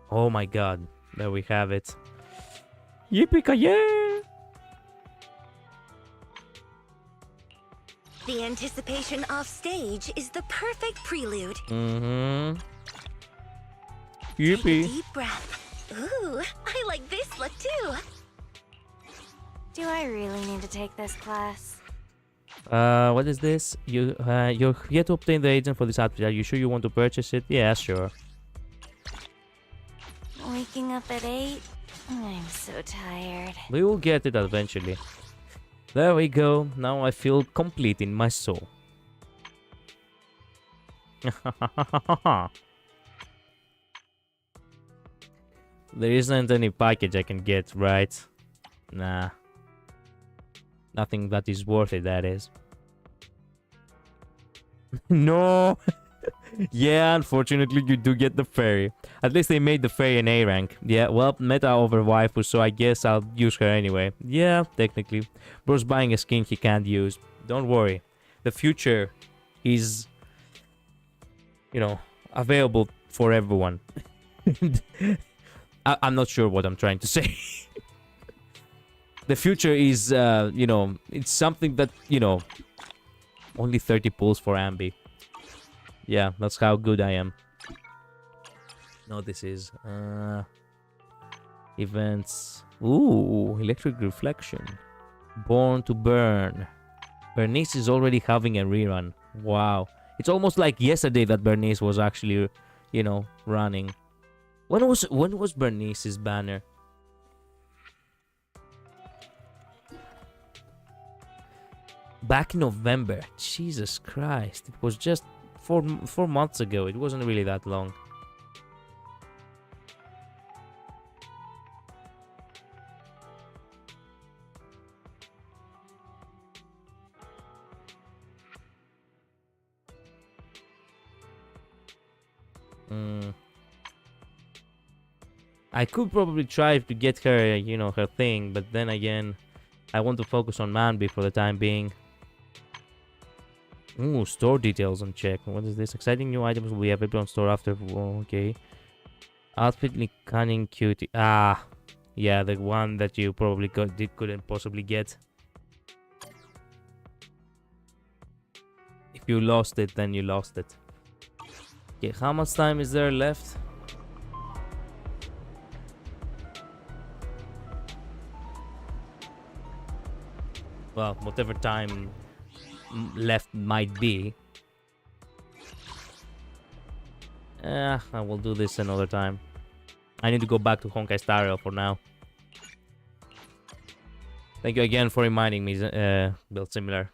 Oh my god, there we have it. Yippee-ki-yay! The anticipation off stage is the perfect prelude. Mm-hmm. Take a Yippee. deep breath. Ooh, I like this look too. Do I really need to take this class? What is this? You're yet to obtain the agent for this outfit. Are you sure you want to purchase it? Yeah, sure. Waking up at 8? I'm so tired. We will get it eventually. There we go. Now I feel complete in my soul. There isn't any package I can get, right? Nah. Nothing that is worth it, that is. No! Yeah, unfortunately you do get the fairy. At least they made the fairy an A rank. Yeah, well, meta over waifu, so I guess I'll use her anyway. Yeah, technically. Bro's buying a skin he can't use. Don't worry. The future is, you know, available for everyone. I'm not sure what I'm trying to say. The future is, you know, it's something that, you know, only 30 pulls for Ambi. Yeah, that's how good I am. No, this is events. Ooh, electric reflection. Born to burn. Bernice is already having a rerun. Wow, it's almost like yesterday that Bernice was actually, you know, running. When was Bernice's banner? Back in November. Jesus Christ, it was just 4 months ago. It wasn't really that long. I could probably try to get her, you know, her thing, but then again, I want to focus on Manby for the time being. Ooh, store details on check. What is this? Exciting new items will be available on store after. Oh, okay. Outfit cunning cutie. Ah, yeah, the one that you probably couldn't possibly get. If you lost it, then you lost it. Okay, how much time is there left? Well, whatever time left might be. I will do this another time. I need to go back to Honkai Star Rail for now. Thank you again for reminding me, Build Similar.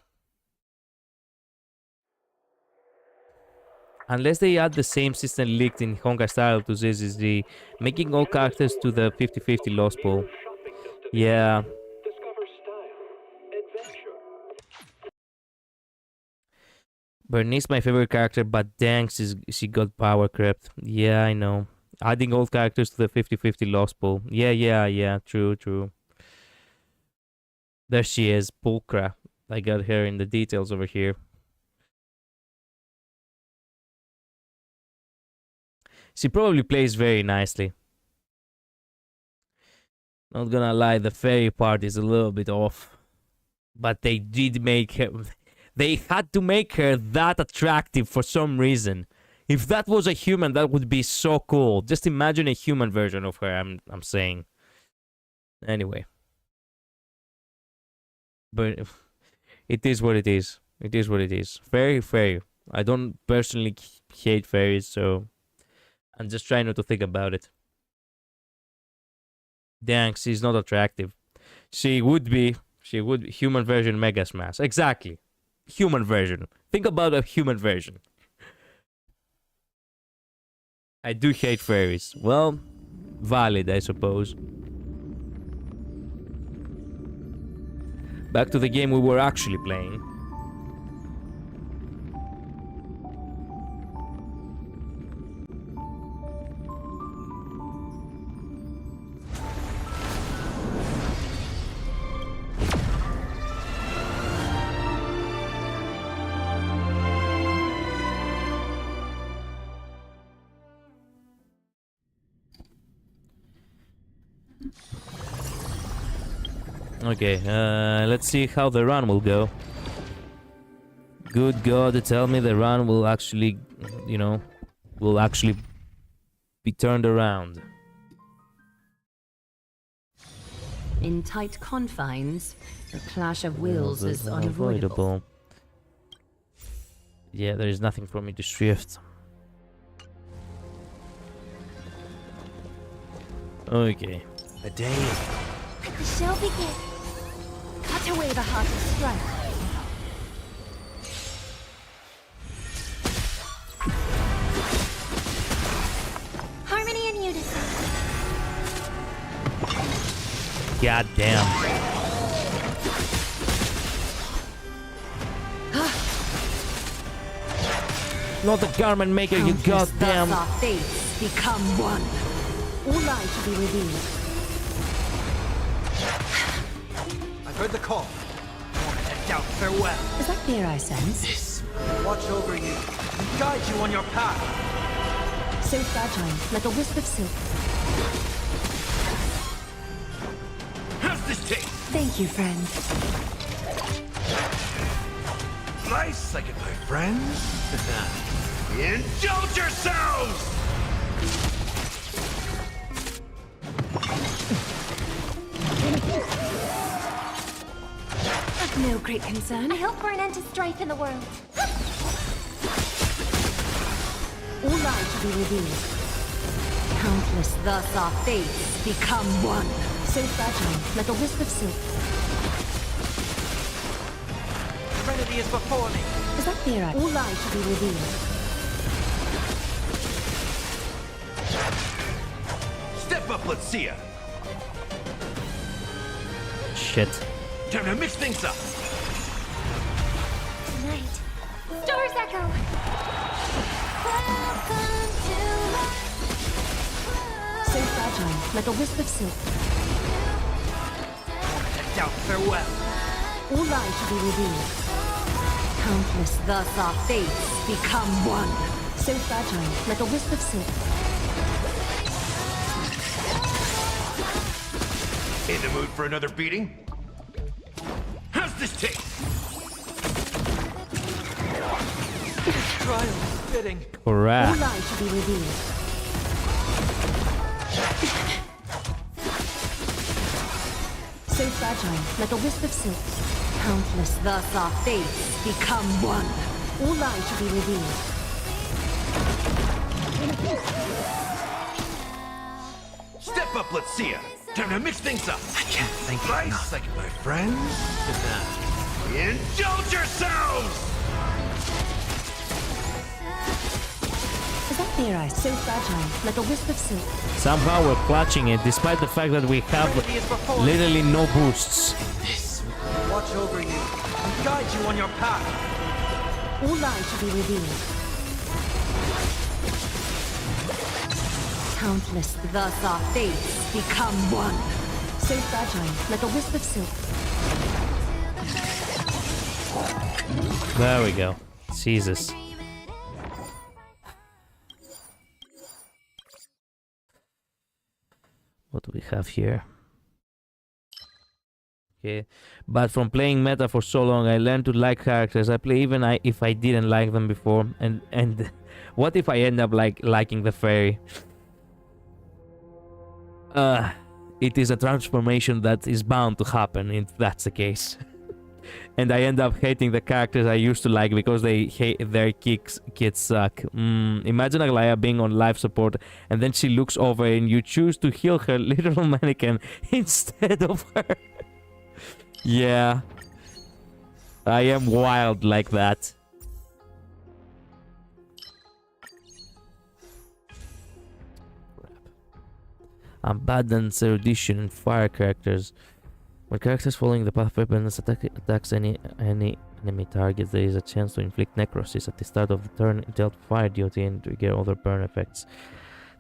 Unless they add the same system leaked in Honkai Star Rail to ZZZ, making all characters to the 50-50 loss pool. Yeah. Discover style, adventure. Bernice, my favorite character, but dang, she got power crept. Yeah, I know. Adding old characters to the 50-50 loss pool. Yeah, true. There she is, Pulcra. I got her in the details over here. She probably plays very nicely. Not gonna lie, the fairy part is a little bit off. But they did make her... They had to make her that attractive for some reason. If that was a human, that would be so cool. Just imagine a human version of her, I'm saying. Anyway. But it is what it is. It is what it is. Fairy. I don't personally hate fairies, so I'm just trying not to think about it. Dang, she's not attractive. She would be human version Mega Smash. Exactly. Human version. Think about a human version. I do hate fairies. Well, valid, I suppose. Back to the game we were actually playing. Okay, let's see how the run will go. Good God, tell me the run will actually, you know, will actually be turned around. In tight confines, the clash of wills is unavoidable. Yeah, there is nothing for me to shift. Okay. The day is... The show begins. Cut away the heart of strife. Harmony and unison. God damn. Not the garment maker, you goddamn. Thus our fates become one. All lies to be revealed. I've heard the call. Moment and doubt, farewell. Is that fear I sense? This will watch over you and guide you on your path. So fragile, like a wisp of silk. How's this taste? Thank you, friend. Slice like it, my friends. Indulge yourselves! Of no great concern. I hope for an end to strife in the world. All lies to be revealed. Countless thus our fates become one. So fragile, like a wisp of silk. Serenity is before me. Is that fear I... All lies to be revealed. Step up, let's see ya. Shit. Time to mix things up. Tonight, stars echo. Welcome to So fragile, like a wisp of silk. Moment and doubt, farewell. All lies to be revealed. Countless thus our fates become one. So fragile, like a wisp of silk. In the mood for another beating? How's this taste? Trial is fitting. All Correct. lies to be revealed. So fragile, like a wisp of silk. Countless thus our fates become one. All lies to be revealed. Step up, let's see ya. Time to mix things up. I can't think of Slice enough. like it, my friends. Indulge yourselves! Is that fear I... So fragile, like a wisp of silk. Somehow we're clutching it, despite the fact that we have Serenity is before me. literally no boosts. This will watch over you and guide you on your path. All lies to be revealed. Countless thus our fates become one. So fragile, like a wisp of silk. There we go. Jesus. What do we have here? Okay, but from playing meta for so long, I learned to like characters I play, even if I didn't like them before. And what if I end up liking the fairy? It is a transformation that is bound to happen if that's the case. And I end up hating the characters I used to like because their kids suck. Imagine Aglaya being on life support and then she looks over and you choose to heal her literal mannequin instead of her. Yeah. I am wild like that. Abundance, erudition, and fire characters. When characters following the path of weapons attacks any enemy target, there is a chance to inflict necrosis at the start of the turn, dealt fire DOT and to get other burn effects.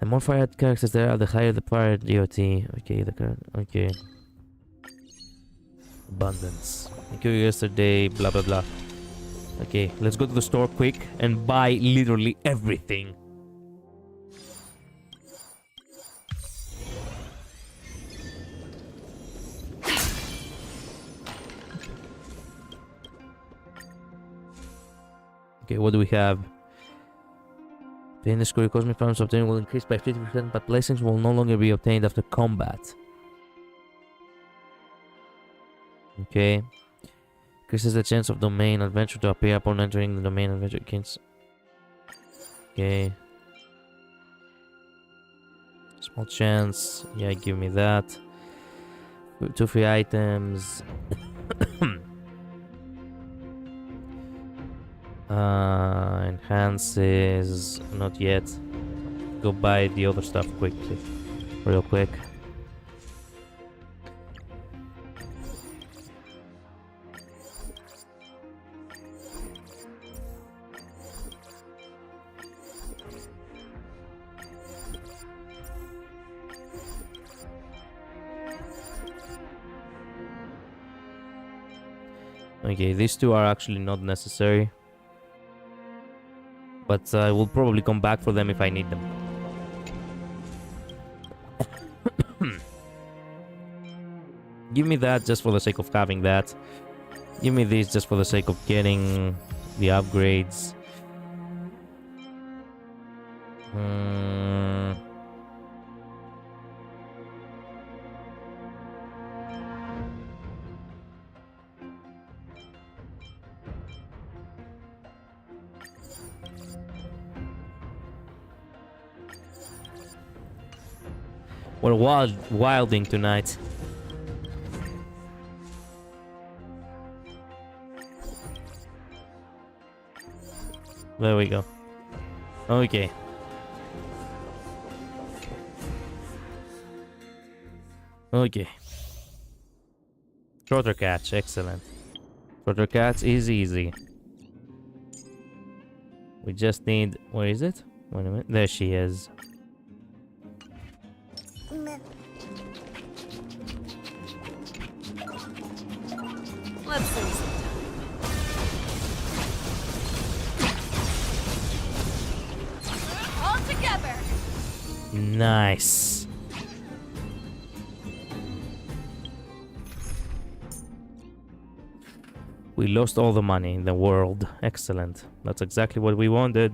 The more fire characters there are, the higher the fire DOT. Okay. Abundance. Thank you yesterday, blah blah blah. Okay, let's go to the store quick and buy literally everything. Okay, what do we have? The underscore cosmic powers obtained will increase by 50%, but blessings will no longer be obtained after combat. Okay. Increases the chance of domain adventure to appear upon entering the domain adventure. Okay. Small chance. Yeah, give me that. 2 free items. Enhances. Not yet. Go buy the other stuff quickly. Real quick. Okay, these two are actually not necessary. But I will probably come back for them if I need them. Give me that just for the sake of having that. Give me this just for the sake of getting the upgrades. We're wilding tonight. There we go. Okay. Okay. Trotter catch, excellent. Trotter catch is easy. We just need... Where is it? Wait a minute. There she is. Let's see. All together. Nice. We lost all the money in the world. Excellent. That's exactly what we wanted.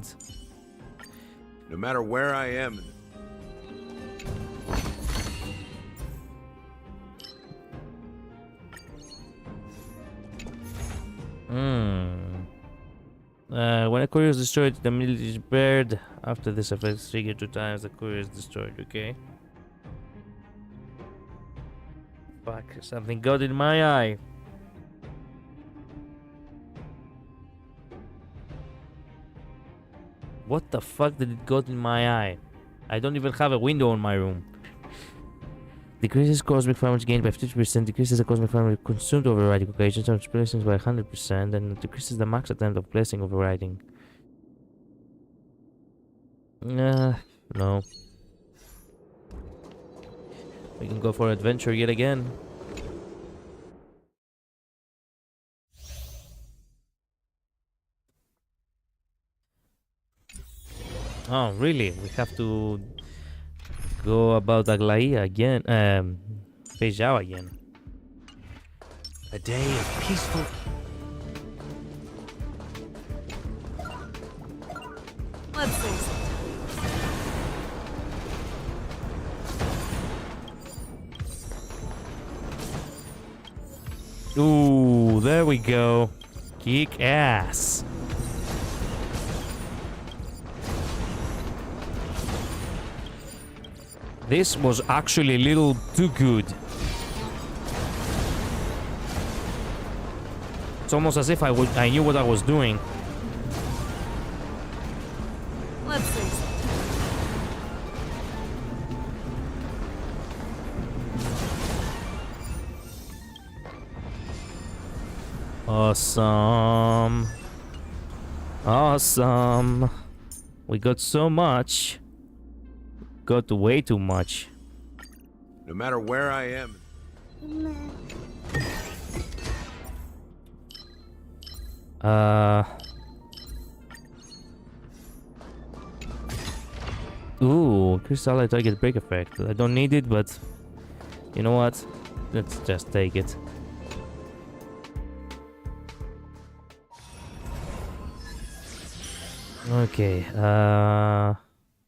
No matter where I am. When a courier is destroyed, the immediately is buried. After this effect is triggered 2 times, the courier is destroyed, okay? Fuck, something got in my eye. What the fuck did it got in my eye? I don't even have a window in my room. Decreases cosmic damage gained by 50%, decreases the cosmic damage consumed overriding occasions of blessings by 100%, and decreases the max attempt of blessing overriding. No. We can go for adventure yet again. Oh, really? We have to go about Aglaia again. Fei Zhao again. A day of peaceful... Let's see. Ooh, there we go. Kick ass. This was actually a little too good. It's almost as if I knew what I was doing. Let's see. Awesome. Awesome. We got so much. Got way too much. No matter where I am. Ooh, Crystal target break effect. I don't need it, but you know what? Let's just take it. Okay,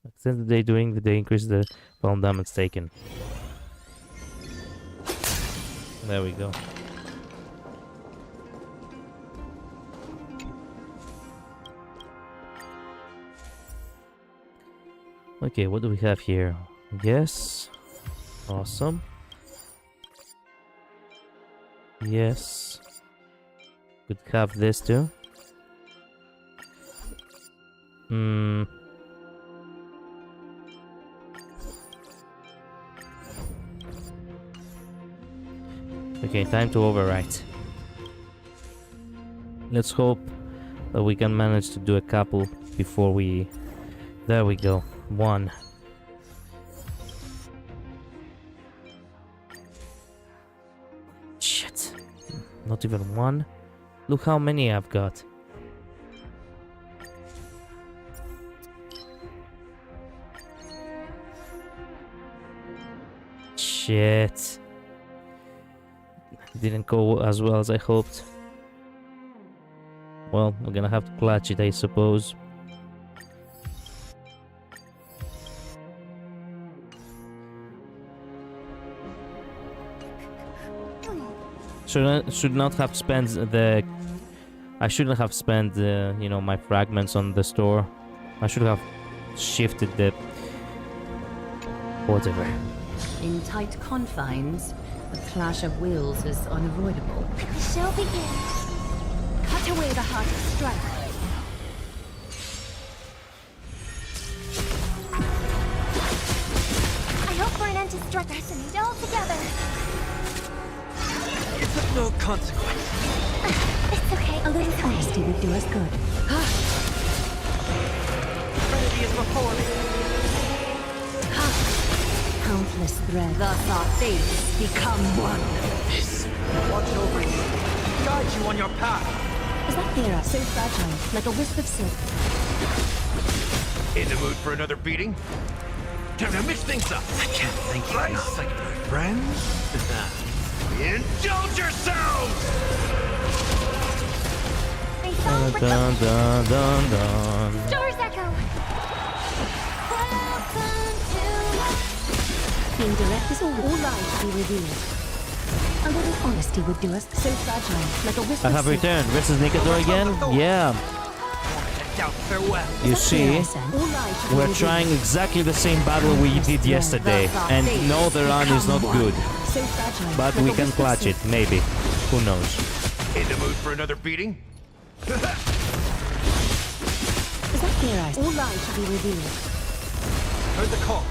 extend the day during the day, increase the palm damage taken. There we go. Okay, what do we have here? Yes. Awesome. Yes. Could have this too. Okay, time to overwrite. Let's hope that we can manage to do a couple before we... There we go. One. Shit. Not even one. Look how many I've got. Shit. Didn't go as well as I hoped. Well, we're gonna have to clutch it, I suppose. Should not have spent the... I shouldn't have spent the, you know, my fragments on the store. I should have shifted the... Whatever. In tight confines, the clash of wills is unavoidable. The show begins. Cut away the heart of strife. I hope for an end to strife resonate all together. It's of no consequence. It's okay. A little honesty would do us good. Serenity is before me. Countless threads. Thus our fates become one. Watch over you. Guide you on your path. Is that Thera so fragile, like a wisp of silk? In the mood for another beating? Time to mix things up. I can't thank you enough. Like my friends? Indulge yourselves! They song with Dun the dun dun dun. stars echo. Welcome to Being direct is all lies to be revealed. A little honesty would do us. So fragile, like a wisp I of have silk. returned. Versus Nikador again? Yeah. Doubt farewell. You Is that see, Thera, son? All lies to be we're revealed. trying exactly the same battle we did yesterday. And no, the run is not good. So fragile, But like we a can wisp of clutch silk. it, maybe. Who knows? In the mood for another beating? Is that Thera? All lies to be revealed. Heard the call.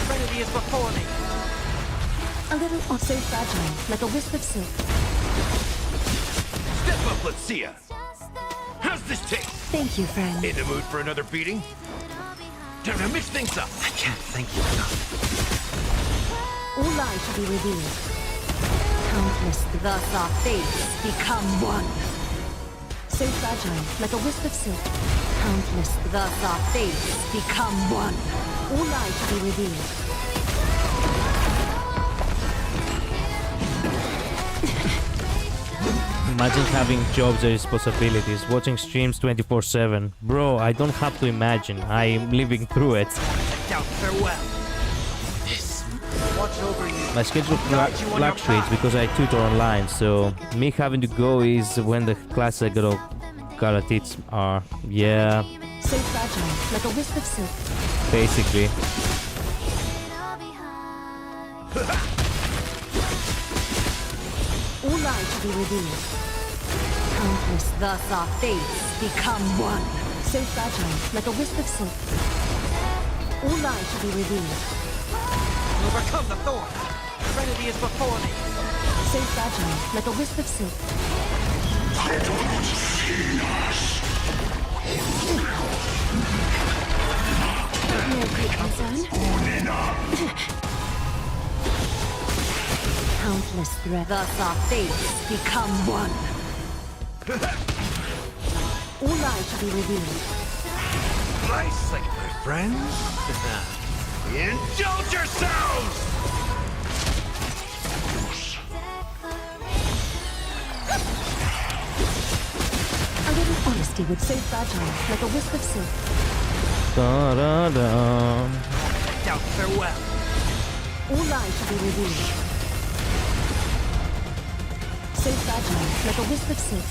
Serenity is before me. A little so fragile, like a wisp of silk. Step up, let's see ya. How's this taste? Thank you, friend. In the mood for another beating? Time to mix things up. I can't thank you enough. All lies to be revealed. Countless. Thus our fates become one. So fragile, like a wisp of silk. Countless. Thus our fates become one. All lies to be revealed. Imagine having jobs or responsibilities, watching streams 24/7. Bro, I don't have to imagine. I'm living through it. Doubt farewell. Watch over you. My schedule fluctuates because I tutor online, so me having to go is when the classes I gotta teach are. Yeah, So fragile, like a wisp of silk. basically. All lies to be revealed. Countless. Thus our fates become one. So fragile, like a wisp of silk. All lies to be revealed. Overcome the thorn. Serenity is before me. So fragile, like a wisp of silk. No great concern. Countless threads. Thus our fates become one. All lies to be revealed. Nice, like my friends? Indulge yourselves! A little honesty would so fragile, like a wisp of silk. Da, da, da. Doubt farewell. All lies shall be revealed. So fragile, like a wisp of silk.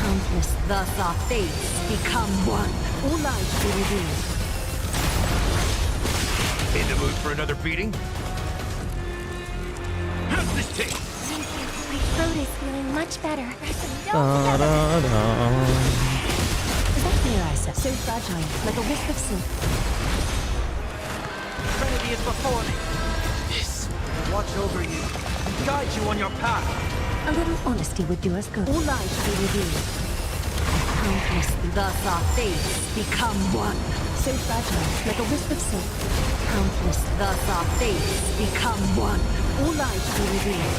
Countless, thus our fates become one. All lies shall be revealed. In the mood for another beating? How's this taste? Thank you. My throat is feeling much better. Da, da, da. Is that clear, I said? So fragile, like a wisp of silk. Serenity is before me. This. Watch over you and guide you on your path. A little honesty would do us good. All lies shall be revealed. Countless, thus our fates become one. So fragile, like a wisp of silk. Countless, thus our fates become one. All lies shall be revealed.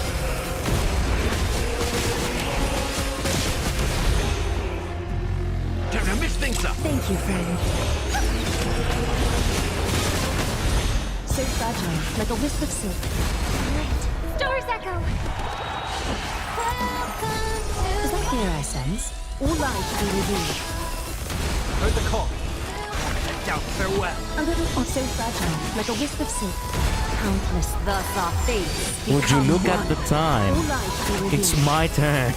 Time to mix things up. Thank you, friend. So fragile, like a wisp of silk. Stars echo. Is that clear, I sense? All lies shall be revealed. Heard the call. Doubt farewell. A little so fragile, like a wisp of silk. Countless, thus our fates become Would you look one. at the time? All lies shall be revealed. It's my turn.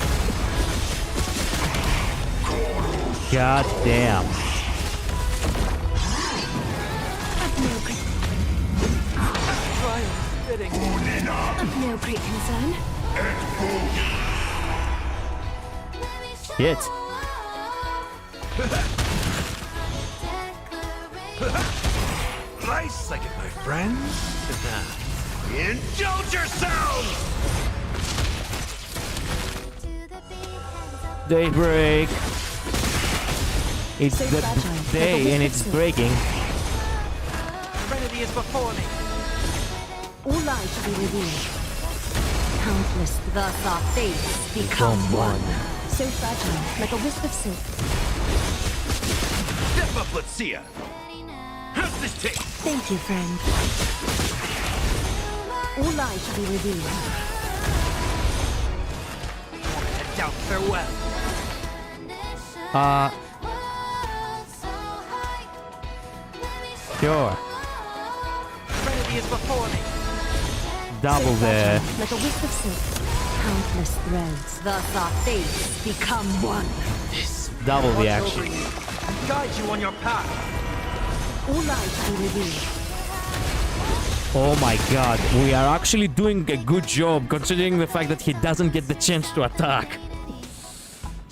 God damn. Triumph fitting. Of no great concern. Shit. Nice like it, my friends. Indulge yourselves! Daybreak. It's So the fragile, like a day wisp and of it's silk. breaking. Serenity is before me. All lies shall be revealed. Countless, thus our fates become one. So fragile, like a wisp of silk. Step up, let's see ya. How's this taste? Thank you, friend. All lies shall be revealed. Doubt farewell. Sure. Serenity is before me. Double So there. fragile, like a wisp of silk. Countless threads, thus our fates become one. Double the Watch over action. you and guide you on your path. All lies shall be revealed. Oh my god, we are actually doing a good job considering the fact that he doesn't get the chance to attack.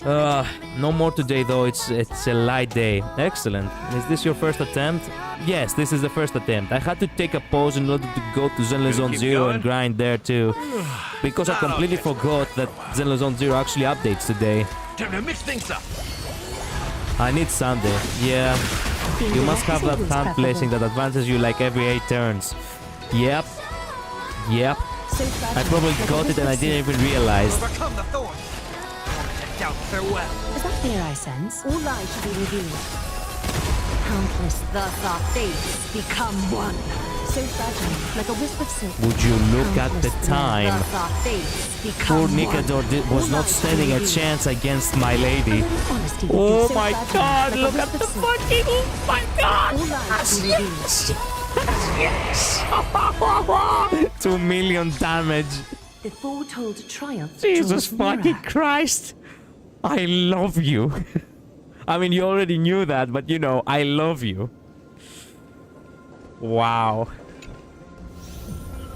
No more today though, it's a light day. Excellent. Is this your first attempt? Yes, this is the first attempt. I had to take a pause in order to go to Zenless Zone Keep 0 going? and grind there too. Because I completely forgot that Zenless Zone 0 actually updates today. Time to mix things up. I need Sunday. Yeah, you must have that hand placing that advances you like every 8 turns. Yep. Yep. So fragile, I probably like a got it wisp and of I didn't silk. even realize. Overcome the thorns. Doubt farewell. Is that clear, I sense? All lies shall be revealed. Countless, thus our fates become one. So fragile, like a wisp of silk. Would you look at the Countless time? threads, thus our fates Poor become Nikador one. was All not lies standing a shall be chance against my A lady. little honesty would Oh be so my fragile, god, like a look wisp at of the silk. fucking... Oh my god! All lies shall be revealed. Yes! 2 million damage. The foretold triumph. Jesus draws nearer. fucking Christ. I love you. I mean, you already knew that, but you know, I love you. Wow.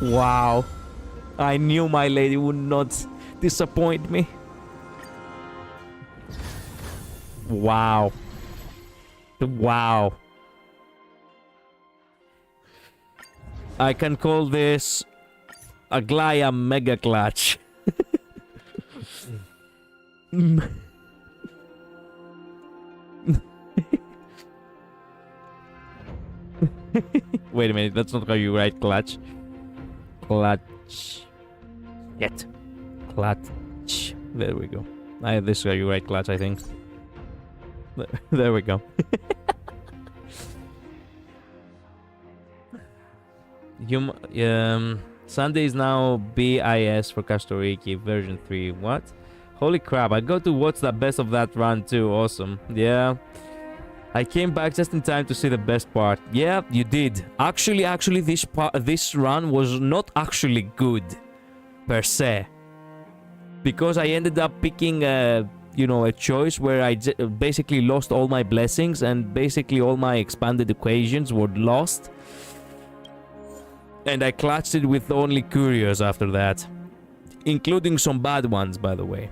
Wow. I knew my lady would not disappoint me. Wow. Wow. I can call this a Glaya Mega Clutch. Wait a minute, that's not how you write clutch. Clutch. Yet. Clutch. There we go. This is how you write clutch, I think. There we go. Sunday is now BIS for Castoriki version 3. What? Holy crap, I got to watch the best of that run too. Awesome. Yeah. I came back just in time to see the best part. Yeah, you did. Actually, this run was not actually good, per se. Because I ended up picking, you know, a choice where I basically lost all my blessings and basically all my expanded equations were lost. And I clutched it with only curios after that. Including some bad ones, by the way.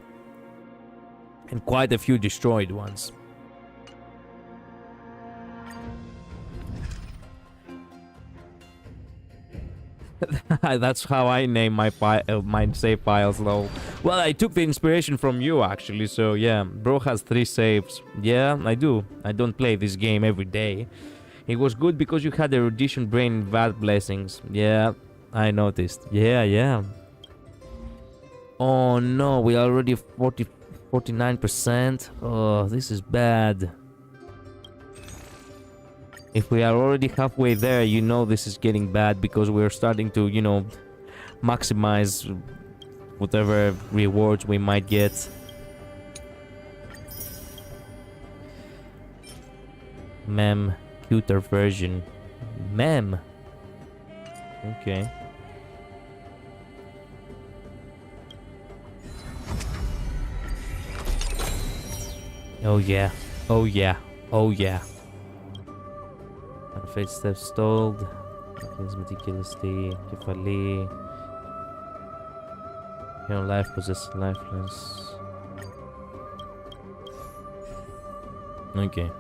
And quite a few destroyed ones. That's how I name my save files, though. Well, I took the inspiration from you, actually, so yeah. Bro has 3 saves. Yeah, I do. I don't play this game every day. It was good because you had erudition, brain, VAT blessings. Yeah, I noticed. Yeah. Oh no, we are already 49%. Oh, this is bad. If we are already halfway there, you know this is getting bad because we're starting to, you know, maximize whatever rewards we might get. Mem, cuter version. Mem. Okay. Oh yeah. Oh yeah. Oh yeah. Unfade steps stalled. Against meticulously. Kefali. Your life possesses lifeless. Okay.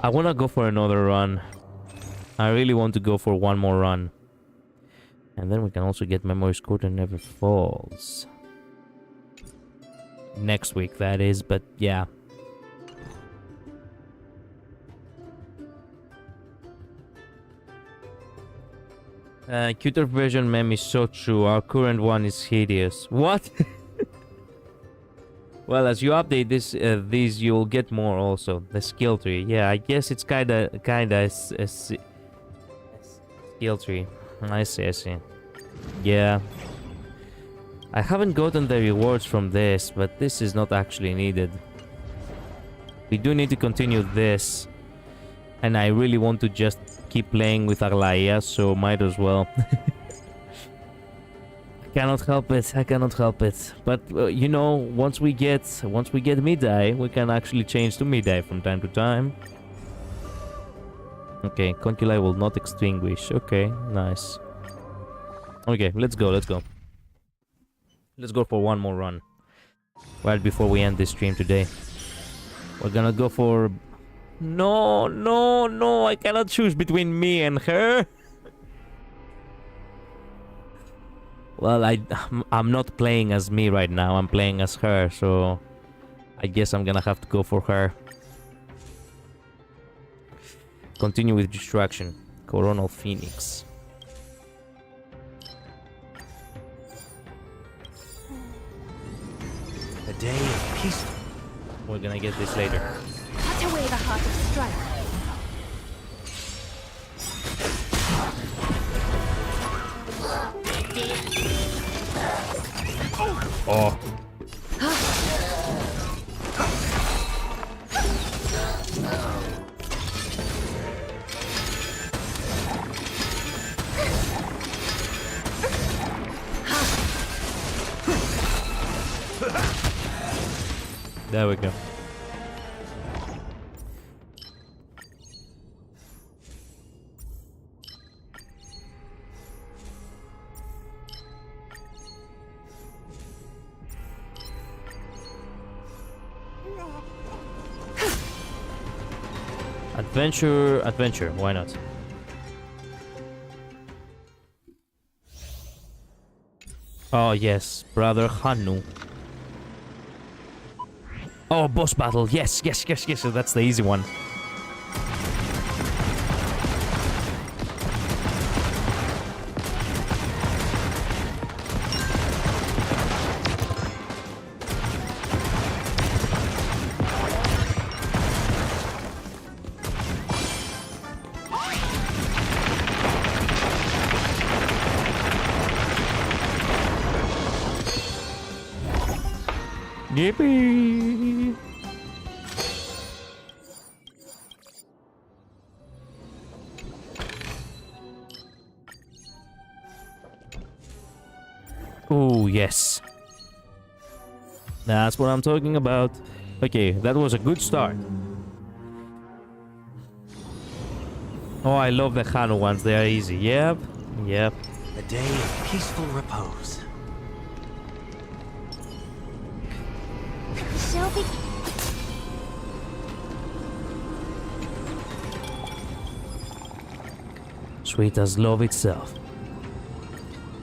I wanna go for another run. I really want to go for one more run. And then we can also get Memory Scooter Never Falls. Next week, that is, but yeah. Cuter version meme is so true. Our current one is hideous. What? Well, as you update this, these, you'll get more also. The skill tree. Yeah, I guess it's kinda a skill tree. I see. Yeah. I haven't gotten the rewards from this, but this is not actually needed. We do need to continue this. And I really want to just keep playing with Aglaia, so might as well. I cannot help it. But you know, once we get mid-eye, we can actually change to mid-eye from time to time. Okay, Conculi will not extinguish. Okay, nice. Okay, let's go. Let's go for one more run. Right before we end this stream today. We're gonna go for... No, I cannot choose between me and her. Well, I'm not playing as me right now, I'm playing as her, so... I guess I'm gonna have to go for her. Continue with Distraction. Coronal Phoenix. A day of peace. We're gonna get this later. Cut away the heart of strife. Oh. There we go. Adventure, why not? Oh yes, Brother Hanu. Oh, boss battle, yes, that's the easy one. Yippee! Oh, yes. That's what I'm talking about. Okay, that was a good start. Oh, I love the Hanu ones. They are easy. Yep. Yep. A day of peaceful repose. Shelby. Sweet as love itself.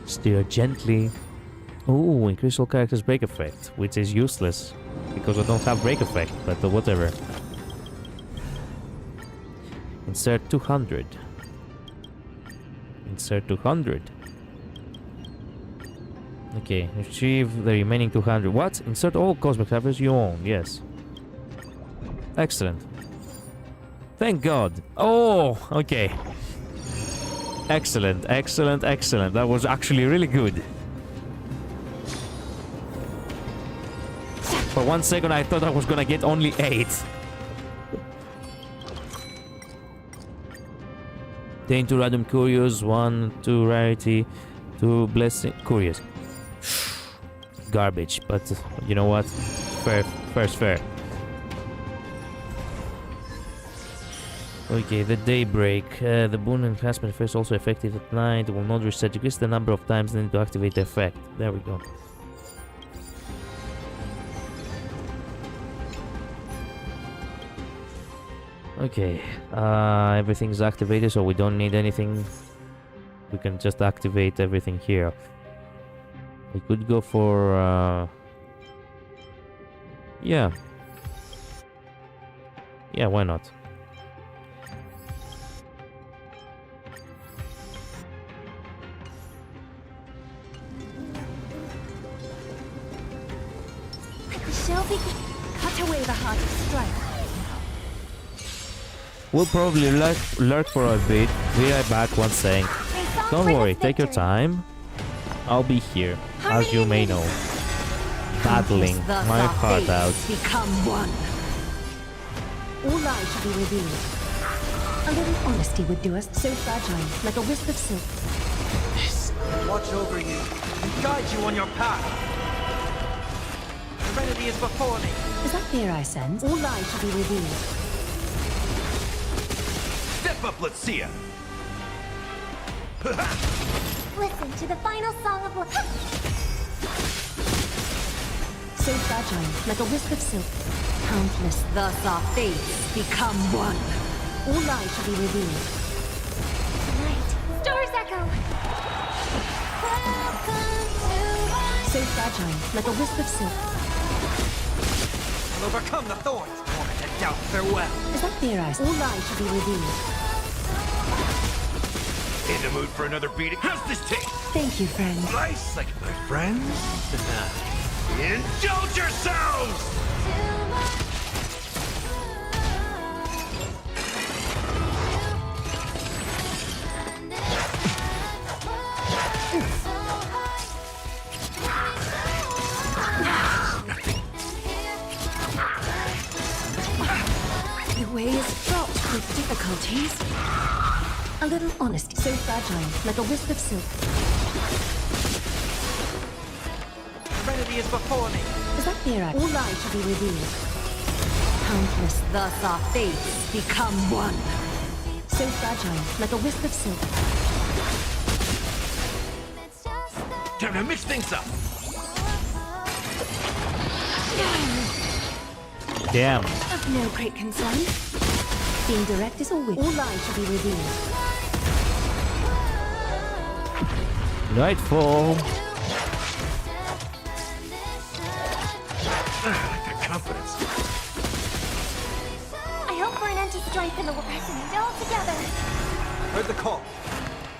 Steer gently. Oh, increase all characters' break effect, which is useless because I don't have break effect, but whatever. Insert 200. Insert 200. Okay, retrieve the remaining 200. What? Insert all cosmic characters you own. Yes. Excellent. Thank God. Oh, okay. Excellent, excellent, excellent. That was actually really good. For 1 second I thought I was gonna get only 8. Gain 2 random curious, 1, 2 rarity, 2 blessing curious. Garbage, but you know what? Fair, fair's fair. Okay, the daybreak. The boon enhancement first also effective at night. It will not reset. Decrease the number of times needed to activate the effect. There we go. Okay, everything's activated, so we don't need anything. We can just activate everything here. We could go for yeah, why not? Shelby. Cut away the heart of strife. We'll probably lurk for a bit. Be right back once saying, don't worry, take your time. I'll be here, as you may know, battling my heart out. Become one. All lies should be revealed. A little honesty would do us. So fragile, like a wisp of silk. Watch over you and guide you on your path. Serenity is before me. Is that fear I sense? All lies should be revealed. Step up, let's see ya. Listen to the final song of life. So fragile, like a wisp of silk. Countless, thus our fates become one. All lies should be revealed. Tonight, stars echo. So fragile, like a wisp of silk. I'll overcome the thorns. Moment of doubt, farewell. Is that fear I sense? All lies should be revealed. In the mood for another beating? How's this taste? Thank you, friend. Nice, like my friends. Indulge yourselves! The way is fraught with difficulties. A little honesty. So fragile, like a wisp of silk. Serenity is before me. Is that fear I... All lies should be revealed. Countless, thus our fates become one. So fragile, like a wisp of silk. Time to mix things up. Damn. Of no great concern. Being direct is always... All lies should be revealed. Nightfall. That confidence. I hope for an end to strife in the world. And all together. Heard the call.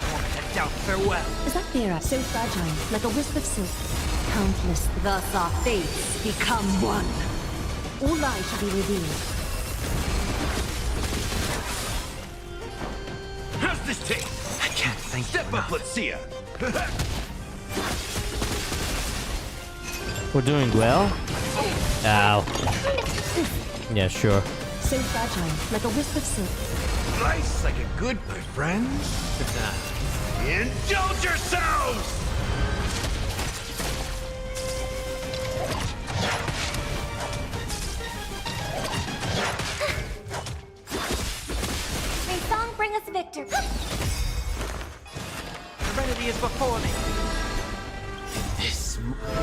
Moment of doubt, farewell. Is that fear I... So fragile, like a wisp of silk. Countless, thus our fates become one. All lies should be revealed. How's this taste? I can't thank you Step up, let's see ya. We're doing well. Oh, Ow. Yeah, sure. So fragile, like a wisp of silk. Slice like a good, my friends. Indulge yourselves! May song bring us victory. Serenity is before me.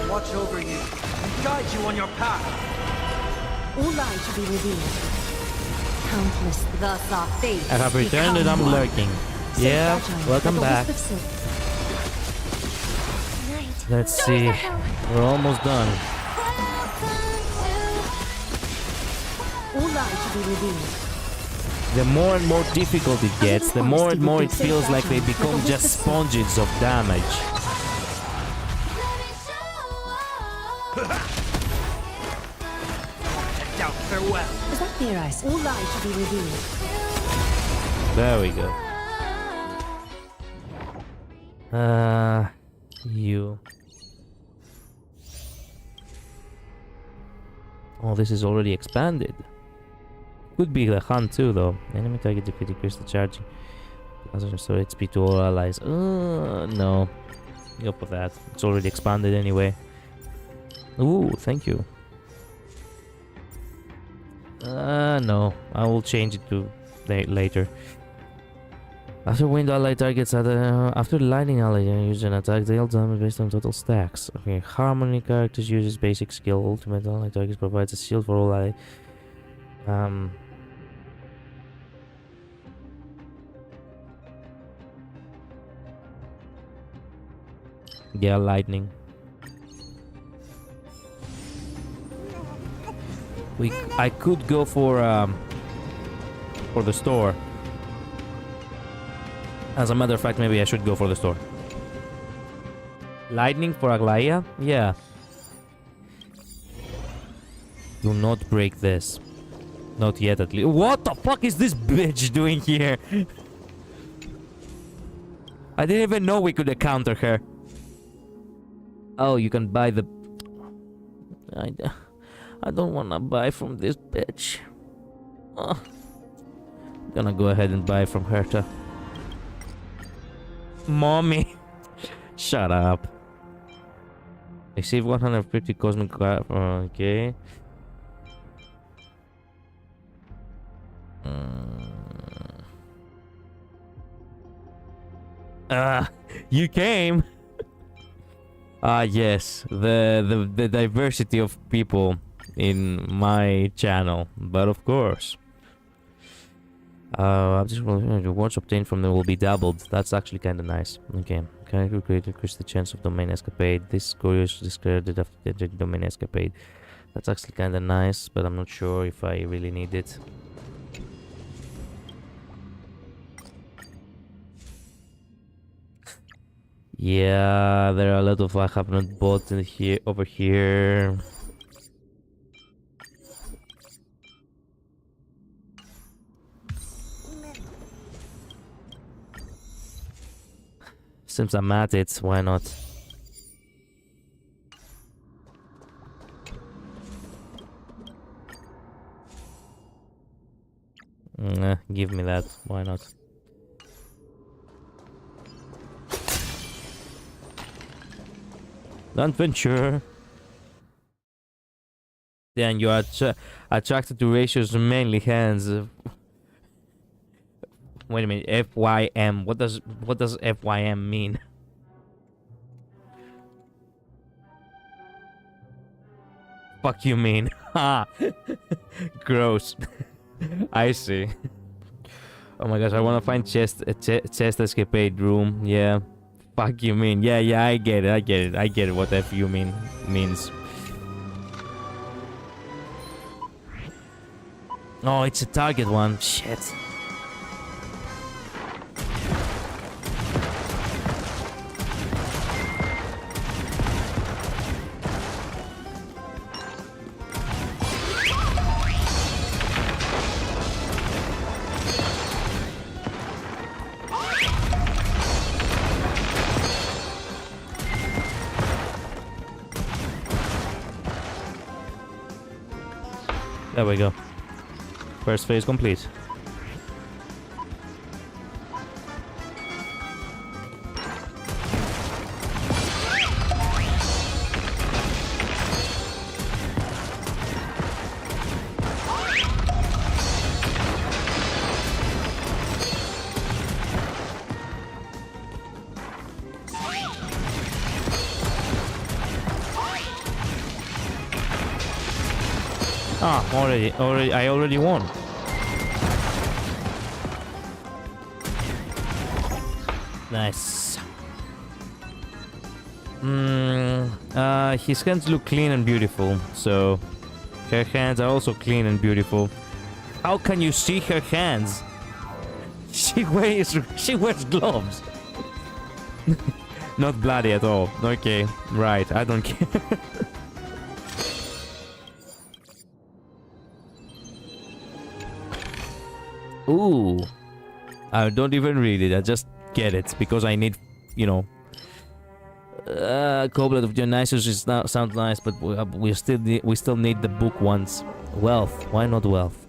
Watch over you and guide you on your path. All lies shall be revealed. Countless thus our fates I have returned and become I'm one. lurking. So Yeah, fragile, welcome like a back. wisp of silk. Night. Let's Doors see. echo. We're almost done. All lies shall be revealed. The more and more difficult it gets, the more and more it feels like they become just sponges of damage. Doubt farewell. Is that clear eyes? All lies shall be revealed. There we go. You. Oh, this is already expanded. Could be the hunt too, though. Enemy target defeated, increase the charging. Also restore XP to all allies. No. Go for that. It's already expanded anyway. Ooh, thank you. No. I will change it to later. After wind ally targets after lightning ally use an attack, deal damage based on total stacks. Okay, harmony characters uses basic skill. Ultimate ally targets provides a shield for all ally. Yeah, lightning. I could go for the store. As a matter of fact, maybe I should go for the store. Lightning for Aglaya? Yeah. Do not break this. Not yet, at least. What the fuck is this bitch doing here? I didn't even know we could encounter her. Oh, you can buy the... I don't wanna buy from this bitch. I'm gonna go ahead and buy from her too. Mommy. Shut up. Receive 150 cosmic... Okay. You came. Yes, the diversity of people in my channel, but of course, rewards obtained from them will be doubled. That's actually kind of nice. Okay, can I create increase the chance of domain escapade? This curious discarded after the domain escapade. That's actually kind of nice, but I'm not sure if I really need it. Yeah, there are a lot of I have not bought in here over here. Since I'm at it, why not? Give me that, why not? Adventure. Then you are attracted to Ratio's mainly hands. Wait a minute, FYM. What does FYM mean? Fuck you mean? Ha! Gross. I see. Oh my gosh, I wanna find chest escapade room. Yeah. Fuck you mean? Yeah, I get it. What F you means. Oh, it's a target one. Shit. There we go. First phase complete. Ah, I already won. Nice. His hands look clean and beautiful, so her hands are also clean and beautiful. How can you see her hands? She wears gloves. Not bloody at all. Okay, right, I don't care. Ooh. I don't even read it, I just get it because I need, you know. Goblet of Dionysus is now sounds nice, but we still need the book ones. Wealth, why not wealth?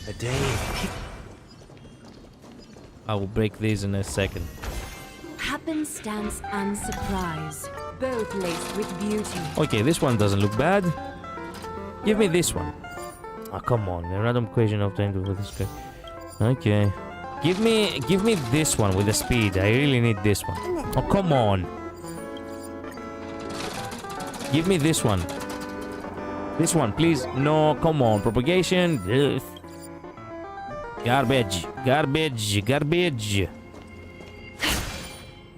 A day. I will break these in a second. Happenstance and surprise, both laced with beauty. Okay, this one doesn't look bad. Give me this one. Oh, come on, a random equation of time with this guy. Okay. Give me this one with the speed. I really need this one. Oh, come on. Give me this one. This one, please. No, come on. Propagation. Ugh. Garbage. Garbage. Garbage.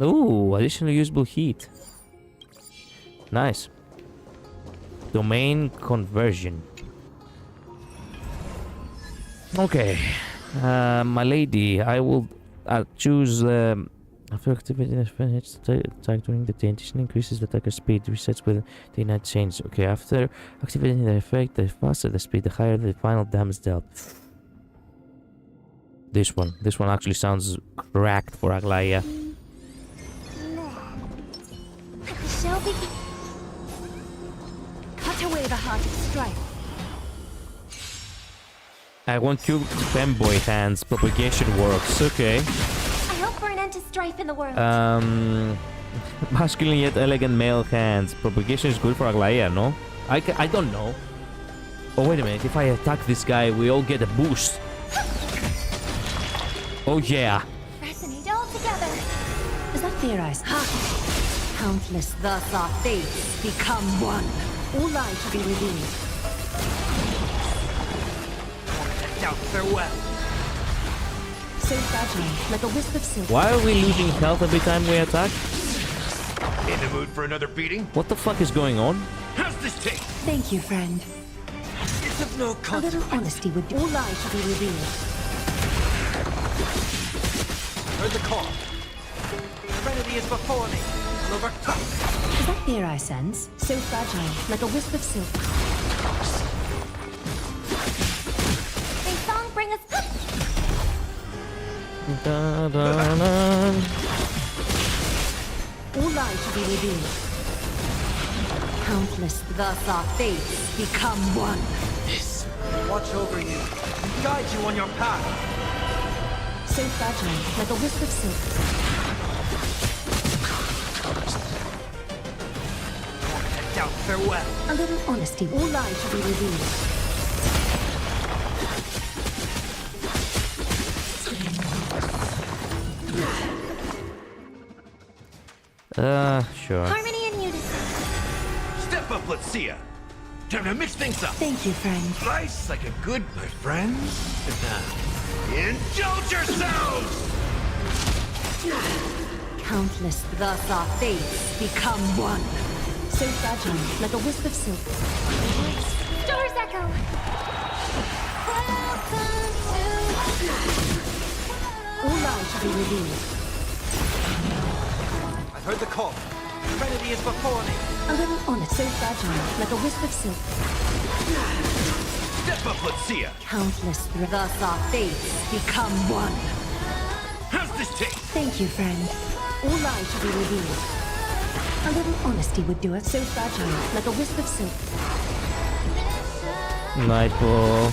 Ooh, additional usable heat. Nice. Domain conversion. Okay. My lady, I will choose after activating the attack during the tension increases the attacker speed, resets with the night change. Okay, after activating the effect, the faster the speed, the higher the final damage dealt. This one actually sounds cracked for Aglaya. Shall we? Cut away the heart of strife. I want cute femboy hands. Propagation works. Okay. I hope for an end to strife in the world. Masculine yet elegant male hands. Propagation is good for Aglaya, no? I don't know. Oh, wait a minute. If I attack this guy, we all get a boost. Oh, yeah. Resonate all together. Is that their eyes? Countless thus our fates become one. All light to be revealed. Doubt farewell. So fragile, like a wisp of silk. Why are we losing health every time we attack? In the mood for another beating? What the fuck is going on? How's this taste? Thank you, friend. It's of no A little consequence. honesty would do. All light to be revealed. Heard the call. Serenity is before me. I'll overcome. Is that fear I sense? So fragile, like a wisp of silk. May song bring us. Da, da, da. All light to be revealed. Countless thus our fates become one. Watch over you and guide you on your path. So fragile, like a wisp of silk. Doubt farewell. A little honesty. All light to be revealed. Sure. Harmony and unison. Step up, let's see ya. Time to mix things up. Thank you, friend. Nice like a good, my friends. Indulge yourselves! Countless thus our fates become one. So fragile, like a wisp of silk. Stars echo. All light to be revealed. I've heard the call. Serenity is before me. A little honest. So fragile, like a wisp of silk. Step up, let's see ya. Countless thus our fates become one. How's this taste? Thank you, friend. All light to be revealed. A little honesty would do it. So fragile, like a wisp of silk. Nightfall.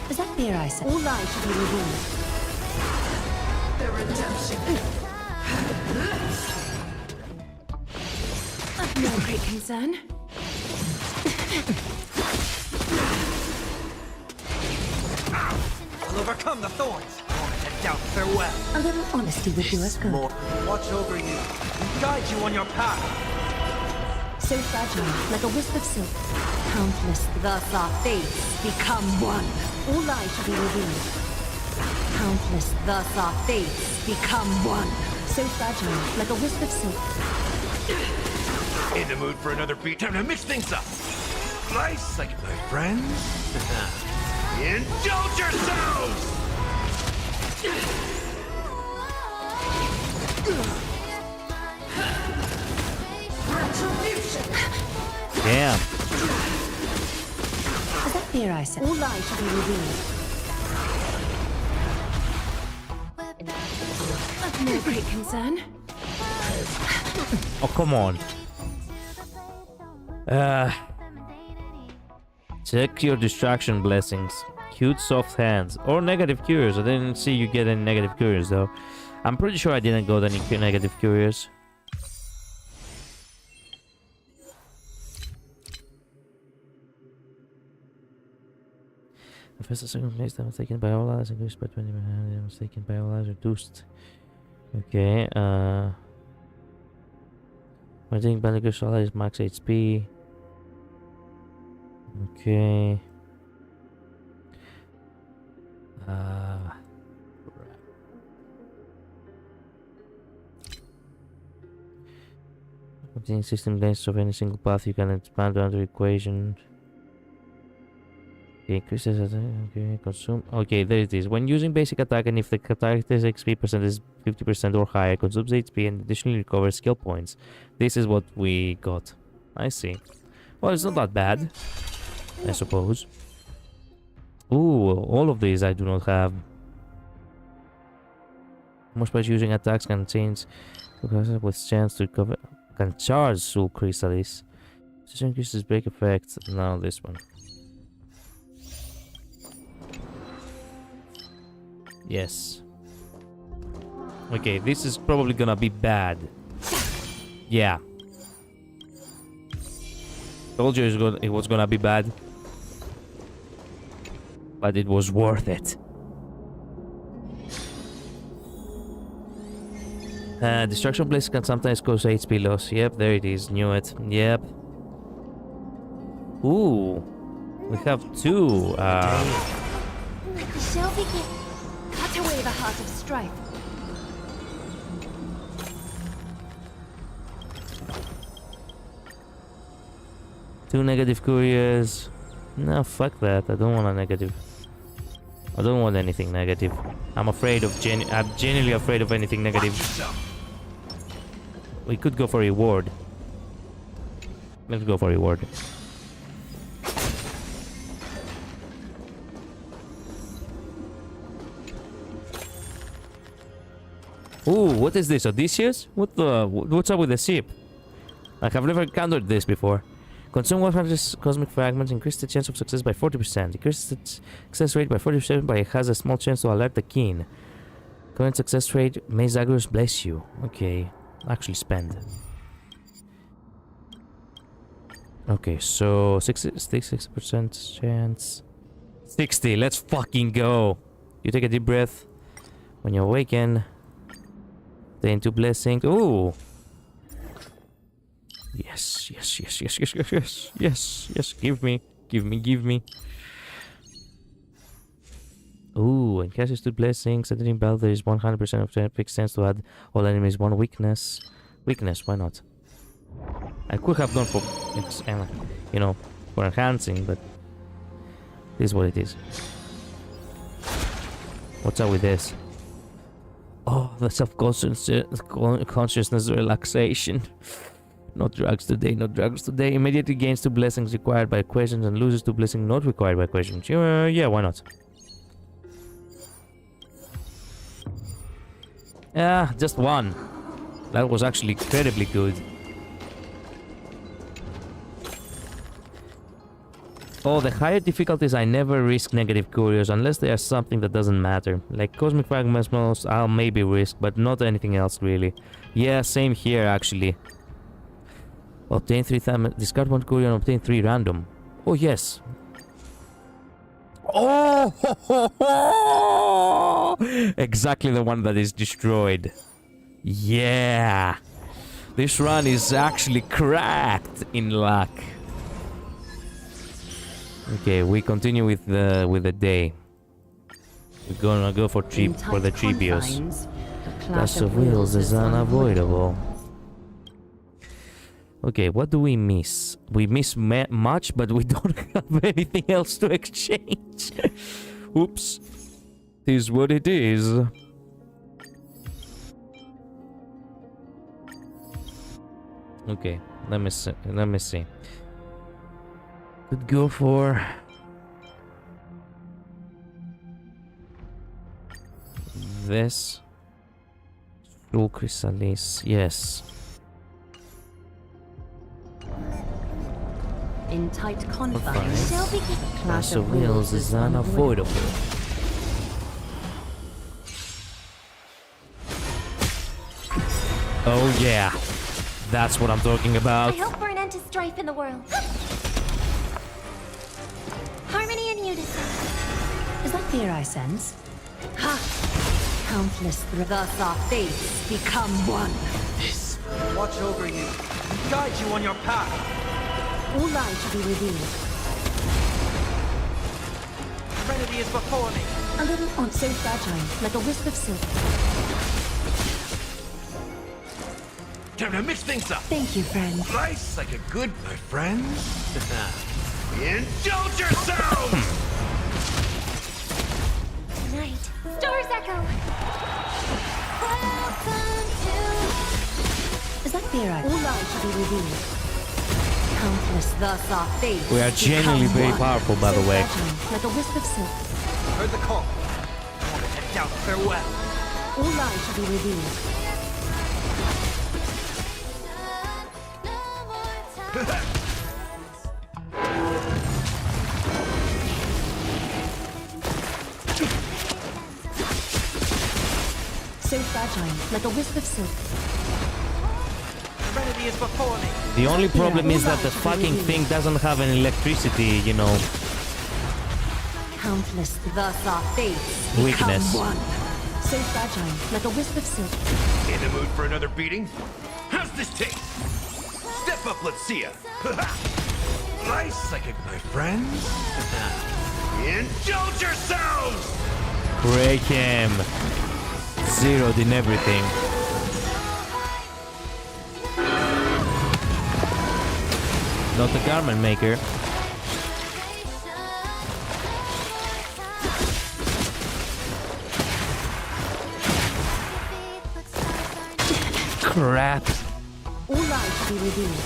Is that their eyes? All lies should be revealed. The redemption. No great concern. We'll overcome the thorns. To doubt farewell. A little honesty would do us good. More. Watch over you and guide you on your path. So fragile, like a wisp of silk. Countless, thus our fates become one. All lies should be revealed. Countless, thus our fates become one. So fragile, like a wisp of silk. In the mood for another beat? Time to mix things up. Nice, like my friends. Indulge yourselves! Damn. Is that their eyes? All lies should be revealed. No great concern. Oh, come on. Check your distraction blessings. Cute soft hands. Or negative curious. I didn't see you get any negative curious though. I'm pretty sure I didn't got any negative curious. The first and second place that was taken by all others increased by 20%. That was taken by all others reduced. Okay, we're taking Bandicoot is max HP. Okay. Obtaining system lengths of any single path you can expand under equation. Okay, increases okay, consume. Okay, there it is. When using basic attack and if the character's XP percent is 50% or higher, consumes HP and additionally recovers skill points. This is what we got. I see. Well, it's not that bad, I suppose. Ooh, all of these I do not have. Most by using attacks can change with chance to recover. Can charge Soul Chrysalis. This increases break effect. Now this one. Yes. Okay, this is probably gonna be bad. Yeah. Told you it was gonna be bad. But it was worth it. Destruction Blaze can sometimes cause HP loss. Yep, there it is. Knew it. Yep. Ooh. We have two. Shall begin. Cut away the heart of strife. Two negative couriers. No, fuck that. I don't want a negative. I don't want anything negative. I'm afraid of I'm genuinely afraid of anything negative. We could go for reward. Let's go for reward. Ooh, what is this? Odysseus? What's up with the ship? Like, I've never encountered this before. Consume 100 cosmic fragments, increase the chance of success by 40%. Increase the success rate by 40%, but it has a small chance to alert the king. Current success rate, may Zagreus bless you. Okay, actually spend. Okay, so 66% chance. 60, let's fucking go. You take a deep breath. When you awaken, the into blessing. Ooh. Yes, yes, yes, yes, yes, yes, yes, yes, yes. Give me, give me, give me. Ooh, and catches two blessings. Entering battle, there is 100% of fixed chance to add all enemies one weakness. Weakness, why not? I could have done for, you know, for enhancing, but this is what it is. What's up with this? Oh, the self-consciousness relaxation. No drugs today, no drugs today. Immediately gains two blessings required by equations and loses two blessings not required by equations. Yeah, why not? Yeah, just one. That was actually incredibly good. Oh, the higher difficulties, I never risk negative curios unless they are something that doesn't matter. Like cosmic fragments, I'll maybe risk, but not anything else really. Yeah, same here actually. Obtain 3 times, discard 1 curio and obtain 3 random. Oh yes. Oh! Exactly the one that is destroyed. Yeah. This run is actually cracked in luck. Okay, we continue with the day. We're gonna go for the tribios. Clash of Wills is unavoidable. Okay, what do we miss? We miss much, but we don't have anything else to exchange. Oops. It is what it is. Okay, let me see. Could go for this. True Chrysalis, yes. In tight confines, Clash of Wills is unavoidable. Oh yeah, that's what I'm talking about. I hope for an end to strife in the world. Harmony and unison. is that fear I sense? Ha! Countless thus our fates become one. Watch over you and guide you on your path. All lies shall be revealed. Serenity is before me. A little on so fragile, like a wisp of silk. Time to mix things up. Thank you, friend. Nice like a good, my friends. Indulge yourselves! Night. Stars echo. Welcome to... Is that fear I... All lies shall be revealed. Countless thus our fates. We are genuinely become very one. powerful, by the So way. fragile, like a wisp of silk. Heard the call. I want to head down. Farewell. All lies shall be revealed. So fragile, like a wisp of silk. Serenity is before me. The only problem is that the fucking thing doesn't have any electricity, you know. Countless thus our fates Weakness. become one. So fragile, like a wisp of silk. In the mood for another beating? How's this taste? Step up, let's see ya. Nice like it, my friends. Indulge yourselves! Break him. Zeroed in everything. Not the garment maker. Crap. All lies shall be revealed.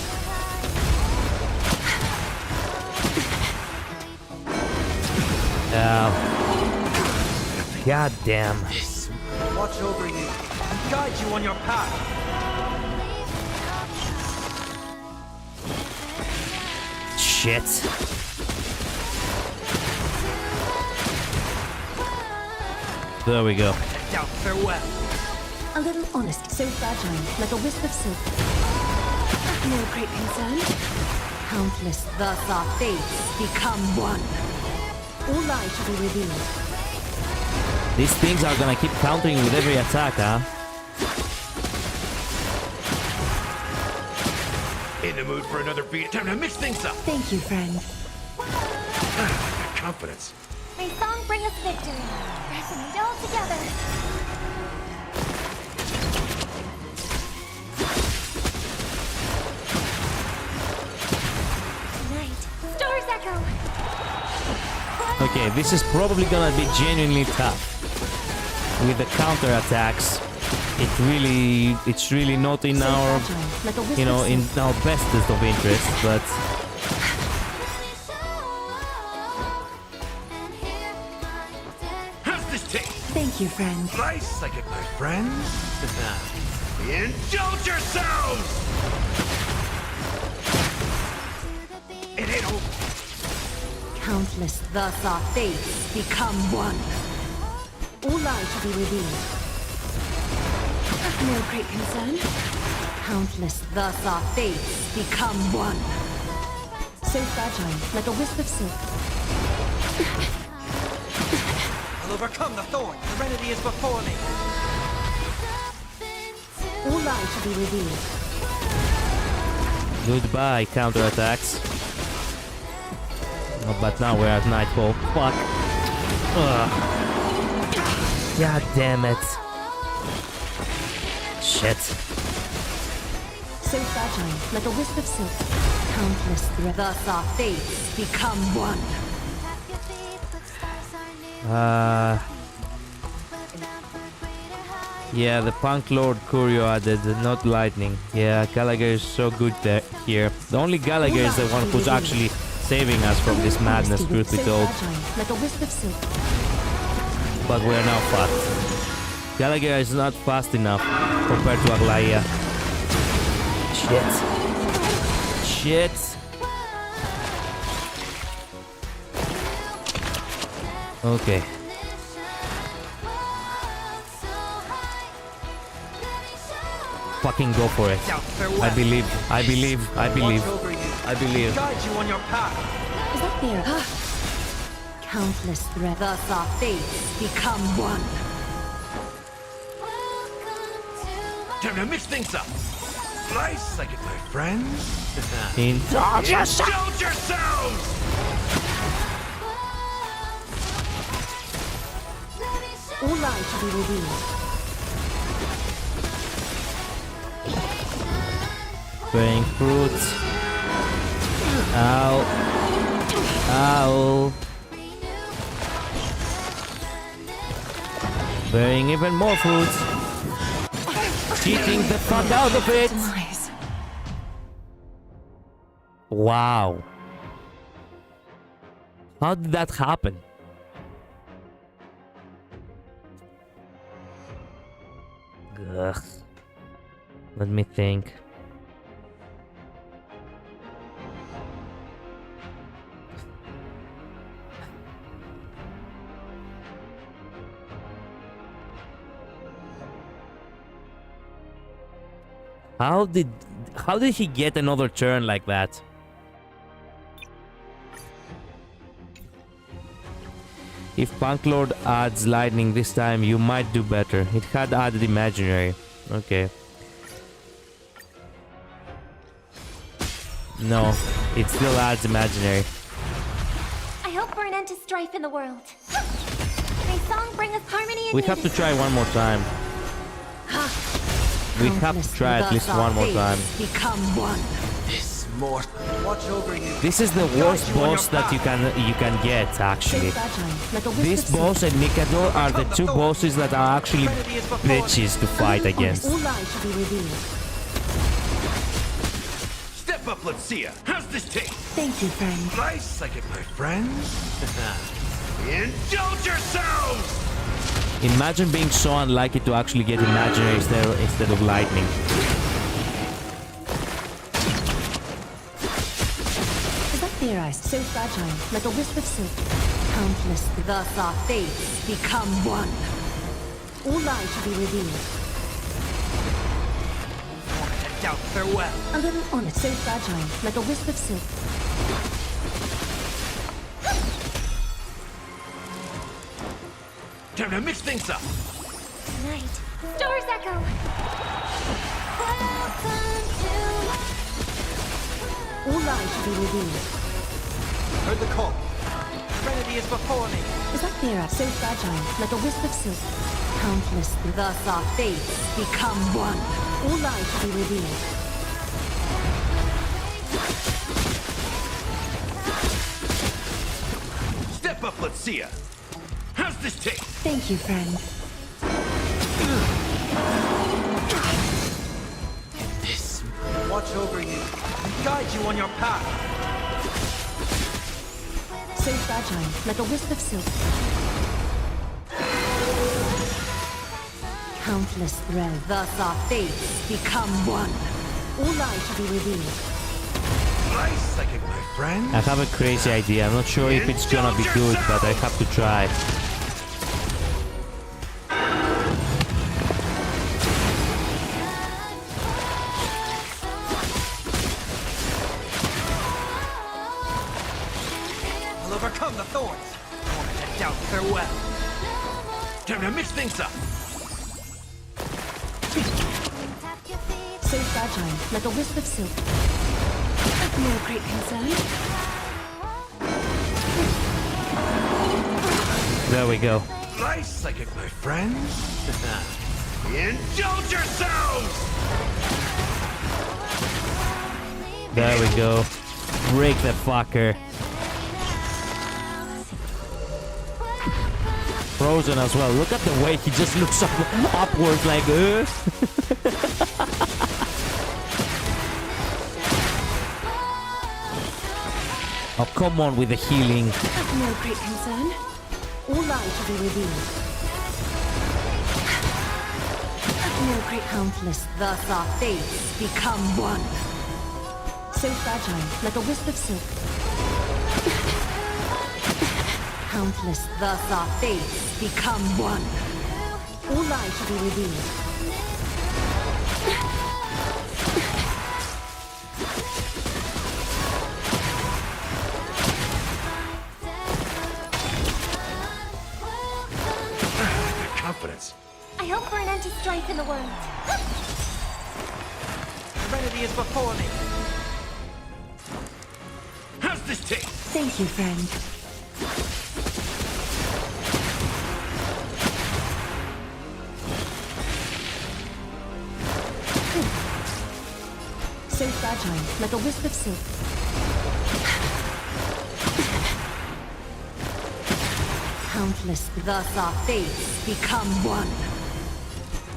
God damn. Watch over you and guide you on your path. Shit. There we go. Down. Farewell. A little honest, so fragile, like a wisp of silk. No great concern. Countless thus our fates become one. All lies shall be revealed. These things are gonna keep countering with every attack, huh? In the mood for another beat? Time to mix things up. Thank you, friend. Confidence. May song bring us victory. Resonate all together. Night. Stars echo. Okay, this is probably gonna be genuinely tough. With the counter attacks, it's really not in our, Like a wisp you know, of in silk. our bestest of interest, but How's this taste? Thank you, friend. Nice, I get my friends. Indulge yourselves! It ain't over. Countless, thus our fates become one. All lives shall be revealed. No great concern. Countless, thus our fates become one. So fragile, like a wisp of silk. I'll overcome the thorn. Serenity is before me. All lives shall be revealed. Goodbye, counterattacks. Oh, but now we're at nightfall. Fuck. Ugh. God damn it. Shit. So fragile, like a wisp of silk. Countless threads. Thus our fates become one. Yeah, the Punk Lord Curio added, not lightning. Yeah, Gallagher is so good there here. The only Gallagher is the one who's actually saving us from this madness, truth be told. Like a wisp of silk. But we're now fucked. Gallagher is not fast enough compared to Aglaia. Shit. Shit. Okay. Fucking go for it. I believe. I believe. I believe. I believe. Guide you on your path. Is that there? Countless threads. Thus our fates become one. Time to mix things up. Nice, I get my friends. Indulge yourself. Indulge yourselves! All lives shall be revealed. Bearing fruits. Ow. Ow. Bearing even more fruits. Cheating the fuck out of it. Nice. Wow. How did that happen? Ugh. Let me think. How did he get another turn like that? If Punk Lord adds lightning this time, you might do better. It had added imaginary. Okay. No, it still adds imaginary. I hope for an end to strife in the world. May song bring us harmony and We have to unity. try one more time. We have to try at least one more time. Become one. This mortal. Watch over you. This is the worst boss that you can get, actually. This boss and Mikado are the two bosses that are actually bitches to fight against. All lives shall be revealed. Step up, let's see ya. How's this taste? Thank you, friend. Nice, I get my friends. Indulge yourselves! Imagine being so unlucky to actually get imaginary instead of lightning. Is that their eyes? So fragile, like a wisp of silk. Countless, thus our fates become one. All lives shall be revealed. Doubt farewell. A little on it. So fragile, like a wisp of silk. Time to mix things up. Tonight, stars echo. All lives shall be revealed. Heard the call. Serenity is before me. Is that their eyes? So fragile, like a wisp of silk. Countless, thus our fates become one. All lives shall be revealed. Step up, let's see ya. How's this taste? Thank you, friend. This. Watch over you. Guide you on your path. So fragile, like a wisp of silk. Countless threads, thus our fates become one. All light shall be revealed. Nice psychic, my friend. I have a crazy idea. I'm not sure if it's gonna be good, but I have to try. I'll overcome the thorns. Born to doubt farewell. Time to mix things up. So fragile, like a wisp of silk. Of no great concern. There we go. Nice psychic, my friends. Indulge yourselves! There we go. Break the fucker. Frozen as well. Look at the way he just looks upwards like, Oh, come on with the healing. Of no great concern. All light shall be revealed. Of no great countless, thus our fates become one. So fragile, like a wisp of silk. Countless, thus our fates become one. All light shall be revealed. Confidence. I hope for an end to strife in the world. Serenity is before me. How's this taste? Thank you, friend. So fragile, like a wisp of silk. Countless, thus our fates become one.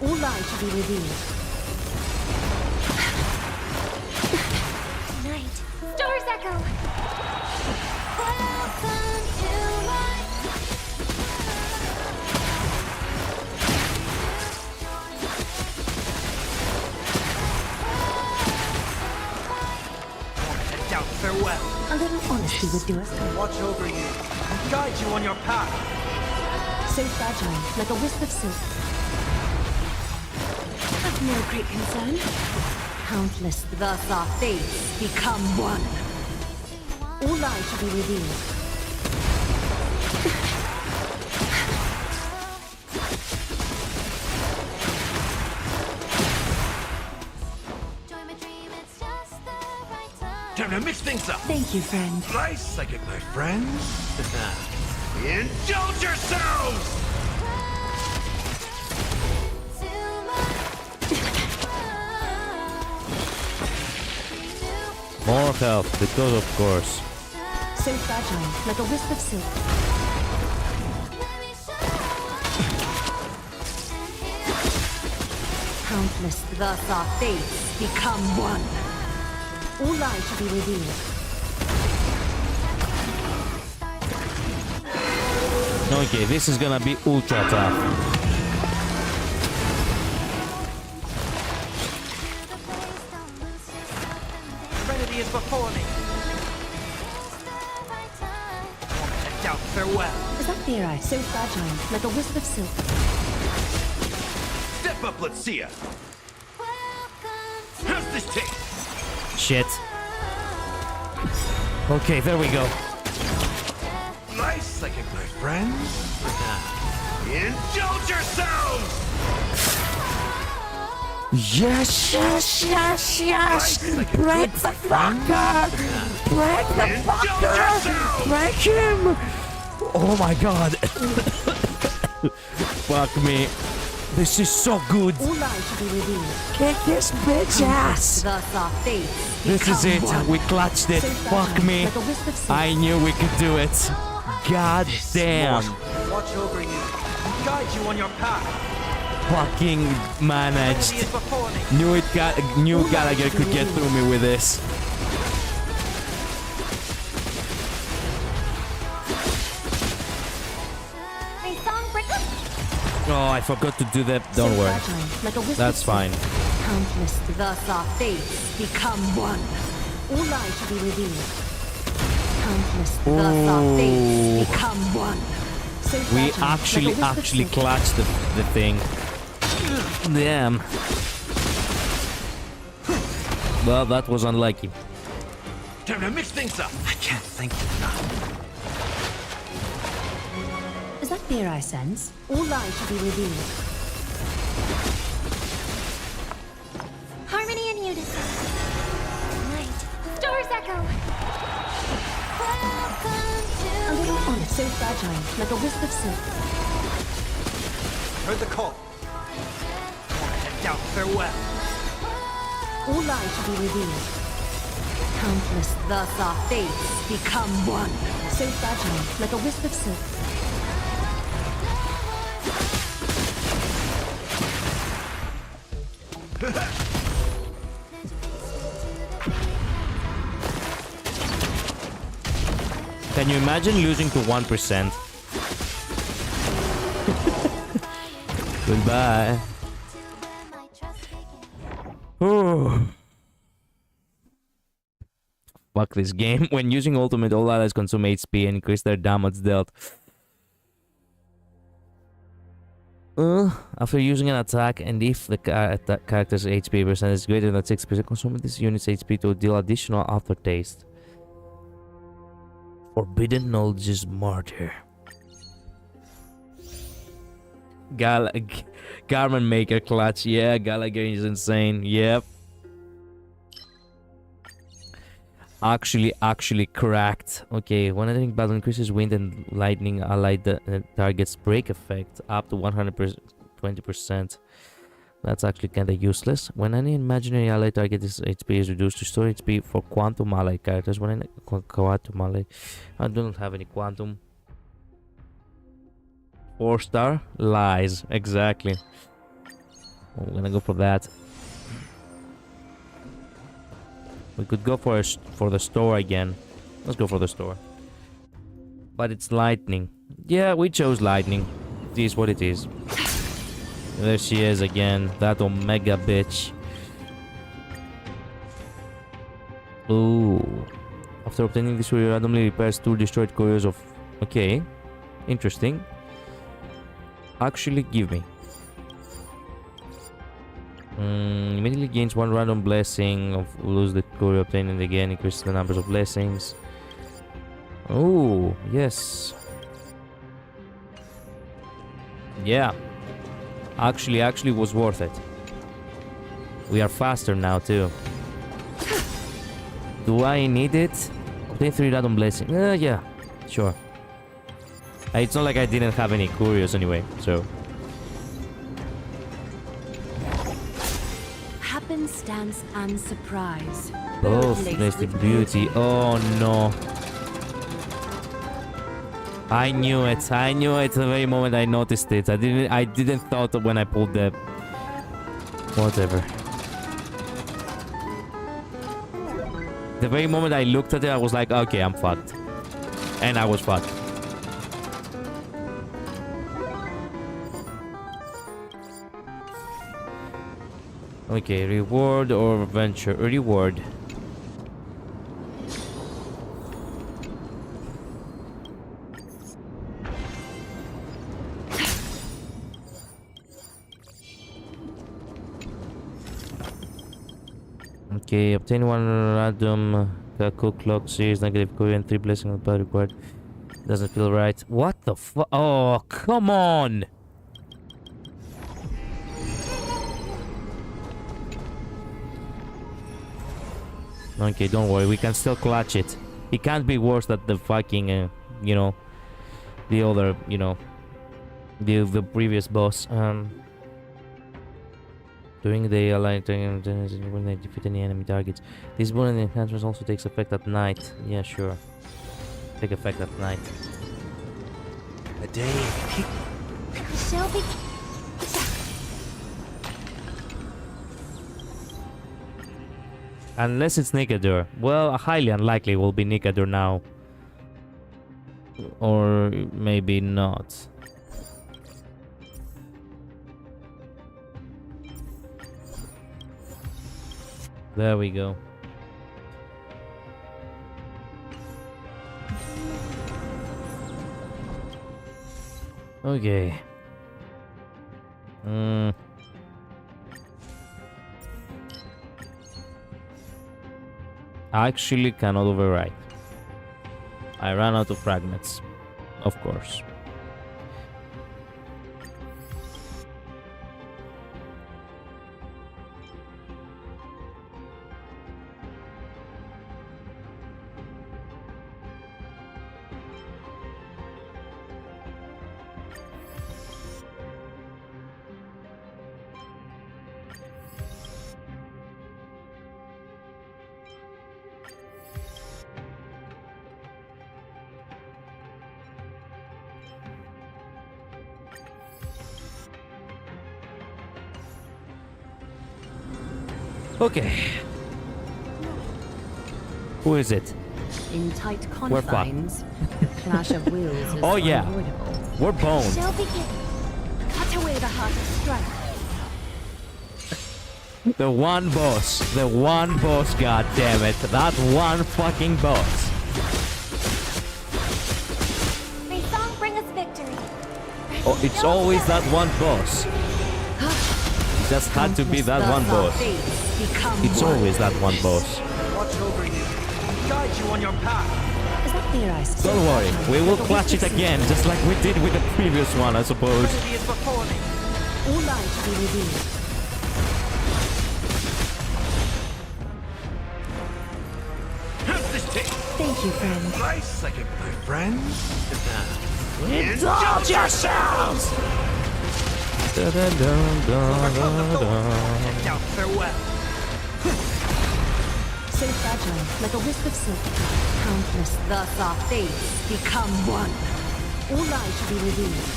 All light shall be revealed. Night. Stars echo. Welcome to my... Born to doubt farewell. A little honesty would do us good. Watch over you and guide you on your path. So fragile, like a wisp of silk. Of no great concern. Countless, thus our fates become one. All light shall be revealed. Time to mix things up. Thank you, friend. Nice psychic, my friends. Indulge yourselves! More health, because of course. So fragile, like a wisp of silk. Countless, thus our fates become one. All light shall be revealed. Okay, this is gonna be ultra tough. Serenity is before me. Born to doubt farewell. Is that theorized? So fragile, like a wisp of silk. Step up, let's see ya. How's this taste? Shit. Okay, there we go. Nice psychic, my friends. Indulge yourselves! Yes, yes, yes, yes! Break the fucker! Break the fucker! Break him! Oh my god! Fuck me. This is so good! All light shall be revealed. Kick this bitch ass! Thus our fates This is it. become one. We clutched it. So Fuck fragile, me. like a wisp of silk. I knew we could do it. God damn. Watch over you and guide you on your path. Fucking managed. Serenity is before me. Knew Gallagher could get through me with this. May song bring... Oh, I forgot to do that. Don't So worry. fragile, like a wisp That's of fine. silk. Countless, thus our fates become one. All lies to be revealed. Countless, thus our Ooh. fates become one. So We fragile, like a wisp of actually silk. clutched the thing. Damn. Well, that was unlucky. Time to mix things up. I can't think enough. Is that fear I sense? All lies to be revealed. Harmony and unison. Light. Stars echo. A little on it, so fragile, like a wisp of silk. Heard the call. Gonna head down farewell. All lies to be revealed. Countless, thus our fates become one. So fragile, like a wisp of silk. Can you imagine losing to 1%? Goodbye. Oh. Fuck this game. When using ultimate, all allies consume HP and increase their damage dealt. After using an attack, and if the character's HP percent is greater than 6%, consume this unit's HP to deal additional aftertaste. Forbidden Knowledge's Martyr. Garment Maker clutch. Yeah, Gallagher is insane. Yep. Actually cracked. Okay, when entering battle, increases wind and lightning allied targets break effect up to 120%. That's actually kinda useless. When any imaginary allied target's HP is reduced, restore HP for quantum allied characters. When any quantum allied, I don't have any quantum. 4-star lies, exactly. I'm gonna go for that. We could go for the store again. Let's go for the store. But it's lightning. Yeah, we chose lightning. It is what it is. There she is again. That omega bitch. Ooh. After obtaining this, we randomly repairs 2 destroyed couriers of... Okay. Interesting. Actually, give me. Immediately gains 1 random blessing of lose the courier obtained and again increases the numbers of blessings. Oh, yes. Yeah. Actually was worth it. We are faster now too. Do I need it? Obtain 3 random blessings. Yeah, sure. It's not like I didn't have any couriers anyway, so... Happenstance and surprise. Both Birthplace place the with beauty. Oh no. I knew it. I knew it the very moment I noticed it. I didn't thought when I pulled the... Whatever. The very moment I looked at it, I was like, okay, I'm fucked. And I was fucked. Okay, reward or venture? Reward. Okay, obtain 1 random Kaku clock series negative courier and 3 blessings of the required. Doesn't feel right. What the fuck? Oh, come on! Okay, don't worry, we can still clutch it. It can't be worse than the fucking, you know, the other, you know, the previous boss. During the allied when they defeat any enemy targets. This bonus enhancement also takes effect at night. Yeah, sure. Take effect at night. A day. Shall be. Unless it's Nicadur. Well, highly unlikely it will be Nicadur now. Or maybe not. There we go. Okay. I actually cannot overwrite. I ran out of fragments, of course. Okay. Who is it? In tight We're fucked. confines, the clash of wills is Oh, yeah. unavoidable. We're boned. Shall begin. Cut away the heart of strife. The one boss. The one boss, god damn it. That one fucking boss. May song bring us victory. Oh, it's always that one boss. It just had to be that one boss. It's always that one boss. Watch over you. Guide you on your path. Is that clear, I suppose? Don't worry, we will clutch it again, just like we did with the previous one, I suppose. Trinity is before me. All light to be revealed. How's this taste? Thank you, friend. Nice, like it, my friends. Indulge yourselves! Now, farewell. So fragile, like a wisp of silk. Countless, thus our fates become one. All light to be revealed.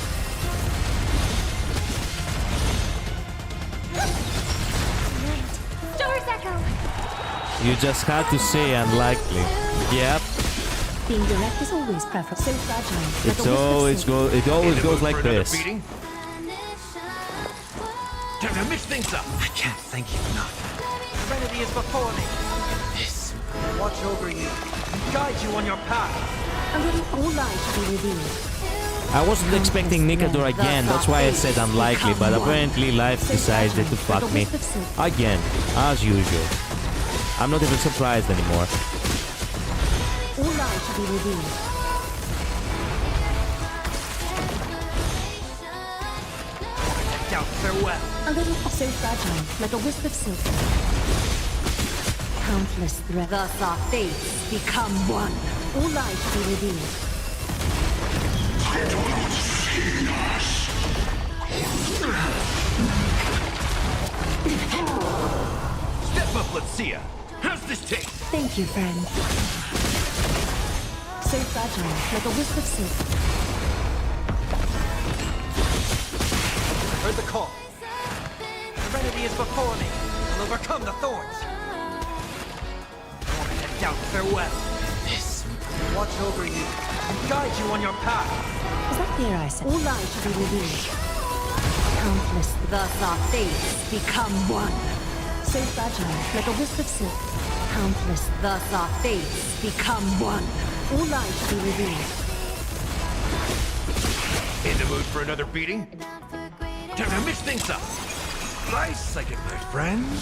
Stars echo. You just had to say unlikely. Yep, Being direct is always preferable. So fragile, like it's a always wisp of silk. it always In the goes mood for like another this. beating? Time to mix things up. I can't thank you enough. Trinity is before me. This. Watch over you. Guide you on your path. A little all light to be revealed. I wasn't expecting Nikador again, that's why I said unlikely, but apparently life decided to fuck me again, as usual. I'm not even surprised anymore. All light to be revealed. Now, farewell. A little so fragile, like a wisp of silk. Countless threads. Thus our fates become one. All light to be revealed. Step up, let's see ya. How's this taste? Thank you, friend. So fragile, like a wisp of silk. Heard the call. Serenity is before me. I'll overcome the thorns. Now, farewell. This. Watch over you. Guide you on your path. Is that clear, I said? All light to be revealed. Countless, thus our fates become one. So fragile, like a wisp of silk. Countless, thus our fates become one. All light to be revealed. In the mood for another beating? Time to mix things up. Nice, like it, my friends.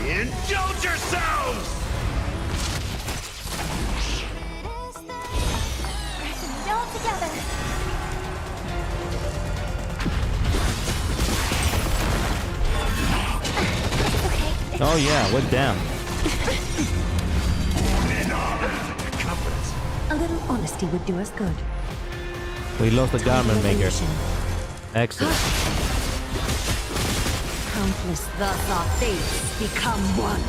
Indulge yourselves! All together. Oh yeah, we're down. A little honesty would do us good. We lost the garment maker. Revolution. Excellent. Countless, thus our fates become one.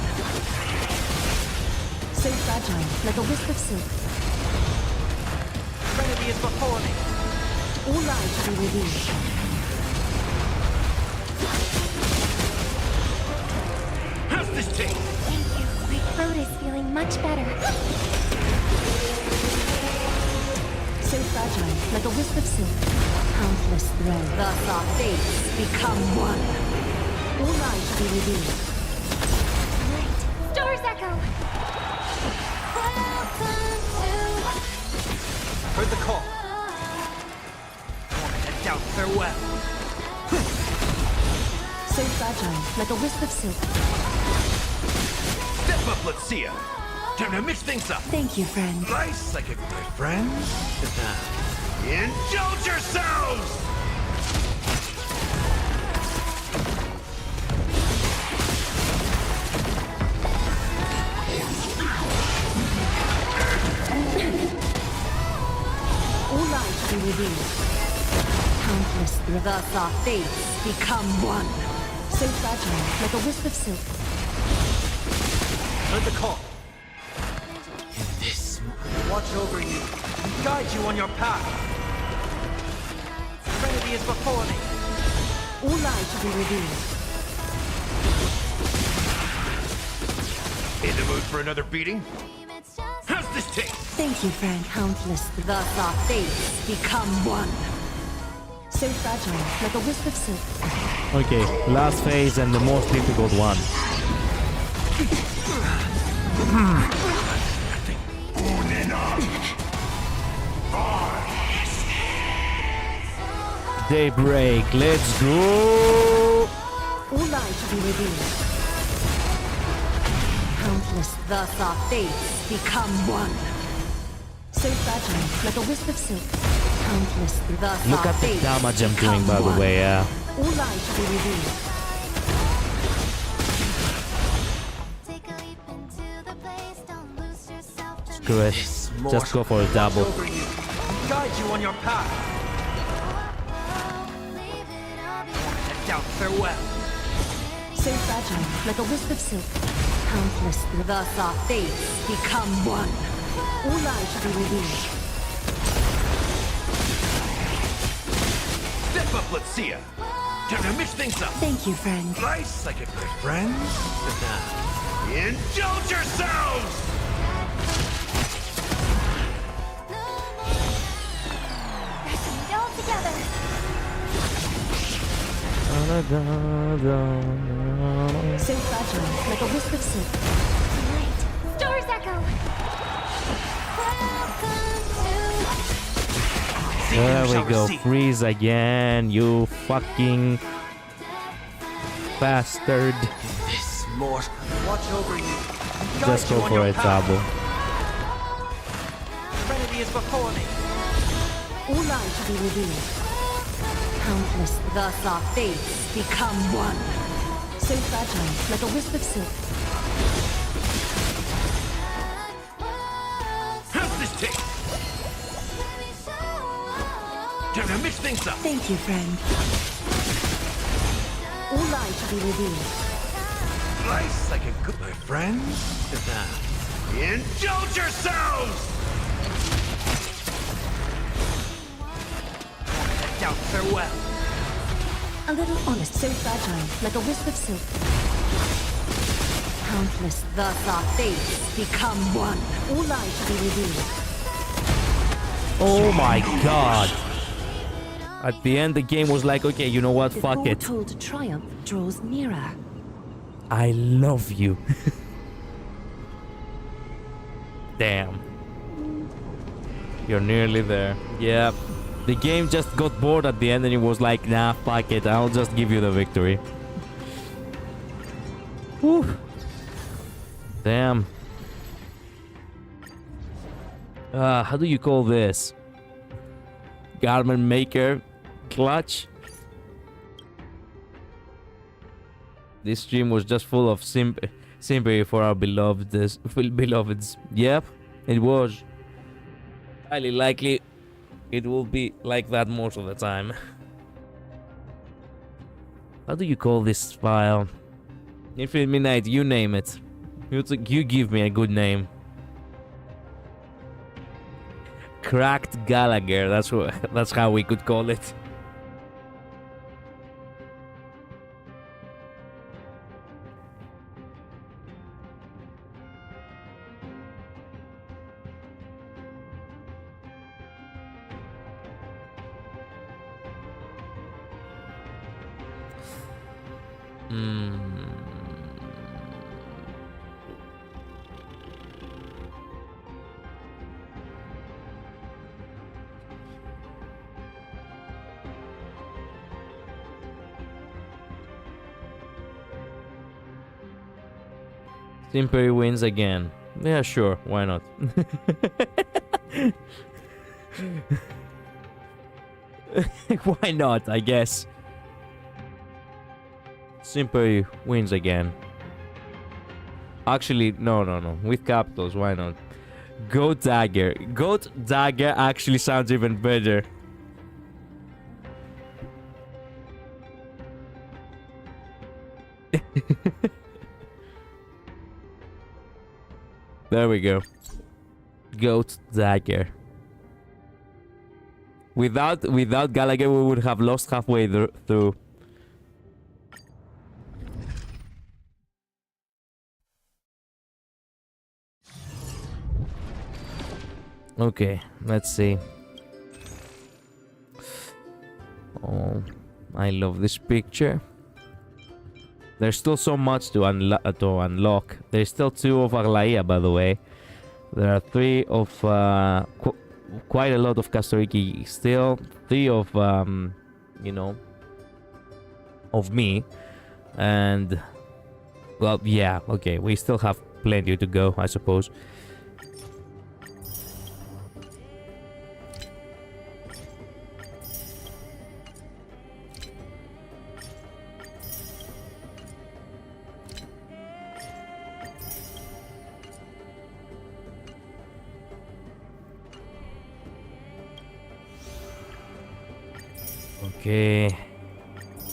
So fragile, like a wisp of silk. Serenity is before me. All light to be revealed. How's this taste? Thank you. My throat is feeling much better. So fragile, like a wisp of silk. Countless threads. Thus our fates become one. All light to be revealed. echo. Welcome Heard the call. Head down. Farewell. So fragile, like a wisp of silk. Step up, let's see ya. Time to mix things up. Thank you, friend. Nice, like a my friends. Indulge yourselves! All lives be revealed. Countless reverse our fates, become one. So fragile, like a wisp of silk. Heard the call. This watch over you and guide you on your path. Serenity is before me. All lives be revealed. In the mood for another beating? How's this taste? Thank you, friend. Countless reverse our fates, become one. So fragile, like a wisp of silk. Okay, last phase and the most difficult one. Daybreak, let's go! All lives be revealed. Countless thus our fates become one. So fragile, like a wisp of silk. Countless thus Look our at the fates damage I'm doing, become by the one. way, yeah. All lives be revealed. Screw it. Just go for a double. Watch over you and guide you on your path. Head down. Farewell. So fragile, like a wisp of silk. Countless reverse our fates become one. All lives be revealed. Step up, let's see ya. Time to mix things up. Thank you, friend. Nice, like a my friends. Indulge yourselves! all together. So fragile, like a wisp of silk. Tonight, stars echo. Welcome There we shall go. receive. Freeze again, you fucking bastard. This mortal watch over you and guide Just you go on for your a path. double. Serenity is before me. All lives be revealed. Countless thus our fates become one. So fragile, like a wisp of silk. How's this taste? Time to mix things up. Thank you, friend. All lives be revealed. Nice, like a good my friends. Indulge yourselves! Head down. Farewell. A little honest, so fragile, like a wisp of silk. Countless thus our fates become one. All lives be revealed. Oh my god. At the end, the game was like, okay, you know what? The Fuck it. foretold triumph draws nearer. I love you. Damn. You're nearly there. Yeah. The game just got bored at the end and it was like, nah, fuck it. I'll just give you the victory. Whew. Damn. How do you call this? Garment maker clutch? This stream was just full of sympathy for our beloveds. Yep, it was. Highly likely it will be like that most of the time. How do you call this file? Infinite Midnight, you name it. You give me a good name. Cracked Gallagher, that's how we could call it. Simperi wins again. Yeah, sure. Why not? Why not, I guess. Simperi wins again. Actually, no. With capitals, why not? Goat Dagger. Goat Dagger actually sounds even better. There we go. Goat Dagger. Without Gallagher, we would have lost halfway through. Okay, let's see. Oh, I love this picture. There's still so much to unlock. There's still 2 of Aglaia, by the way. There are 3 of quite a lot of Kastoriki. Still 3 of you know, of me. And well, yeah, okay, we still have plenty to go, I suppose.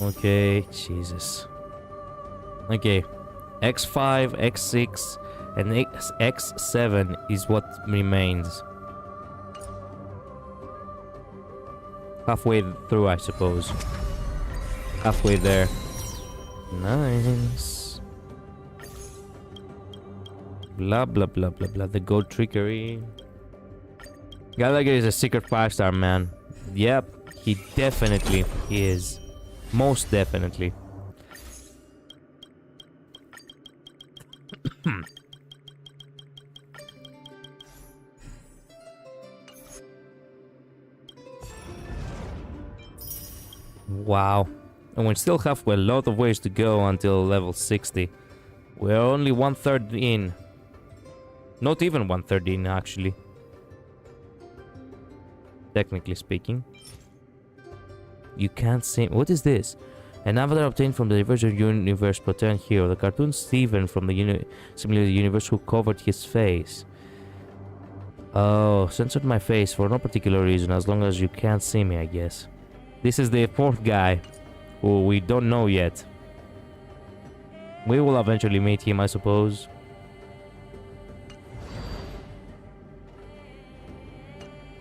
Okay, Jesus. Okay, X5, X6, and X7 is what remains. Halfway through, I suppose. Halfway there. Nice. Blah, blah, blah, blah, blah. The gold trickery. Gallagher is a secret 5-star, man. Yep. He definitely is. Most definitely. Wow. And we still have a lot of ways to go until level 60. We're only 1/3 in. Not even 1/3 in, actually. Technically speaking. You can't see. What is this? An avatar obtained from the Divergent Universe Protean hero. The cartoon Steven from the Simulated Universe who covered his face. Oh, censored my face for no particular reason, as long as you can't see me, I guess. This is the 4th guy, who we don't know yet. We will eventually meet him, I suppose.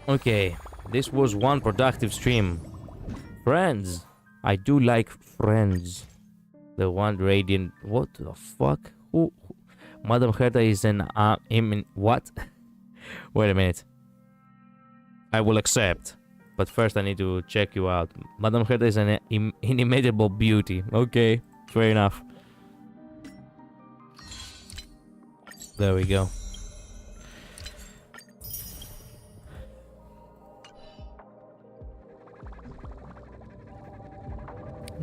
Okay, this was one productive stream. Friends. I do like Friends. The one radiant. What the fuck? Who? Madam Herta is an what? Wait a minute. I will accept. But first I need to check you out. Madam Herta is an inimitable beauty. Okay, fair enough. There we go.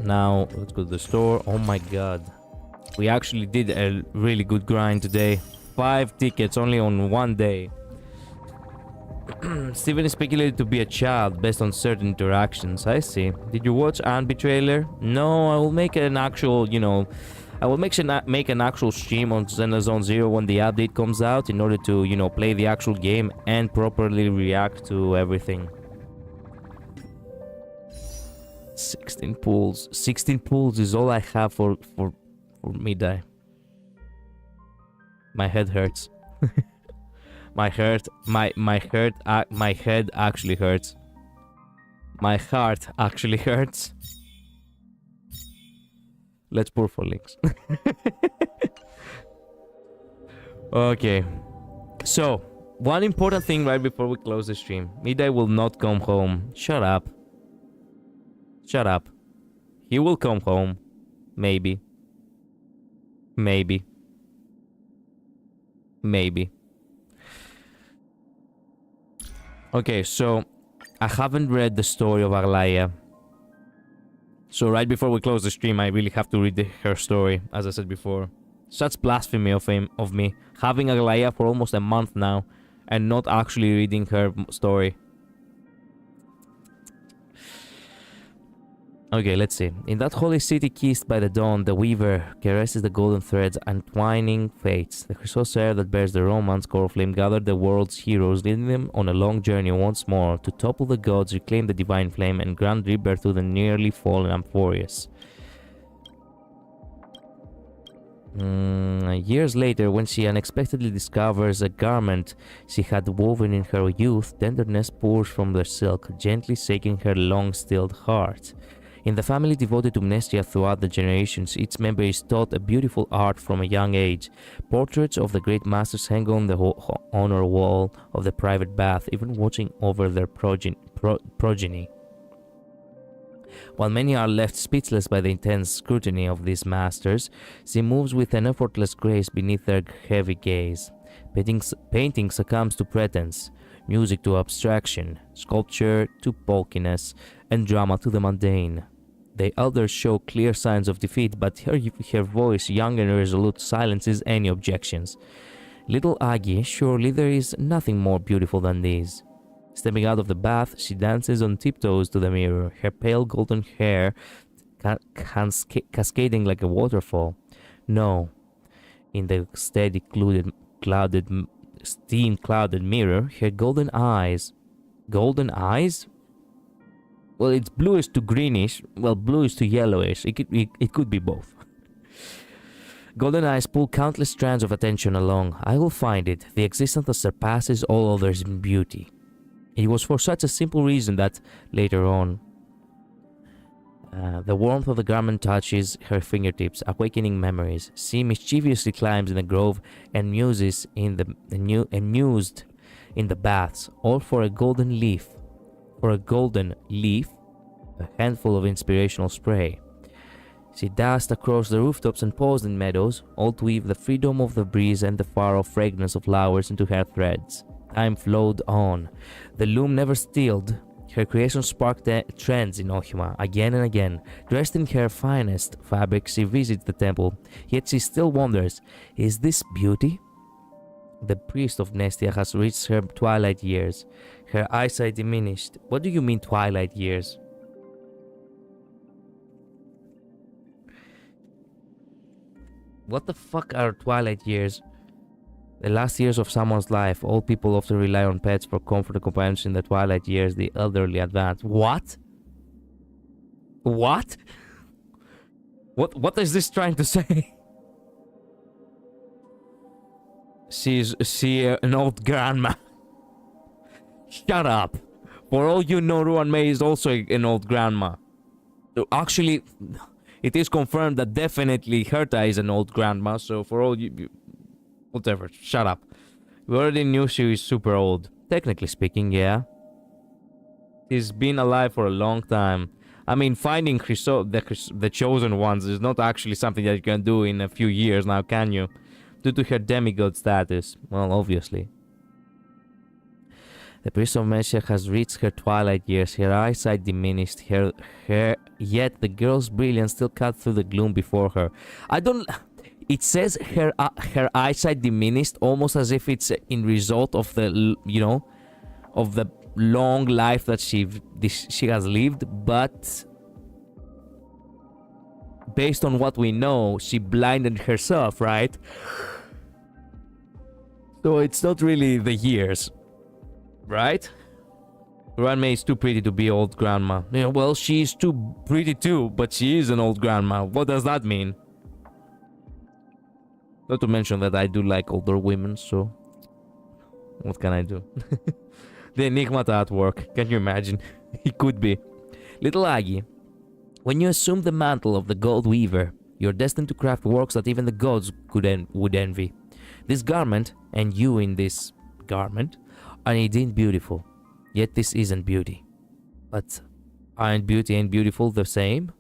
Now, let's go to the store. Oh my god. We actually did a really good grind today. 5 tickets only on one day. Steven is speculated to be a child based on certain interactions. I see. Did you watch Anbi trailer? No, I will make an actual, you know... I will make an actual stream on Xenozone Zero when the update comes out in order to, you know, play the actual game and properly react to everything. 16 pulls. 16 pulls is all I have for midday. My head hurts. my head actually hurts. My heart actually hurts. Let's pour for links. Okay. So, one important thing right before we close the stream. Midday will not come home. Shut up. Shut up. He will come home. Maybe. Maybe. Maybe. Okay, so I haven't read the story of Aglaia. So right before we close the stream, I really have to read her story, as I said before. Such blasphemy of me, having Aglaia for almost a month now, and not actually reading her story. Okay, let's see. In that holy city kissed by the dawn, the weaver caresses the golden threads, untwining fates. The Chrysos air that bears the romance core flame gathered the world's heroes, leading them on a long journey once more to topple the gods, reclaim the divine flame, and grant rebirth to the nearly fallen Amphorius. Years later, when she unexpectedly discovers a garment she had woven in her youth, tenderness pours from the silk, gently shaking her long-stilled heart. In the family devoted to Mnestia throughout the generations, each member is taught a beautiful art from a young age. Portraits of the great masters hang on the honor wall of the private bath, even watching over their progeny. While many are left speechless by the intense scrutiny of these masters, she moves with an effortless grace beneath their heavy gaze. Painting succumbs to pretense, music to abstraction, sculpture to bulkiness, and drama to the mundane. The elders show clear signs of defeat, but her voice, young and resolute, silences any objections. Little Agi, surely there is nothing more beautiful than these. Stepping out of the bath, she dances on tiptoes to the mirror, her pale golden hair cascading like a waterfall. No, in the steady steam-clouded mirror, her golden eyes... Golden eyes? Well, it's bluish to greenish, well, bluish to yellowish. It could be both. Golden eyes pull countless strands of attention along. I will find it, the existence that surpasses all others in beauty. It was for such a simple reason that, later on, the warmth of the garment touches her fingertips, awakening memories. She mischievously climbs in the grove and muses mused in the baths, all for a golden leaf. For a golden leaf, a handful of inspirational spray. She dashed across the rooftops and paused in meadows, all to weave the freedom of the breeze and the far-off fragrance of flowers into her threads. Time flowed on. The loom never stilled. Her creation sparked trends in Ohima again and again. Dressed in her finest fabric, she visits the temple. Yet she still wonders, is this beauty? The priest of Mnestia has reached her twilight years. Her eyesight diminished. What do you mean twilight years? What the fuck are twilight years? The last years of someone's life. All people often rely on pets for comfort and companionship in the twilight years, the elderly advance. What? What? What is this trying to say? She an old grandma. Shut up. For all you know, Ruan May is also an old grandma. Actually, it is confirmed that definitely Herta is an old grandma, so for all you whatever, shut up. We already knew she was super old. Technically speaking, yeah. She's been alive for a long time. I mean, finding the chosen ones is not actually something that you can do in a few years now, can you? Due to her demigod status. Well, obviously. The priest of Mnestia has reached her twilight years, her eyesight diminished, yet the girl's brilliance still cut through the gloom before her. It says her eyesight diminished, almost as if it's in result of the, of the long life that she has lived, but based on what we know, she blinded herself, right? So it's not really the years, right? Grandma is too pretty to be old grandma. Yeah, well, she's too pretty too, but she is an old grandma. What does that mean? Not to mention that I do like older women, so what can I do? The enigmata at work, can you imagine? It could be. Little Agi, when you assume the mantle of the gold weaver, you're destined to craft works that even the gods would envy. This garment, and you in this garment, are indeed beautiful. Yet this isn't beauty. But aren't beauty and beautiful the same?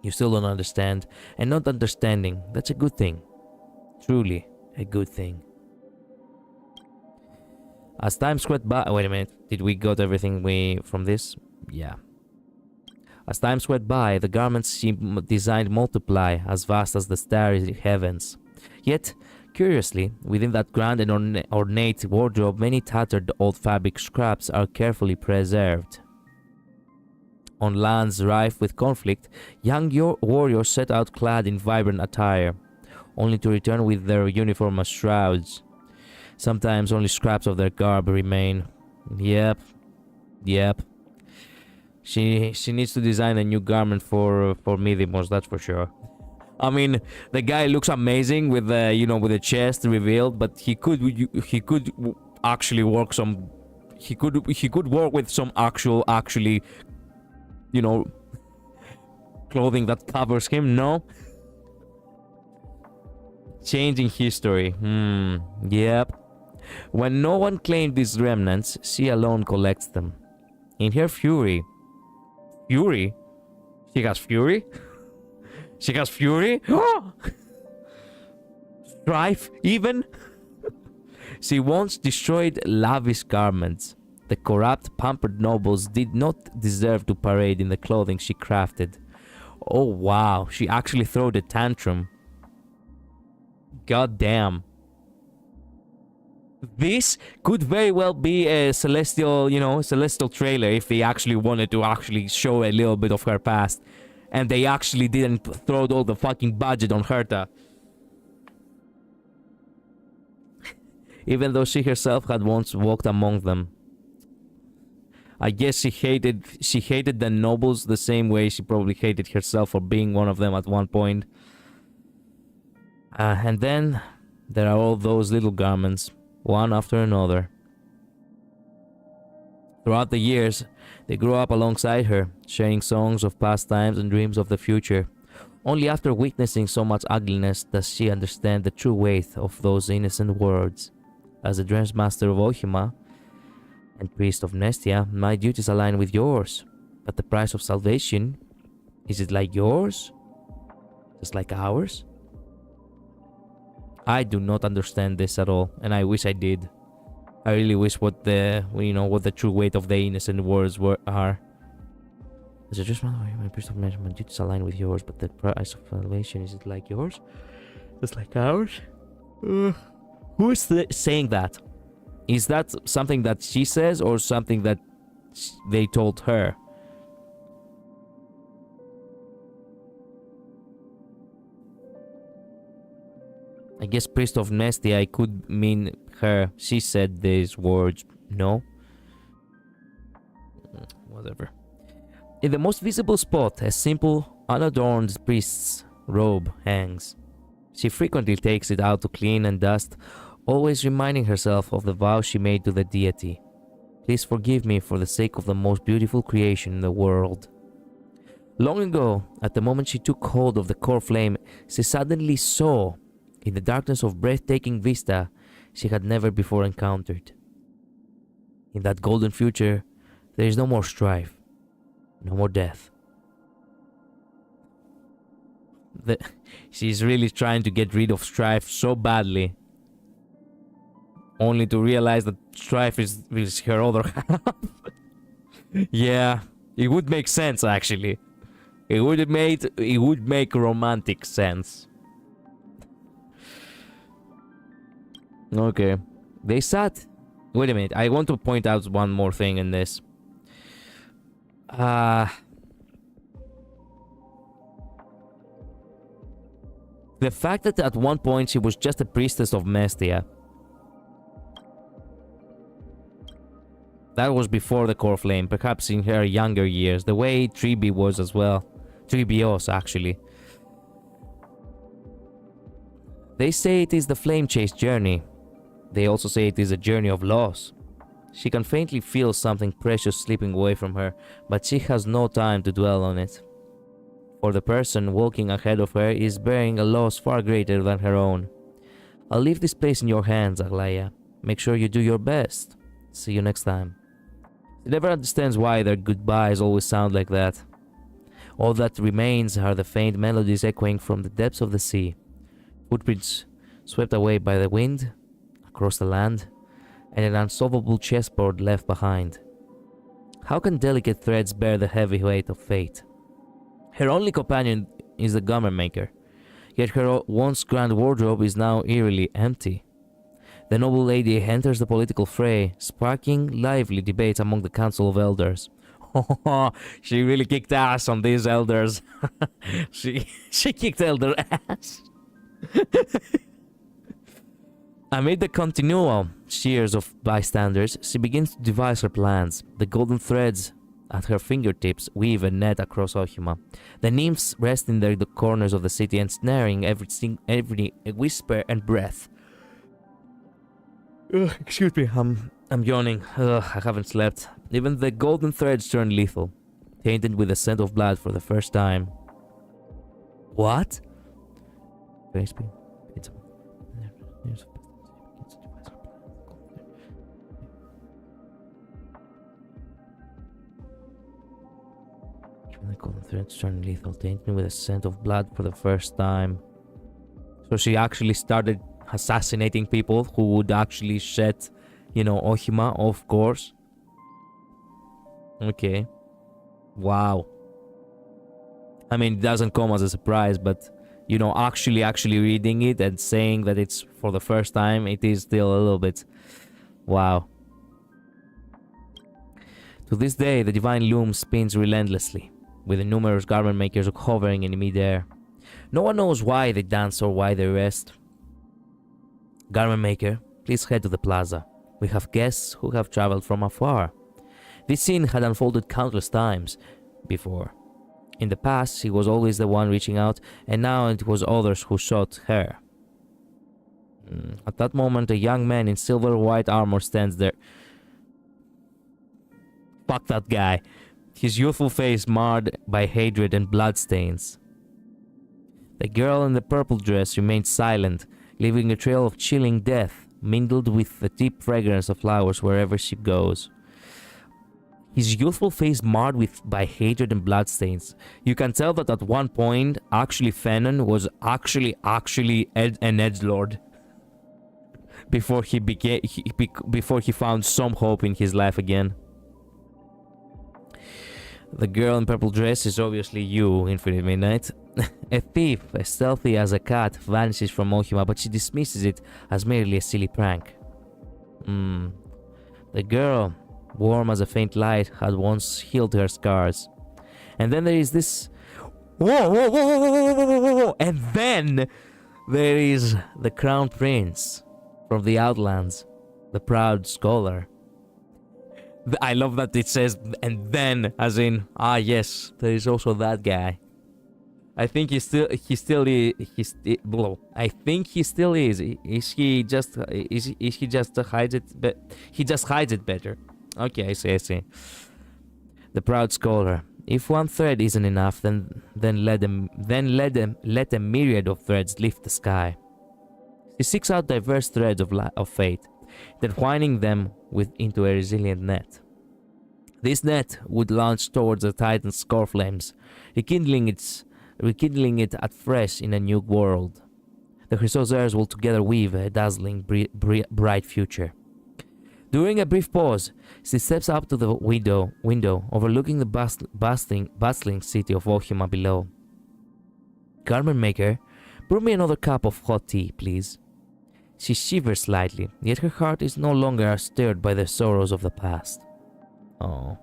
You still don't understand, and not understanding, that's a good thing. Truly a good thing. As time swept by... Wait a minute, did we got everything from this? Yeah. As time swept by, the garments she designed multiply, as vast as the starry heavens. Yet, curiously, within that grand and ornate wardrobe, many tattered old fabric scraps are carefully preserved. On lands rife with conflict, young warriors set out clad in vibrant attire, only to return with their uniform as shrouds. Sometimes only scraps of their garb remain. Yep. She needs to design a new garment for Midimos, that's for sure. I mean, the guy looks amazing with the with the chest revealed, but he could actually work some. He could work with some actually clothing that covers him. No. Changing history. Yep. When no one claimed these remnants, she alone collects them. In her fury. Fury? She has fury? She has fury? Strife, even? She once destroyed lavish garments. The corrupt, pampered nobles did not deserve to parade in the clothing she crafted. Oh wow, she actually threw a tantrum. God damn. This could very well be a celestial, celestial trailer if they actually wanted to actually show a little bit of her past. And they actually didn't throw all the fucking budget on Herta. Even though she herself had once walked among them. I guess she hated the nobles the same way she probably hated herself for being one of them at one point. And then there are all those little garments, one after another. Throughout the years, they grew up alongside her, sharing songs of past times and dreams of the future. Only after witnessing so much ugliness does she understand the true weight of those innocent words. As the Dress Master of Ohima and Priest of Nestia, my duties align with yours. But the price of salvation, is it like yours? Just like ours? I do not understand this at all, and I wish I did. I really wish what the true weight of the innocent words are. As a Dress Master of my Priest of Nestia, my duties align with yours, but the price of salvation, is it like yours? Just like ours? Who is saying that? Is that something that she says or something that they told her? I guess Priest of Nestia could mean her. She said these words. No? Whatever. In the most visible spot, a simple, unadorned priest's robe hangs. She frequently takes it out to clean and dust, always reminding herself of the vow she made to the deity. Please forgive me for the sake of the most beautiful creation in the world. Long ago, at the moment she took hold of the core flame, she suddenly saw, in the darkness of breathtaking vista she had never before encountered. In that golden future, there is no more strife, no more death. She's really trying to get rid of strife so badly, only to realize that strife is her other half. Yeah, it would make sense actually. It would make romantic sense. Okay, they sat. Wait a minute, I want to point out one more thing in this. The fact that at one point she was just a priestess of Mestia. That was before the core flame, perhaps in her younger years, the way Tribi was as well. Tribios, actually. They say it is the flame chase journey. They also say it is a journey of loss. She can faintly feel something precious slipping away from her, but she has no time to dwell on it. For the person walking ahead of her is bearing a loss far greater than her own. I'll leave this place in your hands, Aglaya. Make sure you do your best. See you next time. She never understands why their goodbyes always sound like that. All that remains are the faint melodies echoing from the depths of the sea. Footprints swept away by the wind, across the land, and an unsolvable chessboard left behind. How can delicate threads bear the heavy weight of fate? Her only companion is the garment maker, yet her once grand wardrobe is now eerily empty. The noble lady enters the political fray, sparking lively debates among the council of elders. She really kicked ass on these elders. she kicked elder ass. Amid the continual cheers of bystanders, she begins to devise her plans. The golden threads at her fingertips weave a net across Ohima. The nymphs rest in the corners of the city, ensnaring every whisper and breath. Excuse me, I'm yawning. I haven't slept. Even the golden threads turn lethal, tainted with the scent of blood for the first time. What? Even the golden threads turn lethal, tainted with the scent of blood for the first time. So she actually started assassinating people who would actually shed, Ohima, of course. Okay. Wow. I mean, it doesn't come as a surprise, but, actually reading it and saying that it's for the first time, it is still a little bit... Wow. To this day, the divine loom spins relentlessly, with the numerous garment makers hovering in mid-air. No one knows why they dance or why they rest. Garment maker, please head to the plaza. We have guests who have traveled from afar. This scene had unfolded countless times before. In the past, she was always the one reaching out, and now it was others who sought her. At that moment, a young man in silver white armor stands there. Fuck that guy. His youthful face marred by hatred and bloodstains. The girl in the purple dress remained silent, leaving a trail of chilling death, mingled with the deep fragrance of flowers wherever she goes. His youthful face marred by hatred and bloodstains. You can tell that at one point, actually Fennon was actually an edgelord. Before he found some hope in his life again. The girl in purple dress is obviously you, Infinite Midnight. A thief, as stealthy as a cat, vanishes from Ohima, but she dismisses it as merely a silly prank. The girl, warm as a faint light, had once healed her scars. And then there is this... Whoa! And then there is the Crown Prince from the Outlands, the proud scholar. I love that it says, and then, as in, yes, there is also that guy. I think he still is. I think he still is. Is he just hides it? But he just hides it better. Okay, I see. The proud scholar. If one thread isn't enough, then let a myriad of threads lift the sky. He seeks out diverse threads of fate, entwining them into a resilient net. This net would launch towards the Titan's score flames, rekindling it afresh in a new world. The Chrysosaurs will together weave a dazzling, bright future. During a brief pause, she steps up to the window overlooking the bustling city of Ohima below. Garment maker, brew me another cup of hot tea, please. She shivers slightly, yet her heart is no longer stirred by the sorrows of the past. Oh.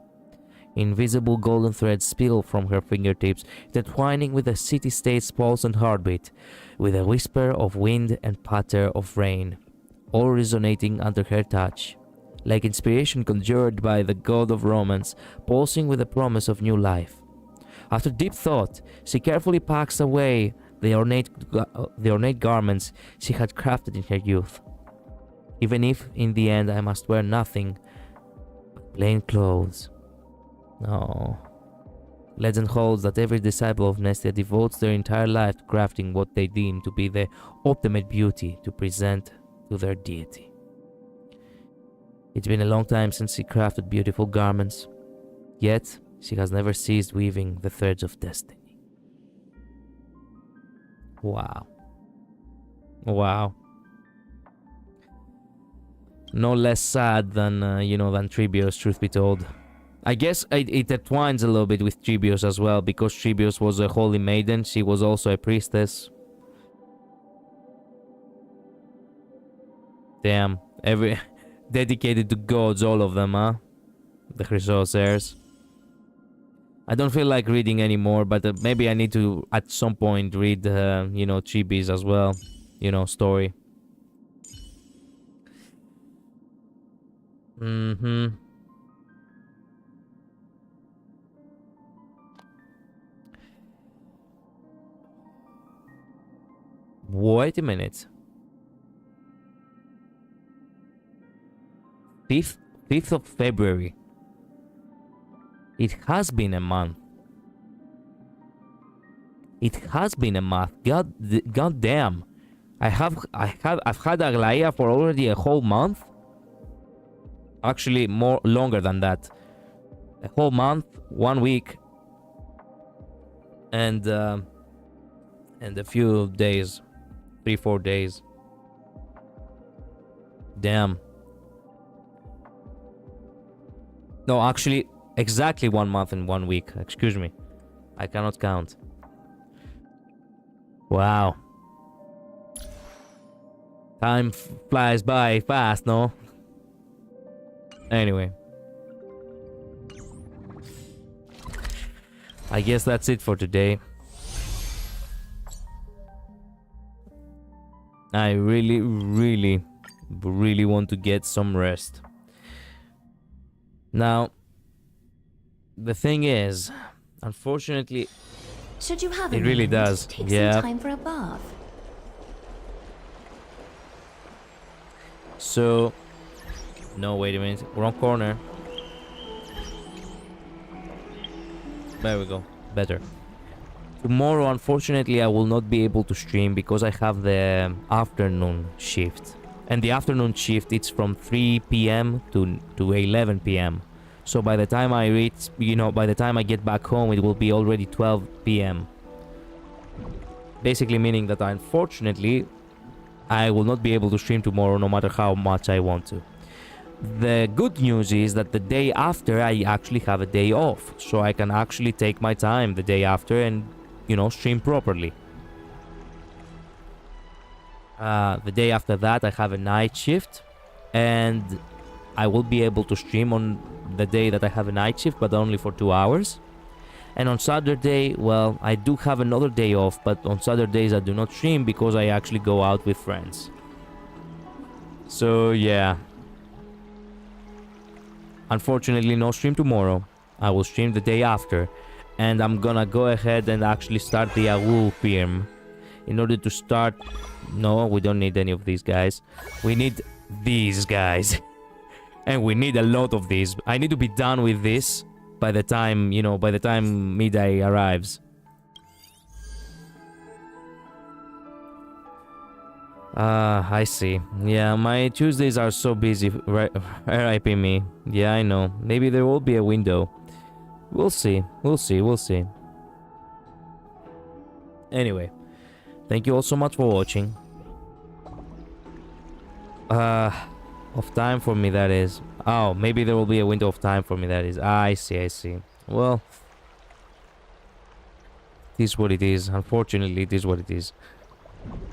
Invisible golden threads spill from her fingertips, intertwining with the city-state's pulse and heartbeat, with a whisper of wind and patter of rain, all resonating under her touch, like inspiration conjured by the god of romance, pulsing with the promise of new life. After deep thought, she carefully packs away the ornate garments she had crafted in her youth. Even if, in the end, I must wear nothing but plain clothes. No. Legend holds that every disciple of Nestia devotes their entire life to crafting what they deem to be the ultimate beauty to present to their deity. It's been a long time since she crafted beautiful garments, yet she has never ceased weaving the threads of destiny. Wow. No less sad than, than Tribio's, truth be told. I guess it entwines a little bit with Tribios as well, because Tribios was a holy maiden. She was also a priestess. Damn, every dedicated to gods, all of them, huh? The Chrysosers. I don't feel like reading anymore, but maybe I need to at some point read, you know, Chibi's as well, you know, story. Wait a minute. 5th of February. It has been a month. It has been a month. God damn. I've had Aglaia for already a whole month. Actually, longer than that. A whole month, 1 week, and a few days, 3-4 days. Damn. No, actually, exactly 1 month and 1 week. Excuse me. I cannot count. Wow. Time flies by fast, no? Anyway. I guess that's it for today. I really want to get some rest. Now, the thing is, unfortunately, Should you have it really does. Take Yeah. some time for a bath. So, no, wait a minute. Wrong corner. There we go. Better. Tomorrow, unfortunately, I will not be able to stream because I have the afternoon shift. And the afternoon shift, it's from 3 p.m. to 11 p.m. So by the time I reach, you know, by the time I get back home, it will be already 12 p.m. Basically meaning that unfortunately, I will not be able to stream tomorrow no matter how much I want to. The good news is that the day after, I actually have a day off. So I can actually take my time the day after and, you know, stream properly. The day after that, I have a night shift, and I will be able to stream on the day that I have a night shift, but only for 2 hours. And on Saturday, well, I do have another day off, but on Saturdays I do not stream because I actually go out with friends. So yeah. Unfortunately, no stream tomorrow. I will stream the day after, and I'm gonna go ahead and actually start the AWU firm. In order to start... No, we don't need any of these guys. We need these guys. And we need a lot of these. I need to be done with this by the time, you know, by the time midday arrives. I see. Yeah, my Tuesdays are so busy. RIP me. Yeah, I know. Maybe there will be a window. We'll see. We'll see. We'll see. Anyway. Thank you all so much for watching. Of time for me, that is. Oh, maybe there will be a window of time for me, that is. I see, I see. Well, it is what it is. Unfortunately, it is what it is.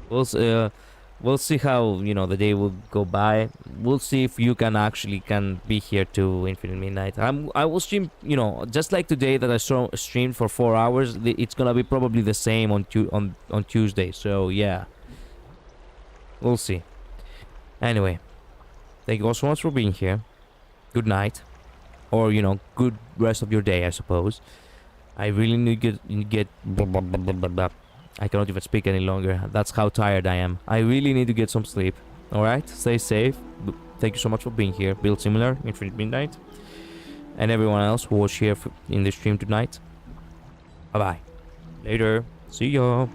We'll see how, you know, the day will go by. We'll see if you can actually be here to Infinite Midnight. I will stream, you know, just like today that I streamed for 4 hours. It's gonna be probably the same on Tuesday. So yeah, we'll see. Anyway, thank you all so much for being here. Good night, or you know, good rest of your day, I suppose. I really need to get. I cannot even speak any longer. That's how tired I am. I really need to get some sleep. Alright? Stay safe. Thank you so much for being here. Build Similar, Infinite Midnight. And everyone else who was here in the stream tonight. Bye-bye. Later. See ya.